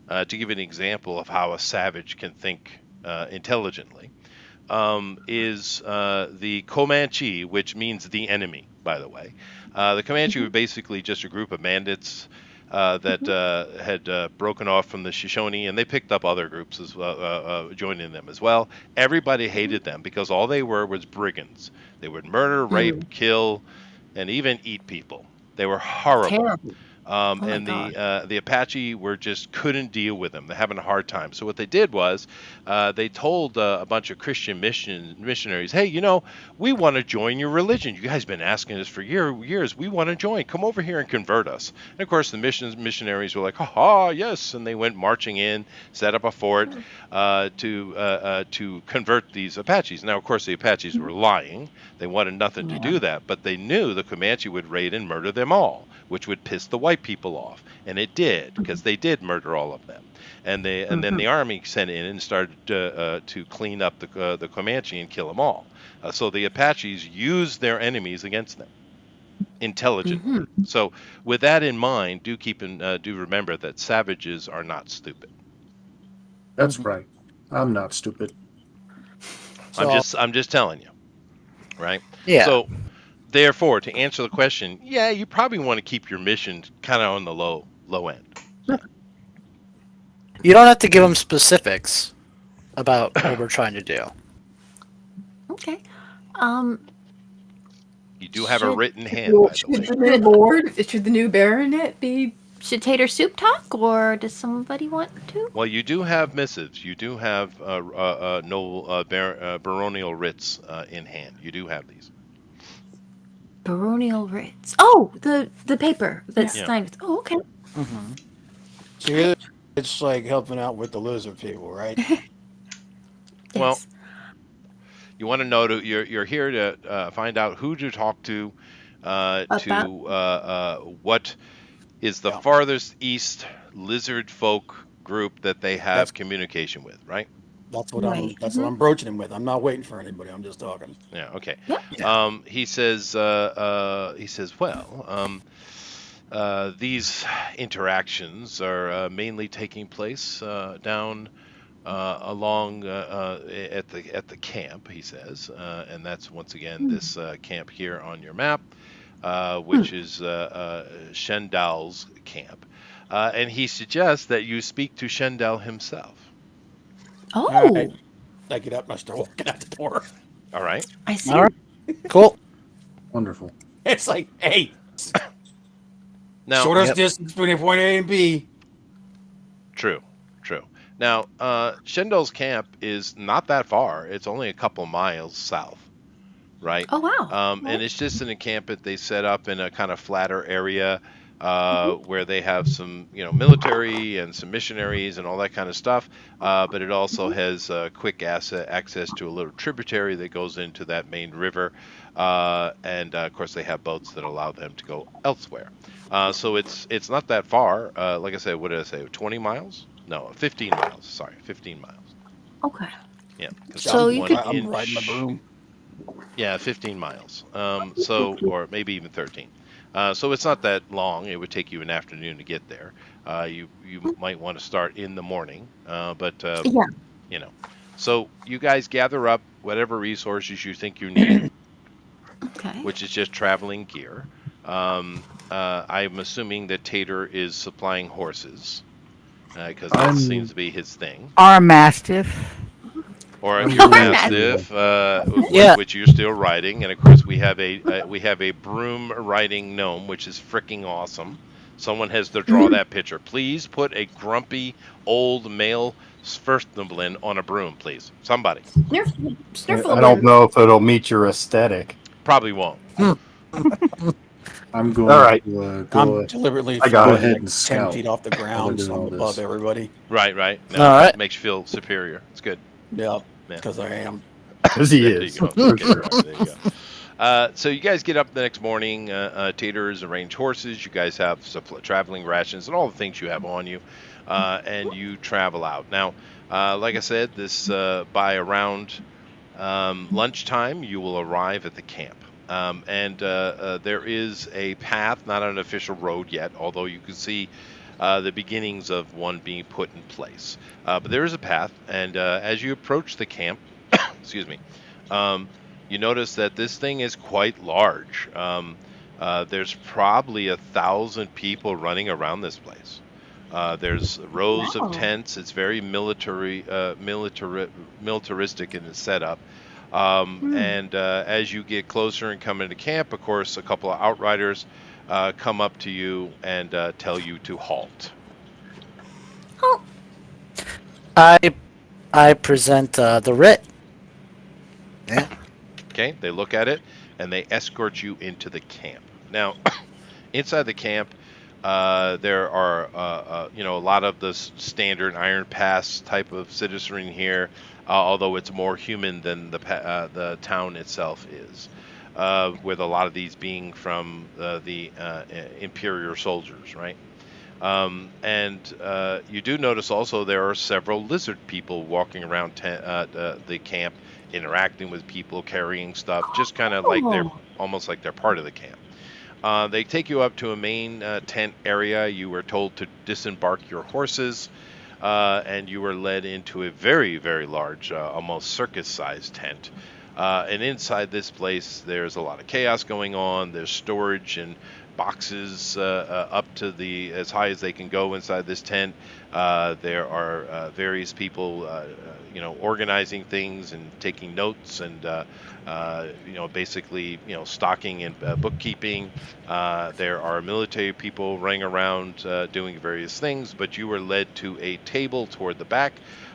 to give an example of how a savage can think intelligently, is the Comanche, which means the enemy, by the way. The Comanche were basically just a group of bandits that had broken off from the Shoshone, and they picked up other groups as well, joining them as well. Everybody hated them because all they were was brigands. They would murder, rape, kill, and even eat people. They were horrible. Terrible. my And God. the Apache were just couldn't deal with them. They're having a hard time. So what they did was they told a bunch of Christian missionaries, "Hey, we want to join your religion. You guys been asking us for years. We want to join. Come over here and convert us." And of course, the missionaries were like, "Ha, yes!" And they went marching in, set up a fort to convert these Apaches. Now, of course, the Apaches were lying. They wanted nothing to do that, but they knew the Comanche would raid and murder them all, which would piss the white people off, and it did, because they did murder all of them. And then the army sent in and started to clean up the Comanche and kill them all. So the Apaches used their enemies against them intelligently. So with that in mind, do remember that savages are not stupid. That's right. I'm not stupid. I'm just telling you, right? Yeah. So therefore, to answer the question, yeah, you probably want to keep your mission kind of on the low end. You don't have to give them specifics about what we're trying to do. Okay. You do have a Should- written hand, by the Should way. the new board, should the new baronet be? Should Tater Soup talk, or does somebody want to? Well, you do have missives. You do have baronial writs in hand. You do have these. Baronial writs. Oh, the paper that's Yeah. signed with. Oh, okay. So really, it's like helping out with the lizard people, right? Well, Yes. you want to know you're here to find out who to talk to what is the Yeah. farthest east lizard folk group that they have That's- communication with, right? That's what Right. That's what I'm broaching him with. I'm not waiting for anybody. I'm just talking. Yeah. Okay. Yep. He says. Well. These interactions are mainly taking place down along at the camp. He says, and that's once again this camp here on your map, which is Shendal's camp, and he suggests that you speak to Shendal himself. Oh, All right. I get up and I start walking out the door. All right. I see. All right. Cool. Wonderful. It's like, hey, Now, shortest distance between point A and B. True. Now, Shendal's camp is not that far. It's only a couple miles south, right? Oh, wow. And it's just an encampment they set up in a kind of flatter area where they have some, military and some missionaries and all that kind of stuff. But it also has quick access to a little tributary that goes into that main river. And of course, they have boats that allow them to go elsewhere. So it's not that far. Like I said, what did I say? 20 miles? No, 15 miles. Sorry, 15 miles. Okay. Yeah. 'cause So I'm you one could- I'm inch- riding my broom. Yeah, 15 miles. Or maybe even 13. So it's not that long. It would take you an afternoon to get there. You might want to start in the morning, but Yeah. So you guys gather up whatever resources you think you need, Okay. which is just traveling gear. I'm assuming that Tater is supplying horses, because that seems to be his thing. Our mastiff. Or I'm your doing mastiff, Yeah. which you're still riding, and of course we have a broom riding gnome, which is freaking awesome. Someone has to draw that picture. Please put a grumpy old male Svertnumblin on a broom, please. Somebody. I don't know if it'll meet your aesthetic. Probably won't. I'm going All right. to I'm deliberately I got it. flying Go ahead like and 10 scout feet off the ground, while so we're I'm doing above this. everybody. Right. No, All right. Makes you feel superior. It's good. Yeah, Yeah. because I am. Because he There you is. go. For Okay, sure. right, there you So you guys get up the next morning. Taters arrange horses. You guys have traveling rations and all the things you have on you, and you travel out. Now, like I said, this by around lunchtime, you will arrive at the camp. And there is a path, not an official road yet, although you can see the beginnings of one being put in place. But there is a path, and as you approach the camp, excuse me, um, you notice that this thing is quite large. There's probably 1,000 people running around this place. There's rows of Wow. tents. It's very militaristic in the setup. And as you get closer and come into camp, of course, a couple of outriders come up to you and tell you to halt. Oh, I I present the writ. Yeah. Okay, they look at it and they escort you into the camp. Now, inside the camp, there are a lot of the standard Iron Pass type of citizenry here, although it's more human than the town itself is. With a lot of these being from the Imperial soldiers, right? And you do notice also there are several lizard people walking around the camp, interacting with people, carrying stuff, just kind of like they're oh. almost like they're part of the camp. They take you up to a main tent area. You were told to disembark your horses, and you were led into a very, very large, almost circus-sized tent. And inside this place, there's a lot of chaos going on. There's storage and boxes up to the as high as they can go inside this tent. There are various people, organizing things and taking notes and basically stocking and bookkeeping. There are military people running around doing various things, but you were led to a table toward the back.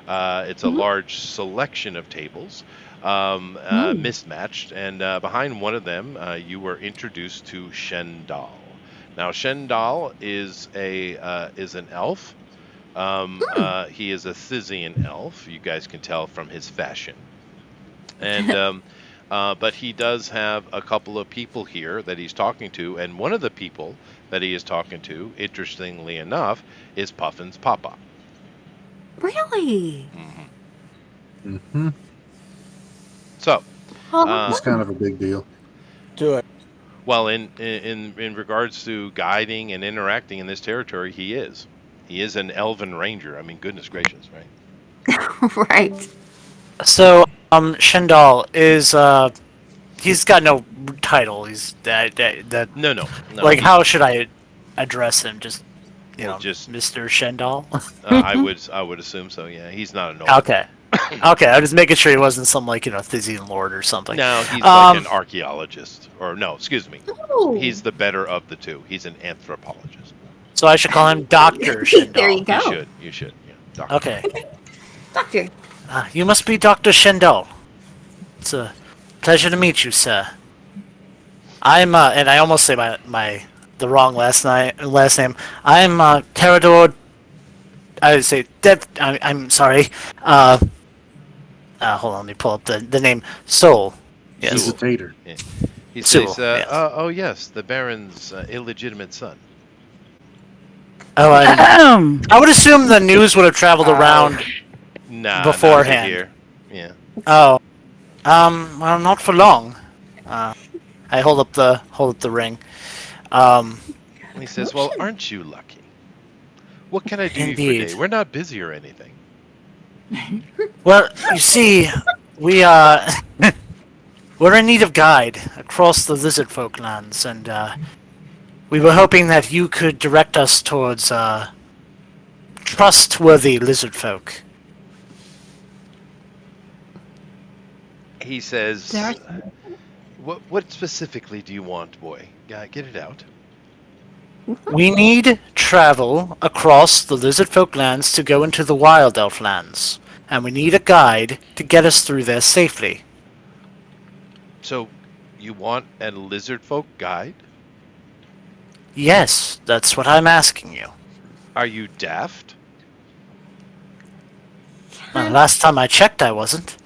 It's a large selection of tables, mismatched, and behind one of them, you were introduced to Shendal. Now, Shendal is an elf. He is a Thysian elf. You guys can tell from his fashion, and but he does have a couple of people here that he's talking to, and one of the people that he is talking to, interestingly enough, is Puffin's papa. Really? hmm Mm-hmm. So, Oh, It's kind of a big deal. Do it. well, in regards to guiding and interacting in this territory, he is. He is an elven ranger. I mean, goodness gracious, right? right. So, Shendal is he's got no title. He's that No. like how should I address him? Just Well, just Mr. Shendal. I would assume so. Yeah, he's not a noble. Okay. Okay, I was making sure he wasn't some Thysian lord or something. No, he's like an archaeologist, or no, excuse me. Oh. He's the better of the two. He's an anthropologist. So I should call him Doctor Shendal. There you go. You should. Yeah, doctor. Okay. Doctor. You must be Doctor Shendal. It's a pleasure to meet you, sir. I'm and I almost say the wrong last name. I'm Terador. I would say I'm sorry. Hold on, let me pull up the name. Soul. He's Yes. a tater. Yeah. He Sewell, says, yes. "Oh yes, the Baron's illegitimate son." Oh, I would assume the news would have traveled around Nah, beforehand. not to here. Yeah. Oh, well, not for long. I hold up the ring. And he says, "Well, aren't you lucky? What can I do you for Indeed. today? We're not busy or anything." Well, you see, we we're in need of guide across the lizard folk lands, and we were hoping that you could direct us towards trustworthy lizard folk. He says, There- "What specifically do you want, boy? Get it out." We need travel across the lizard folk lands to go into the wild elf lands, and we need a guide to get us through there safely. So, you want a lizard folk guide? Yes, that's what I'm asking you. Are you daft? Well, last time I checked, I wasn't.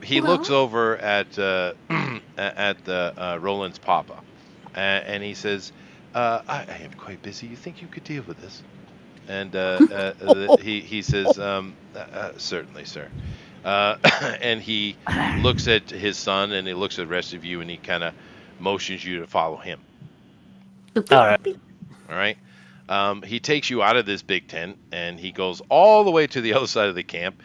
He looks Well, over at Roland's papa, and he says, I am quite busy. You think you could deal with this?" And he says, "Certainly, sir." Uh, and he looks at his son, and he looks at the rest of you, and he kind of motions you to follow him. boop, All boop, right. boop, boop. All right. He takes you out of this big tent, and he goes all the way to the other side of the camp,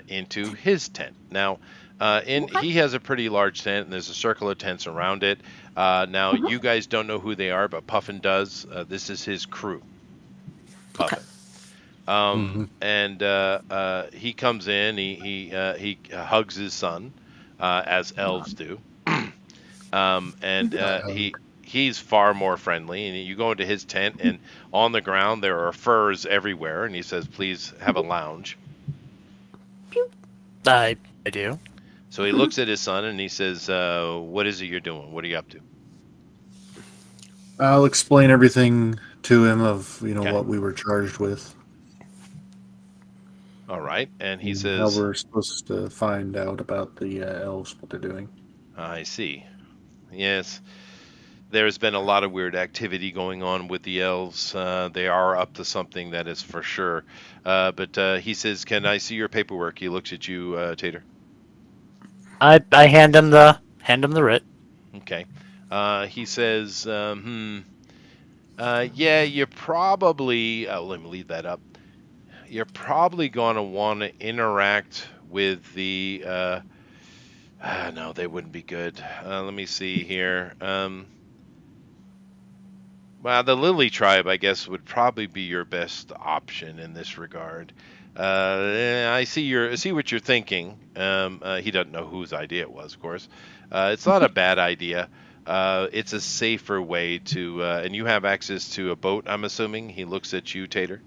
into his tent. Now, Okay. he has a pretty large tent, and there's a circle of tents around it. Now, Mhm. you guys don't know who they are, but Puffin does. This is his crew, Okay. Puffin. Mhm. And he comes in. He hugs his son, as elves do. And I hug. he's far more friendly. And you go into his tent, and on the ground there are furs everywhere. And he says, "Please have a lounge." Pew. I do. So he looks at his son and he says, "What is it you're doing? What are you up to?" I'll explain everything to him of Okay. what we were charged with All right. And he and how says, we're supposed to find out about the elves, what they're doing. "I see. Yes, there's been a lot of weird activity going on with the elves. They are up to something, that is for sure." But he says, "Can I see your paperwork?" He looks at you, Tater. I hand him the writ. Okay. He says, yeah, you're probably, let me leave that up. You're probably going to want to interact with the, no, they wouldn't be good. Let me see here. Well, the Lily tribe, I guess, would probably be your best option in this regard. I see what you're thinking. He doesn't know whose idea it was, of course. It's not a bad idea. It's a safer way to, and you have access to a boat, I'm assuming. He looks at you, Tater.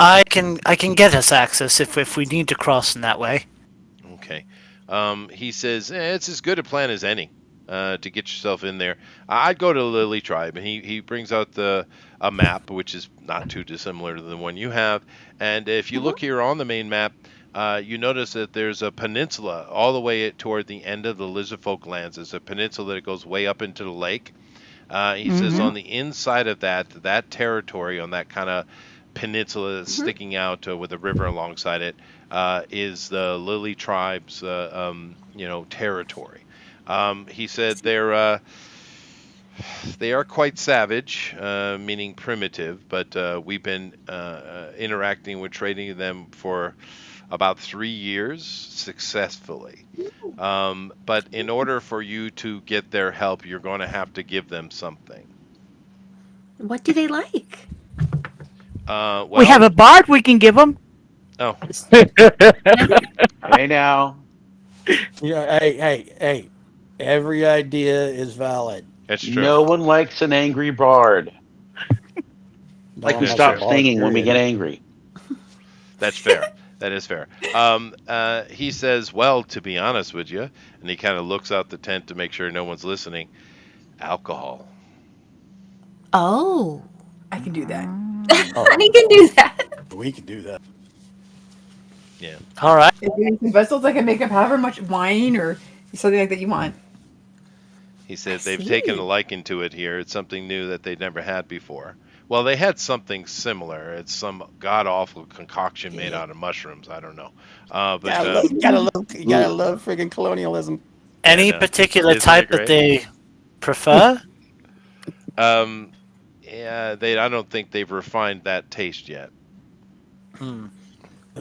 I can get us access if we need to cross in that way. Okay. He says, it's as good a plan as any, to get yourself in there. I'd go to Lily Tribe, and he brings out a map, which is not too dissimilar to the one you have. And if you look here on the main map, you notice that there's a peninsula all the way toward the end of the Lizardfolk lands. There's a peninsula that goes way up into the lake. He says on the inside of that territory, on that kind of peninsula that's sticking out, with a river alongside it, is the Lily tribe's territory. He said they are quite savage, meaning primitive, but we've been interacting with trading them for about 3 years successfully. But in order for you to get their help, you're going to have to give them something. What do they like? Well, We have a bard we can give them. oh, Hey now. Yeah, hey. Every idea is valid. that's true. No one likes an angry bard. No Like one we That's stop true. singing when we get angry. That's fair. That is fair. He says, "Well, to be honest with you," and he kind of looks out the tent to make sure no one's listening. Alcohol. Oh, I can do that. Honey can do that. We can do that. Yeah. All right. If you need some vessels, I can make up however much wine or something like that you want. He said I they've taken a see. liking to it here. It's something new that they'd never had before. Well, they had something similar. It's some god awful concoction made out of mushrooms. I don't know. But You gotta love friggin' colonialism. Any no. particular Isn't it type that great? they prefer? Yeah, I don't think they've refined that taste yet. The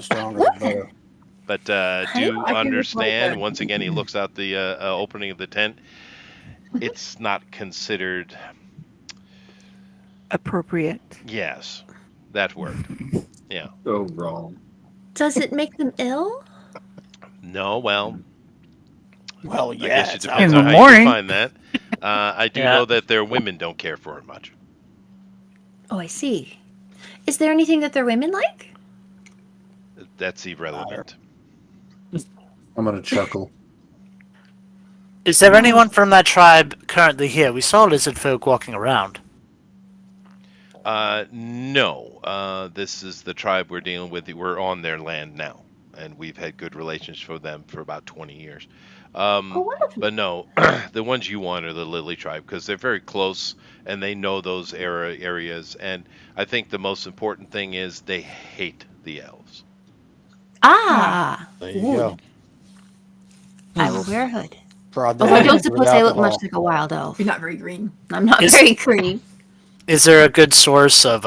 stronger the better. But I do can understand, respect that. once again, he looks out the opening of the tent. It's not considered, Appropriate. yes, that word. Yeah. So wrong. Does it make them ill? No, well, Well, I yeah. guess it It's depends In on the how you morning. define that. I do Yeah. know that their women don't care for it much. Oh, I see. Is there anything that their women like? That's irrelevant. I'm gonna chuckle. Is there anyone from that tribe currently here? We saw lizard folk walking around. No, this is the tribe we're dealing with. We're on their land now. and we've had good relations with them for about 20 years. Oh, wonderful. But no, the ones you want are the Lily tribe because they're very close and they know those areas. And I think the most important thing is they hate the elves. Ah, There you good. go. I will wear a hood. Proud Although I dad don't with suppose I look much alcohol. like a wild elf. You're not very green. I'm not Is- very green. Is there a good source of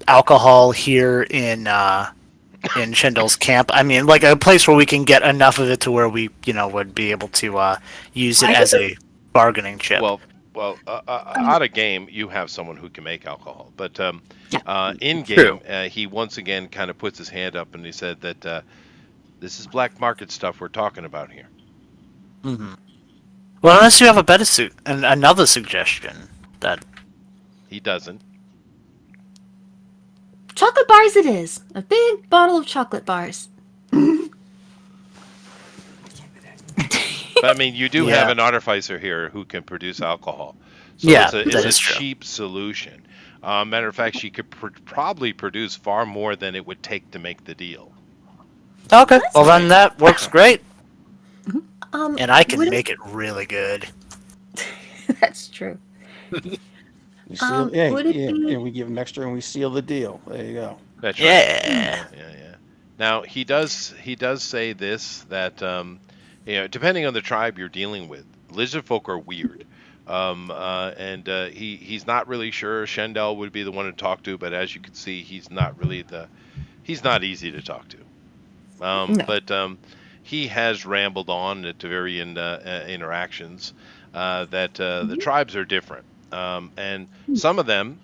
alcohol here in Shindel's camp? I mean, like a place where we can get enough of it to where we, would be able to use it I as think a bargaining chip. Out of game, you have someone who can make alcohol, but yeah. in True. game, he once again kind of puts his hand up and he said that this is black market stuff we're talking about here. Hmm. Well, unless you have a better and another suggestion that He doesn't. Chocolate bars it is. A big bottle of chocolate bars. But I mean, you do have Yeah. an artificer here who can produce alcohol, so Yeah, it's that a is true. cheap solution. Matter of fact, she could probably produce far more than it would take to make the deal. Okay, well then that works great, and I can would make it really good. That's true. We seal, hey, would it yeah, be? and we give him extra and we seal the deal. There you go. That's right. Yeah. Yeah. Now he does say this that depending on the tribe you're dealing with, lizard folk are weird. And he's not really sure Shendel would be the one to talk to, but as you can see, he's not easy to talk to. No. But he has rambled on at the very end interactions that the tribes are different, and some of them,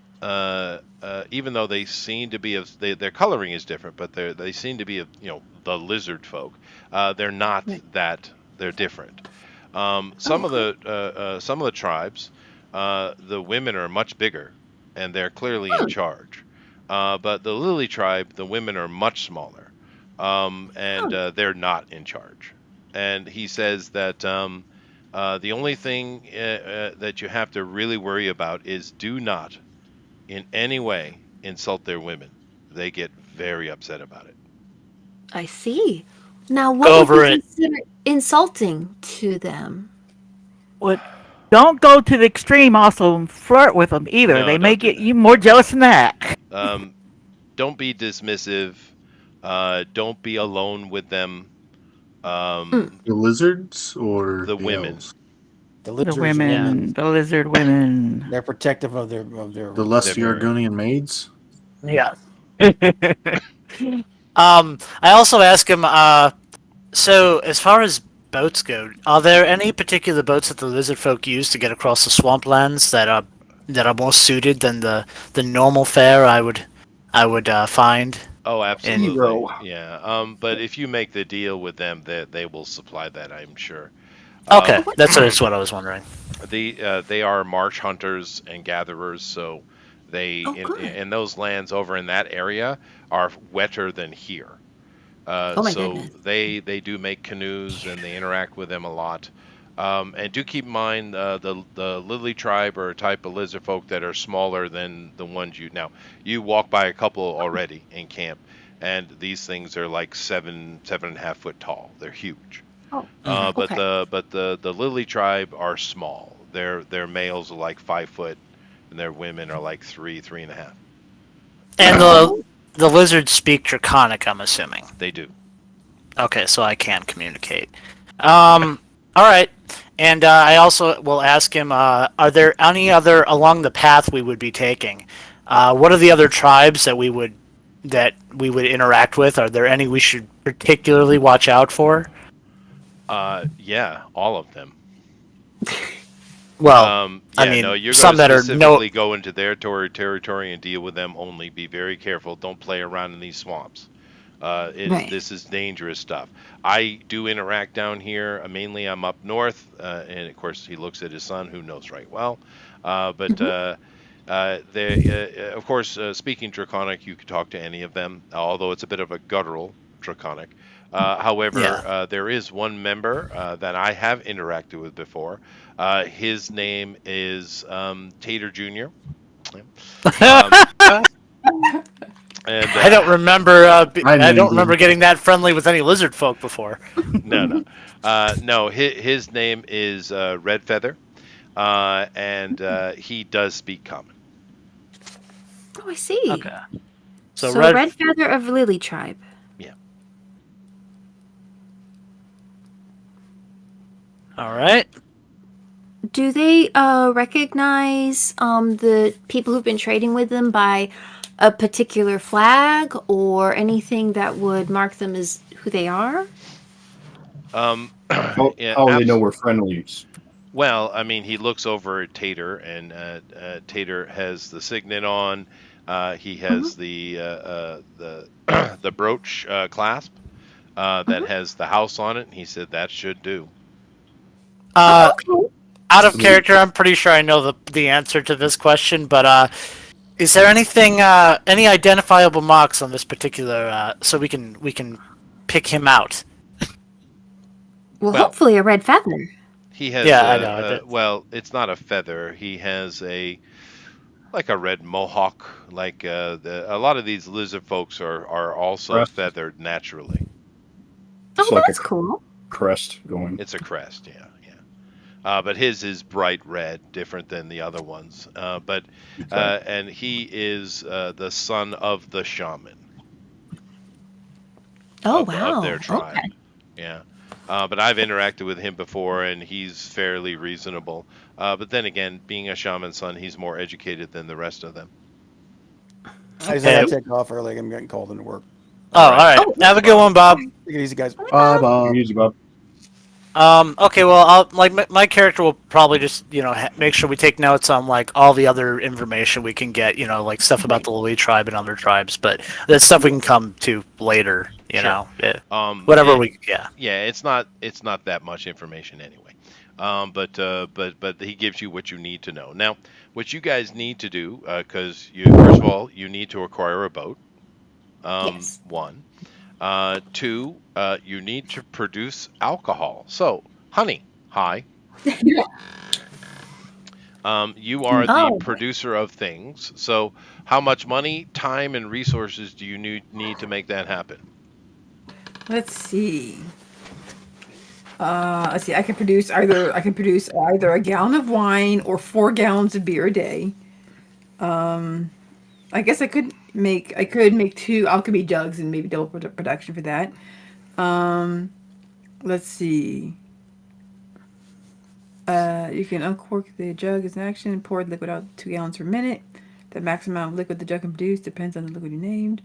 even though they seem to be their coloring is different, but they seem to be the lizard folk. They're not that. They're different. Some of the tribes, the women are much bigger, and they're clearly in charge. But the Lily tribe, the women are much smaller, and they're not in charge. And he says that the only thing that you have to really worry about is do not, in any way, insult their women. They get very upset about it. I see. Now, Go what over would be it. considered insulting to them? What? Don't go to the extreme. Also, flirt with them either. No, They may don't do get that. you more jealous than that. Don't be dismissive. Don't be alone with them. The lizards or The the women. elves? The The lizards are women, the lizard women. they're protective of their The less They're very- Yargonian maids? Yeah. I also ask him. So as far as boats go, are there any particular boats that the lizard folk use to get across the swamplands that are more suited than the normal fare I would find? Oh, absolutely. Hero. Yeah. But if you make the deal with them, they will supply that, I'm sure. Okay, that's what I was wondering. They are marsh hunters and gatherers, so they good. in those lands over in that area are wetter than here. Oh my So goodness. they do make canoes and they interact with them a lot. And do keep in mind the Lily tribe are a type of lizard folk that are smaller than the ones you walk by a couple already in camp, and these things are like 7.5 foot tall. They're huge. Oh, But okay. the Lily tribe are small. Their males are like 5 foot, and their women are like 3.5. And the lizards speak Draconic, I'm assuming. They do. Okay, so I can communicate. All right. And I also will ask him, are there any other, along the path we would be taking, what are the other tribes that we would interact with? Are there any we should particularly watch out for? Yeah, all of them. Well, I mean, no, you're some going to that are specifically go into their territory and deal with them only. Be very careful. Don't play around in these swamps. Right. This is dangerous stuff. I do interact down here. Mainly, I'm up north, and of course, he looks at his son, who knows right well. Of course, speaking Draconic, you could talk to any of them, although it's a bit of a guttural Draconic. However, there is one member that I have interacted with before. His name is Tater Jr. And I don't remember. I don't muted. remember getting that friendly with any lizard folk before. no. No, his name is Red Feather, and he does speak common. Oh, I see. Okay. So, So Red Feather of Lily Tribe. Yeah. All right. Do they recognize the people who've been trading with them by a particular flag or anything that would mark them as who they are? Yeah, How do they know we're friendlies? well, I mean, he looks over at Tater, and Tater has the signet on. He has the the brooch clasp that has the house on it. And he said that should do. Okay. Out of character, I'm pretty sure I know the answer to this question, but is there anything, any identifiable marks on this particular, so we can pick him out? Well, Well, hopefully a red feather. he has Yeah, I know. well, it's not a feather. He has like a red mohawk. Like a lot of these lizard folks are also Crest. feathered naturally. It's Oh, like that's a cool. crest going. It's a crest, yeah. But his is bright red, different than the other ones. And he is the son of the shaman Oh, of wow. their tribe. Okay. Yeah. But I've interacted with him before, and he's fairly reasonable. But then again, being a shaman's son, he's more educated than the rest of them. I said I take off early. I'm getting called into work. All right. Oh, Have a good one, Bob. Take it easy, guys. Bye, Bob. Easy, Bob. Okay, well, I'll my character will probably just make sure we take notes on like all the other information we can get, like stuff about the Lily tribe and other tribes, but that's stuff we can come to later, Sure. yeah. Whatever Yeah, it's not that much information anyway. But he gives you what you need to know. Now, what you guys need to do, because first of all, you need to acquire a boat. Yes. 1. 2, you need to produce alcohol. So, honey, hi. You are the Oh. producer of things. So, how much money, time, and resources do you need to make that happen? Let's see. Let's see. I can produce either a gallon of wine or 4 gallons of beer a day. I guess I could make 2 alchemy jugs and maybe double production for that. Let's see. You can uncork the jug as an action and pour the liquid out 2 gallons per minute. The maximum amount of liquid the jug can produce depends on the liquid you named.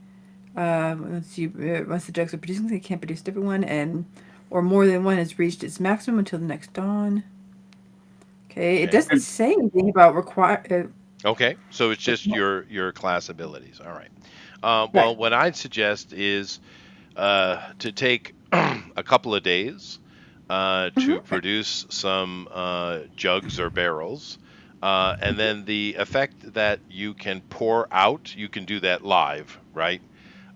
Once the jugs are producing, they can't produce a different one, or more than one has reached its maximum until the next dawn. Okay, it doesn't say anything about require. Okay, so it's just your class abilities. All right. Well, Right. what I'd suggest is to take a couple of days to produce some jugs or barrels, and then the effect that you can pour out, you can do that live, right?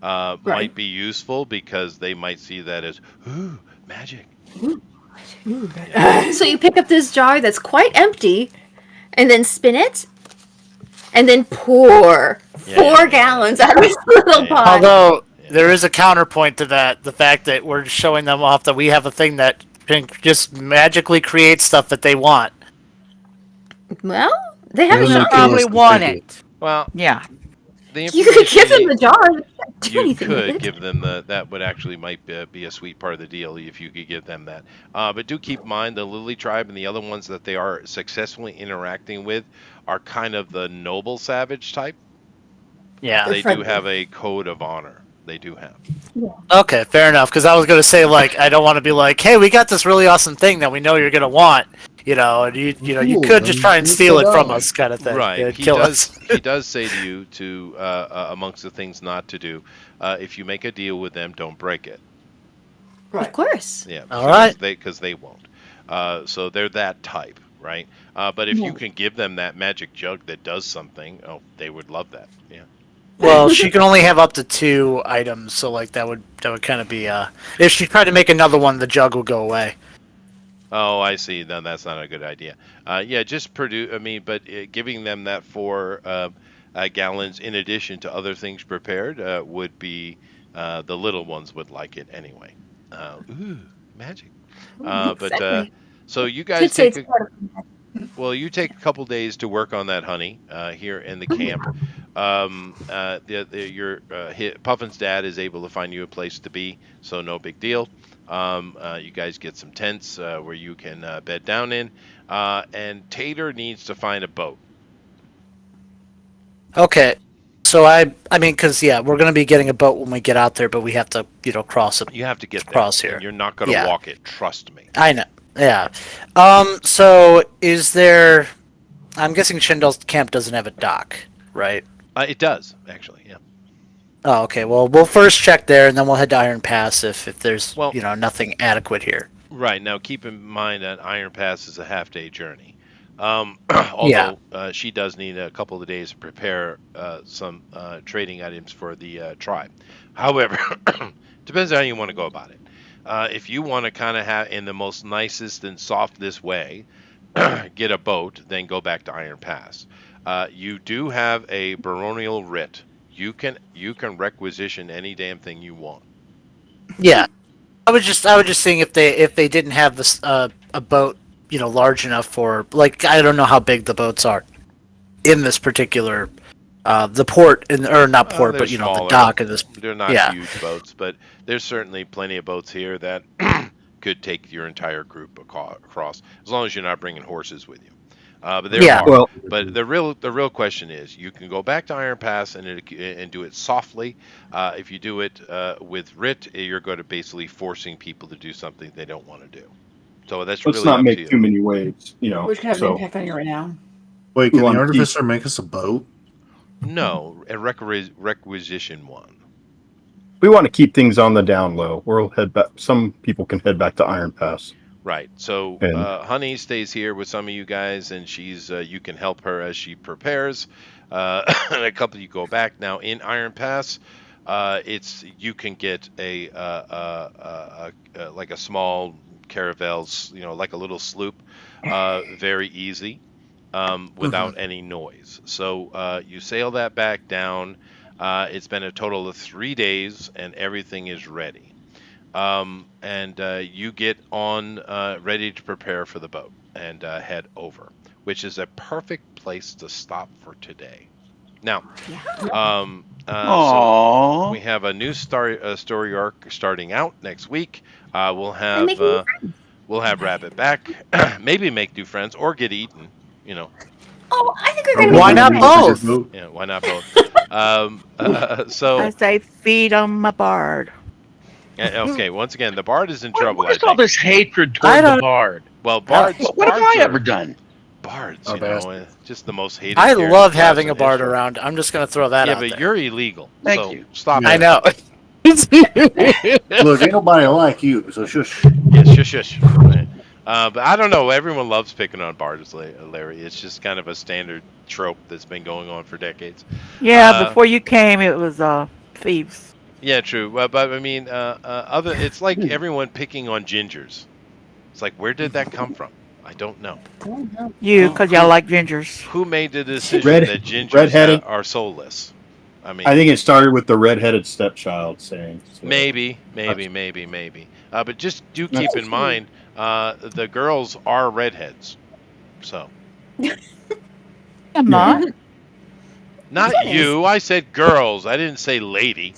Might be useful because they might see that as magic. So you pick up this jar that's quite empty, and then spin it, and then pour 4 gallons out of this little pot. Although there is a counterpoint to that, the fact that we're showing them off that we have a thing that can just magically create stuff that they want. Well, they haven't You shown probably want it. Well, Yeah. the You could give them information the jar. They can't do you anything with could it. give them that would actually might be a sweet part of the deal if you could give them that. But do keep in mind the Lily tribe and the other ones that they are successfully interacting with are kind of the noble savage type. Yeah. They do have a code of honor. They do have. Okay, fair enough. Because I was gonna say I don't want to be like, hey, we got this really awesome thing that we know you're gonna want, and you could just try and steal it from us, kind of thing. Right. It'd He kill does. us. He does say to you amongst the things not to do, if you make a deal with them, don't break it. Of course. Yeah. All right. Because they won't. So they're that type, right? But if you can give them that magic jug that does something, they would love that. Yeah. Well, she can only have up to 2 items, so that would kind of be if she tried to make another one, the jug would go away. Oh, I see. No, that's not a good idea. Yeah, just produce. I mean, but giving them that for gallons, in addition to other things prepared, would be the little ones would like it anyway. Ooh, magic. But Exactly. so you Should guys say take it's a part of. you take a couple days to work on that honey here in the camp. Your Puffin's dad is able to find you a place to be, so no big deal. You guys get some tents where you can bed down in, and Tater needs to find a boat. Okay. So I mean, because we're gonna be getting a boat when we get out there, but we have to, cross it. You have to get there, Cross here. and you're not going to Yeah. walk it. Trust me. I know. Yeah. So is there? I'm guessing Shindel's camp doesn't have a dock, right? It does actually. Yeah. Oh, okay. Well, we'll first check there, and then we'll head to Iron Pass if there's Well, nothing adequate here. Right, now keep in mind that Iron Pass is a half-day journey. Although she does need a couple of days to prepare some trading items for the tribe. However, depends on how you want to go about it. If you want to kind of have in the most nicest and softest way, get a boat, then go back to Iron Pass. You do have a baronial writ. You can requisition any damn thing you want. Yeah. I was just seeing if they didn't have this a boat large enough for, like, I don't know how big the boats are in this particular the port or not port They're but the smaller. dock in this. They're not huge boats, but there's certainly plenty of boats here that could take your entire group across, as long as you're not bringing horses with you. But there are. Well, But the real question is, you can go back to Iron Pass and do it softly. If you do it with writ, you're going to basically forcing people to do something they don't want to do. So that's let's really not up make to you. too many waves, Which could have an So impact on you right now. Wait, We can the want to keep- artificer make us a boat? No, a requisition one. we want to keep things on the down low. We'll head back. Some people can head back to Iron Pass. Right. So And- Honey stays here with some of you guys, and she's you can help her as she prepares. And a couple of you go back now in Iron Pass. You can get a like a small caravel, like a little sloop, very easy, without any noise. So you sail that back down. It's been a total of 3 days, and everything is ready. And you get on ready to prepare for the boat and head over, which is a perfect place to stop for today. Now, so we have a new story arc starting out next week. We'll have Rabbit back, maybe make new friends or get eaten. Oh, I think we're gonna. Why be not friends. both? Yeah, why not both? So I say feed on my bard. okay, once again, the bard is in trouble. What is I all think. this hatred I toward don't- the bard? Well, bards. What have bards I are- ever done? Bards, Our just the most hated. I character love class having in a bard history. around. I'm just gonna throw that Yeah, out but there. you're illegal. Thank so you. Stop. I it. know. Look, ain't nobody like you, so shush. Yeah, shush. Right. But I don't know. Everyone loves picking on bards, Larry. It's just kind of a standard trope that's been going on for decades. Yeah, before you came, it was thieves. Yeah, true. But I mean, it's like everyone picking on gingers. It's like, where did that come from? I don't know. You, because y'all like gingers. Who made the decision Red- that gingers redheaded- are soulless? I mean, I think it started with the redheaded stepchild saying. So. maybe. But just do keep That's in mind, the girls are redheads. So, Come on. not you. I said girls. I didn't say lady.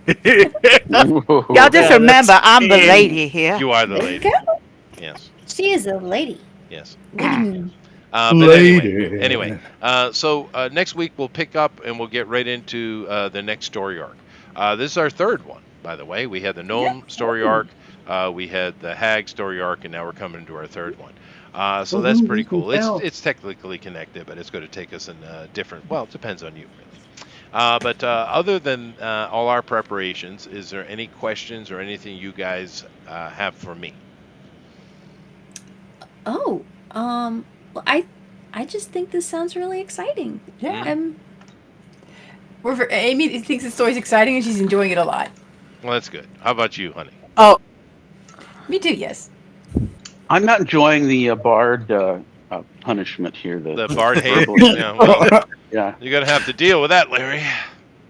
Y'all just remember, I'm the lady here. You are the There you lady. go. Yes. She is a lady. Yes. Mm. But Lady. anyway, so next week we'll pick up and we'll get right into the next story arc. This is our third one, by the way. We had the gnome story arc, we had the hag story arc, and now we're coming to our third one. So that's pretty cool. It's technically connected, but it's going to take us in different. Well, it depends on you, really. But other than all our preparations, is there any questions or anything you guys have for me? Oh, well, I just think this sounds really exciting. Yeah. Amy thinks the story's exciting and she's enjoying it a lot. Well, that's good. How about you, honey? Oh, Me too, yes. I'm not enjoying the bard punishment here. The bard hate? Yeah, well, Yeah. You're gonna have to deal with that, Larry.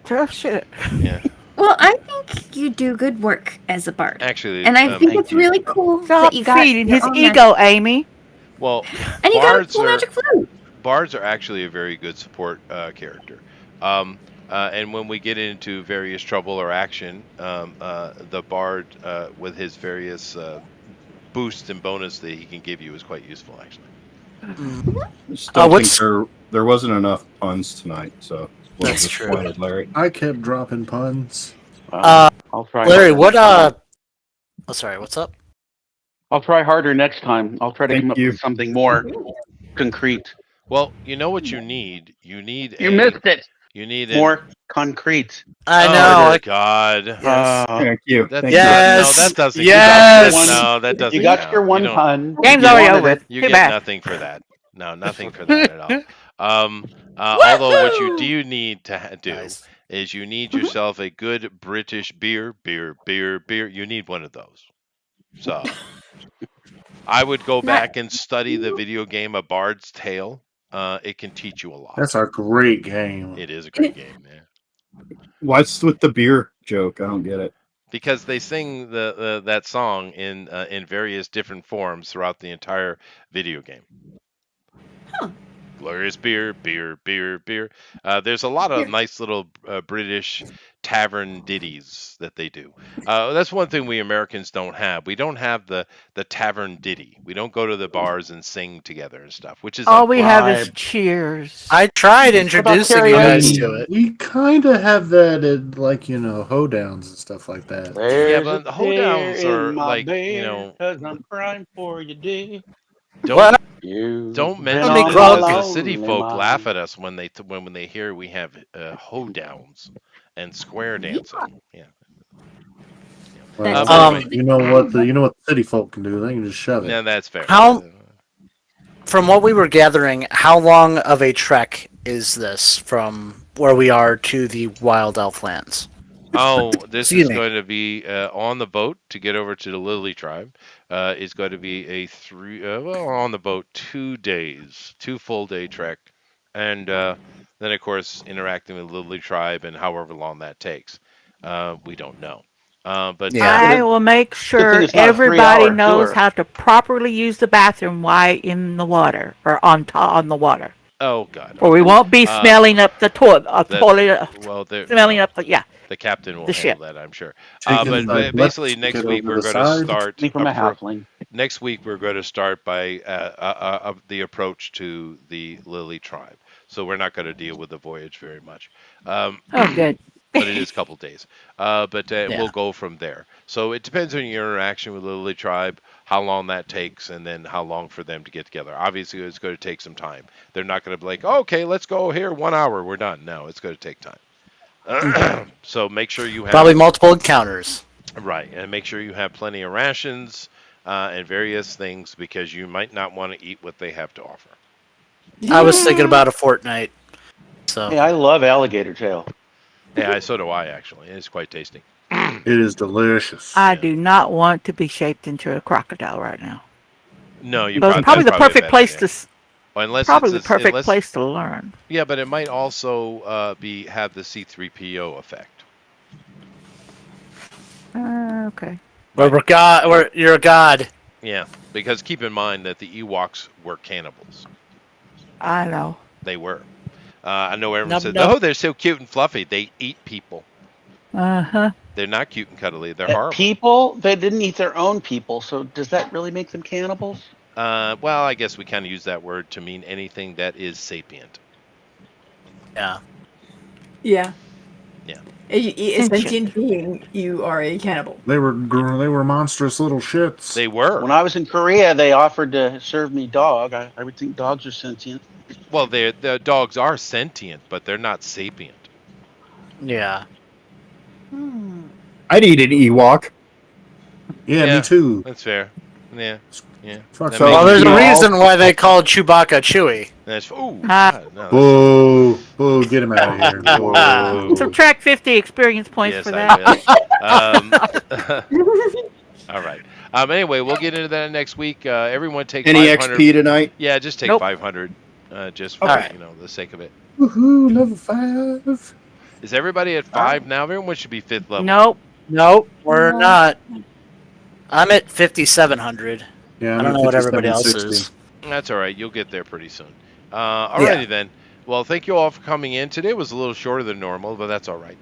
Tough shit. Yeah. Well, I think you do good work as a bard. Actually, And I think thank it's you. really cool that Stop you got feeding your his own ego, magic. Amy. Well, And you got a bards cool are magic flute. bards are actually a very good support character. And when we get into various trouble or action, the bard with his various boosts and bonus that he can give you is quite useful, actually. I just don't think What's there wasn't enough puns tonight, so a little That's true. disappointed, Larry. I kept dropping puns. I'll try. Larry? harder What? next time. Oh, sorry. What's up? I'll try harder next time. I'll try to Thank come up you. with something more concrete. Well, you know what you need? You need You missed it. You need More concrete. I Oh know. God. Yes. Thank you. That's Thank Yes. no, that doesn't Yes. count. No, that doesn't You got count. your You one don't. pun. Game's You already wanted over. it. You Too get bad. nothing for that. No, nothing for that at all. Although what you do need to do Nice. is you need yourself a good British beer. You need one of those. So I would go back and study the video game A Bard's Tale. It can teach you a lot. That's a great game. It is a great game, man. What's with the beer joke? I don't get it. Because they sing that song in various different forms throughout the entire video game. Glorious beer. There's a lot of nice little British tavern ditties that they do. That's one thing we Americans don't have. We don't have the tavern ditty. We don't go to the bars and sing together and stuff, which is All we have is Vibe. cheers. I tried introducing you guys karaoke? to it. We kind of have that at, like, hoedowns and stuff like that. There's but a the hoedowns tear are in my like, bed 'cause I'm crying for you, dear. don't You've don't been mention me it on grog. my because the city lonely folk mind. laugh at us when they hear we have hoedowns and square dancing. Yeah. Well, That's anyway, You know what the city folk can do? They can just shove it. yeah, that's fair. How- From what we were gathering, how long of a trek is this from where we are to the Wild Elf lands? Oh, this Excuse is me. going to be on the boat to get over to the Lily tribe. Is going to be a on the boat 2 days, 2 full day trek, and then of course interacting with the Lily tribe and however long that takes. We don't know. But Yeah. I will make Good sure thing it's not a everybody 3-hour knows tour. how to properly use the bathroom while in the water or on the water, oh God, or we won't be smelling up the toilet. well, Smelling no, up the the captain will the handle ship. that, I'm sure. Taking But the basically, left, next get week over we're the going to side. start. Me from a halfling. Next week we're going to start by the approach to the Lily tribe. So we're not going to deal with the voyage very much. Oh, good. But it is a couple days. But Yeah. we'll go from there. So it depends on your interaction with the Lily tribe, how long that takes, and then how long for them to get together. Obviously, it's going to take some time. They're not going to be like, okay, let's go here, 1 hour, we're done. No, it's going to take time. So make sure you have Probably multiple encounters. right, and make sure you have plenty of rations and various things because you might not want to eat what they have to offer. I was thinking about a fortnight. So Hey, I love alligator tail. Yeah, so do I actually. It's quite tasty. It is delicious. I do not want to be shaped into a crocodile right now. No, you But probably probably the that's probably a perfect bad place idea. to Unless probably the it's perfect place to learn. Yeah, but it might also have the C3PO effect. Okay. we're god. You're a god. Yeah, because keep in mind that the Ewoks were cannibals. I know. They were. I know everyone Nub, said, nub. "Oh, they're so cute and fluffy." They eat people. Uh-huh. They're not cute and cuddly. They're horrible. People, they didn't eat their own people, so does that really make them cannibals? Well, I guess we kind of use that word to mean anything that is sapient. Yeah. Yeah. Yeah. If you eat a Sentient. sentient being, you are a cannibal. They were monstrous little shits. They were. When I was in Korea, they offered to serve me dog. I would think dogs are sentient. Well, the dogs are sentient, but they're not sapient. Yeah. I'd eat an Ewok. Yeah, me too. That's fair. Yeah. Yeah. Fuck That so. makes- Well, there's a Yeah. reason why they called Chewbacca Chewy. That's ooh. Ah. God, no, Boo! Boo! Get him out of here. Whoa. Subtract 50 experience points Yes, for I that. will. All right. Anyway, we'll get into that next week. Everyone take Any 500. XP tonight? Yeah, just take Nope. 500. just for Alright. the sake of it. Woohoo! Level 5. Is everybody at 5 now? Everyone should be 5th level. Nope. Nope, we're No. not. I'm at 5,700. Yeah, I I'm don't at know what everybody else 5760. is. That's all right. You'll get there pretty soon. Alrighty then. Well, thank you all for coming in. Today was a little shorter than normal, but that's all right.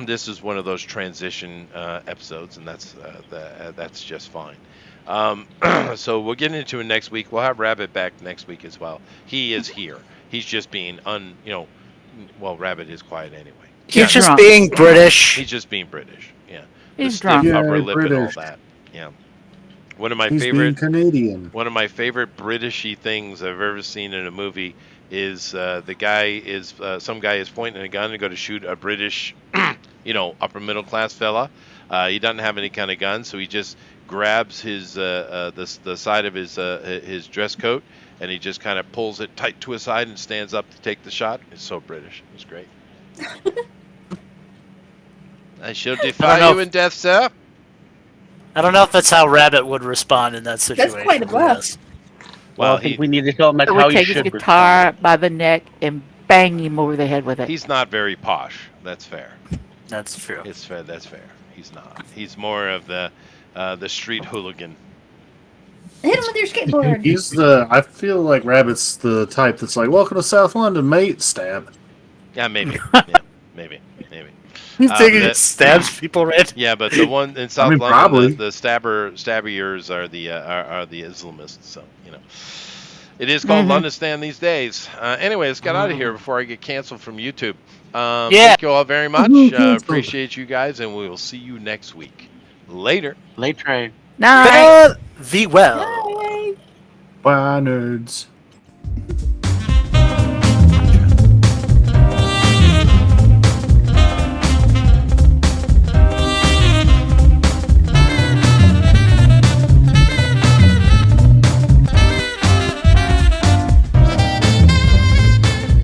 This is one of those transition episodes, and that's just fine. So we'll get into it next week. We'll have Rabbit back next week as well. He is here. He's just being well, Rabbit is quiet anyway. He's just drunk. being British. He's just being British. Yeah. He's the stiff drunk. upper Yay, lip and all British. that. Yeah. One of my He's being favorite Canadian. One of my favorite Britishy things I've ever seen in a movie is some guy is pointing a gun and go to shoot a British, upper middle class fella. He doesn't have any kind of gun, so he just grabs his the side of his dress coat and he just kind of pulls it tight to his side and stands up to take the shot. It's so British. It's great. I shall defy you in death, sir. I don't know if that's how Rabbit would respond in that situation. That's quite a bluff. Yes. Well, I think we need to tell him that's I how would he take his should guitar by the neck and bang him over the head with it. He's not very posh. That's fair. That's true. It's fair. That's fair. He's not. He's more of the street hooligan. Hit him with your skateboard. I feel like Rabbit's the type that's like, welcome to South London, mate. Stab. Yeah, maybe. Yeah, maybe. He's taking that- it stabs people right. Yeah, but the one in South London, probably. the stabbiers are the Islamists. So it is called London these days. Anyway, let's get out of here before I get canceled from YouTube. Thank you all very much. Appreciate you guys, and we will see you next week. Later. Late train. Night. Fare thee well. Bye. Bye, nerds.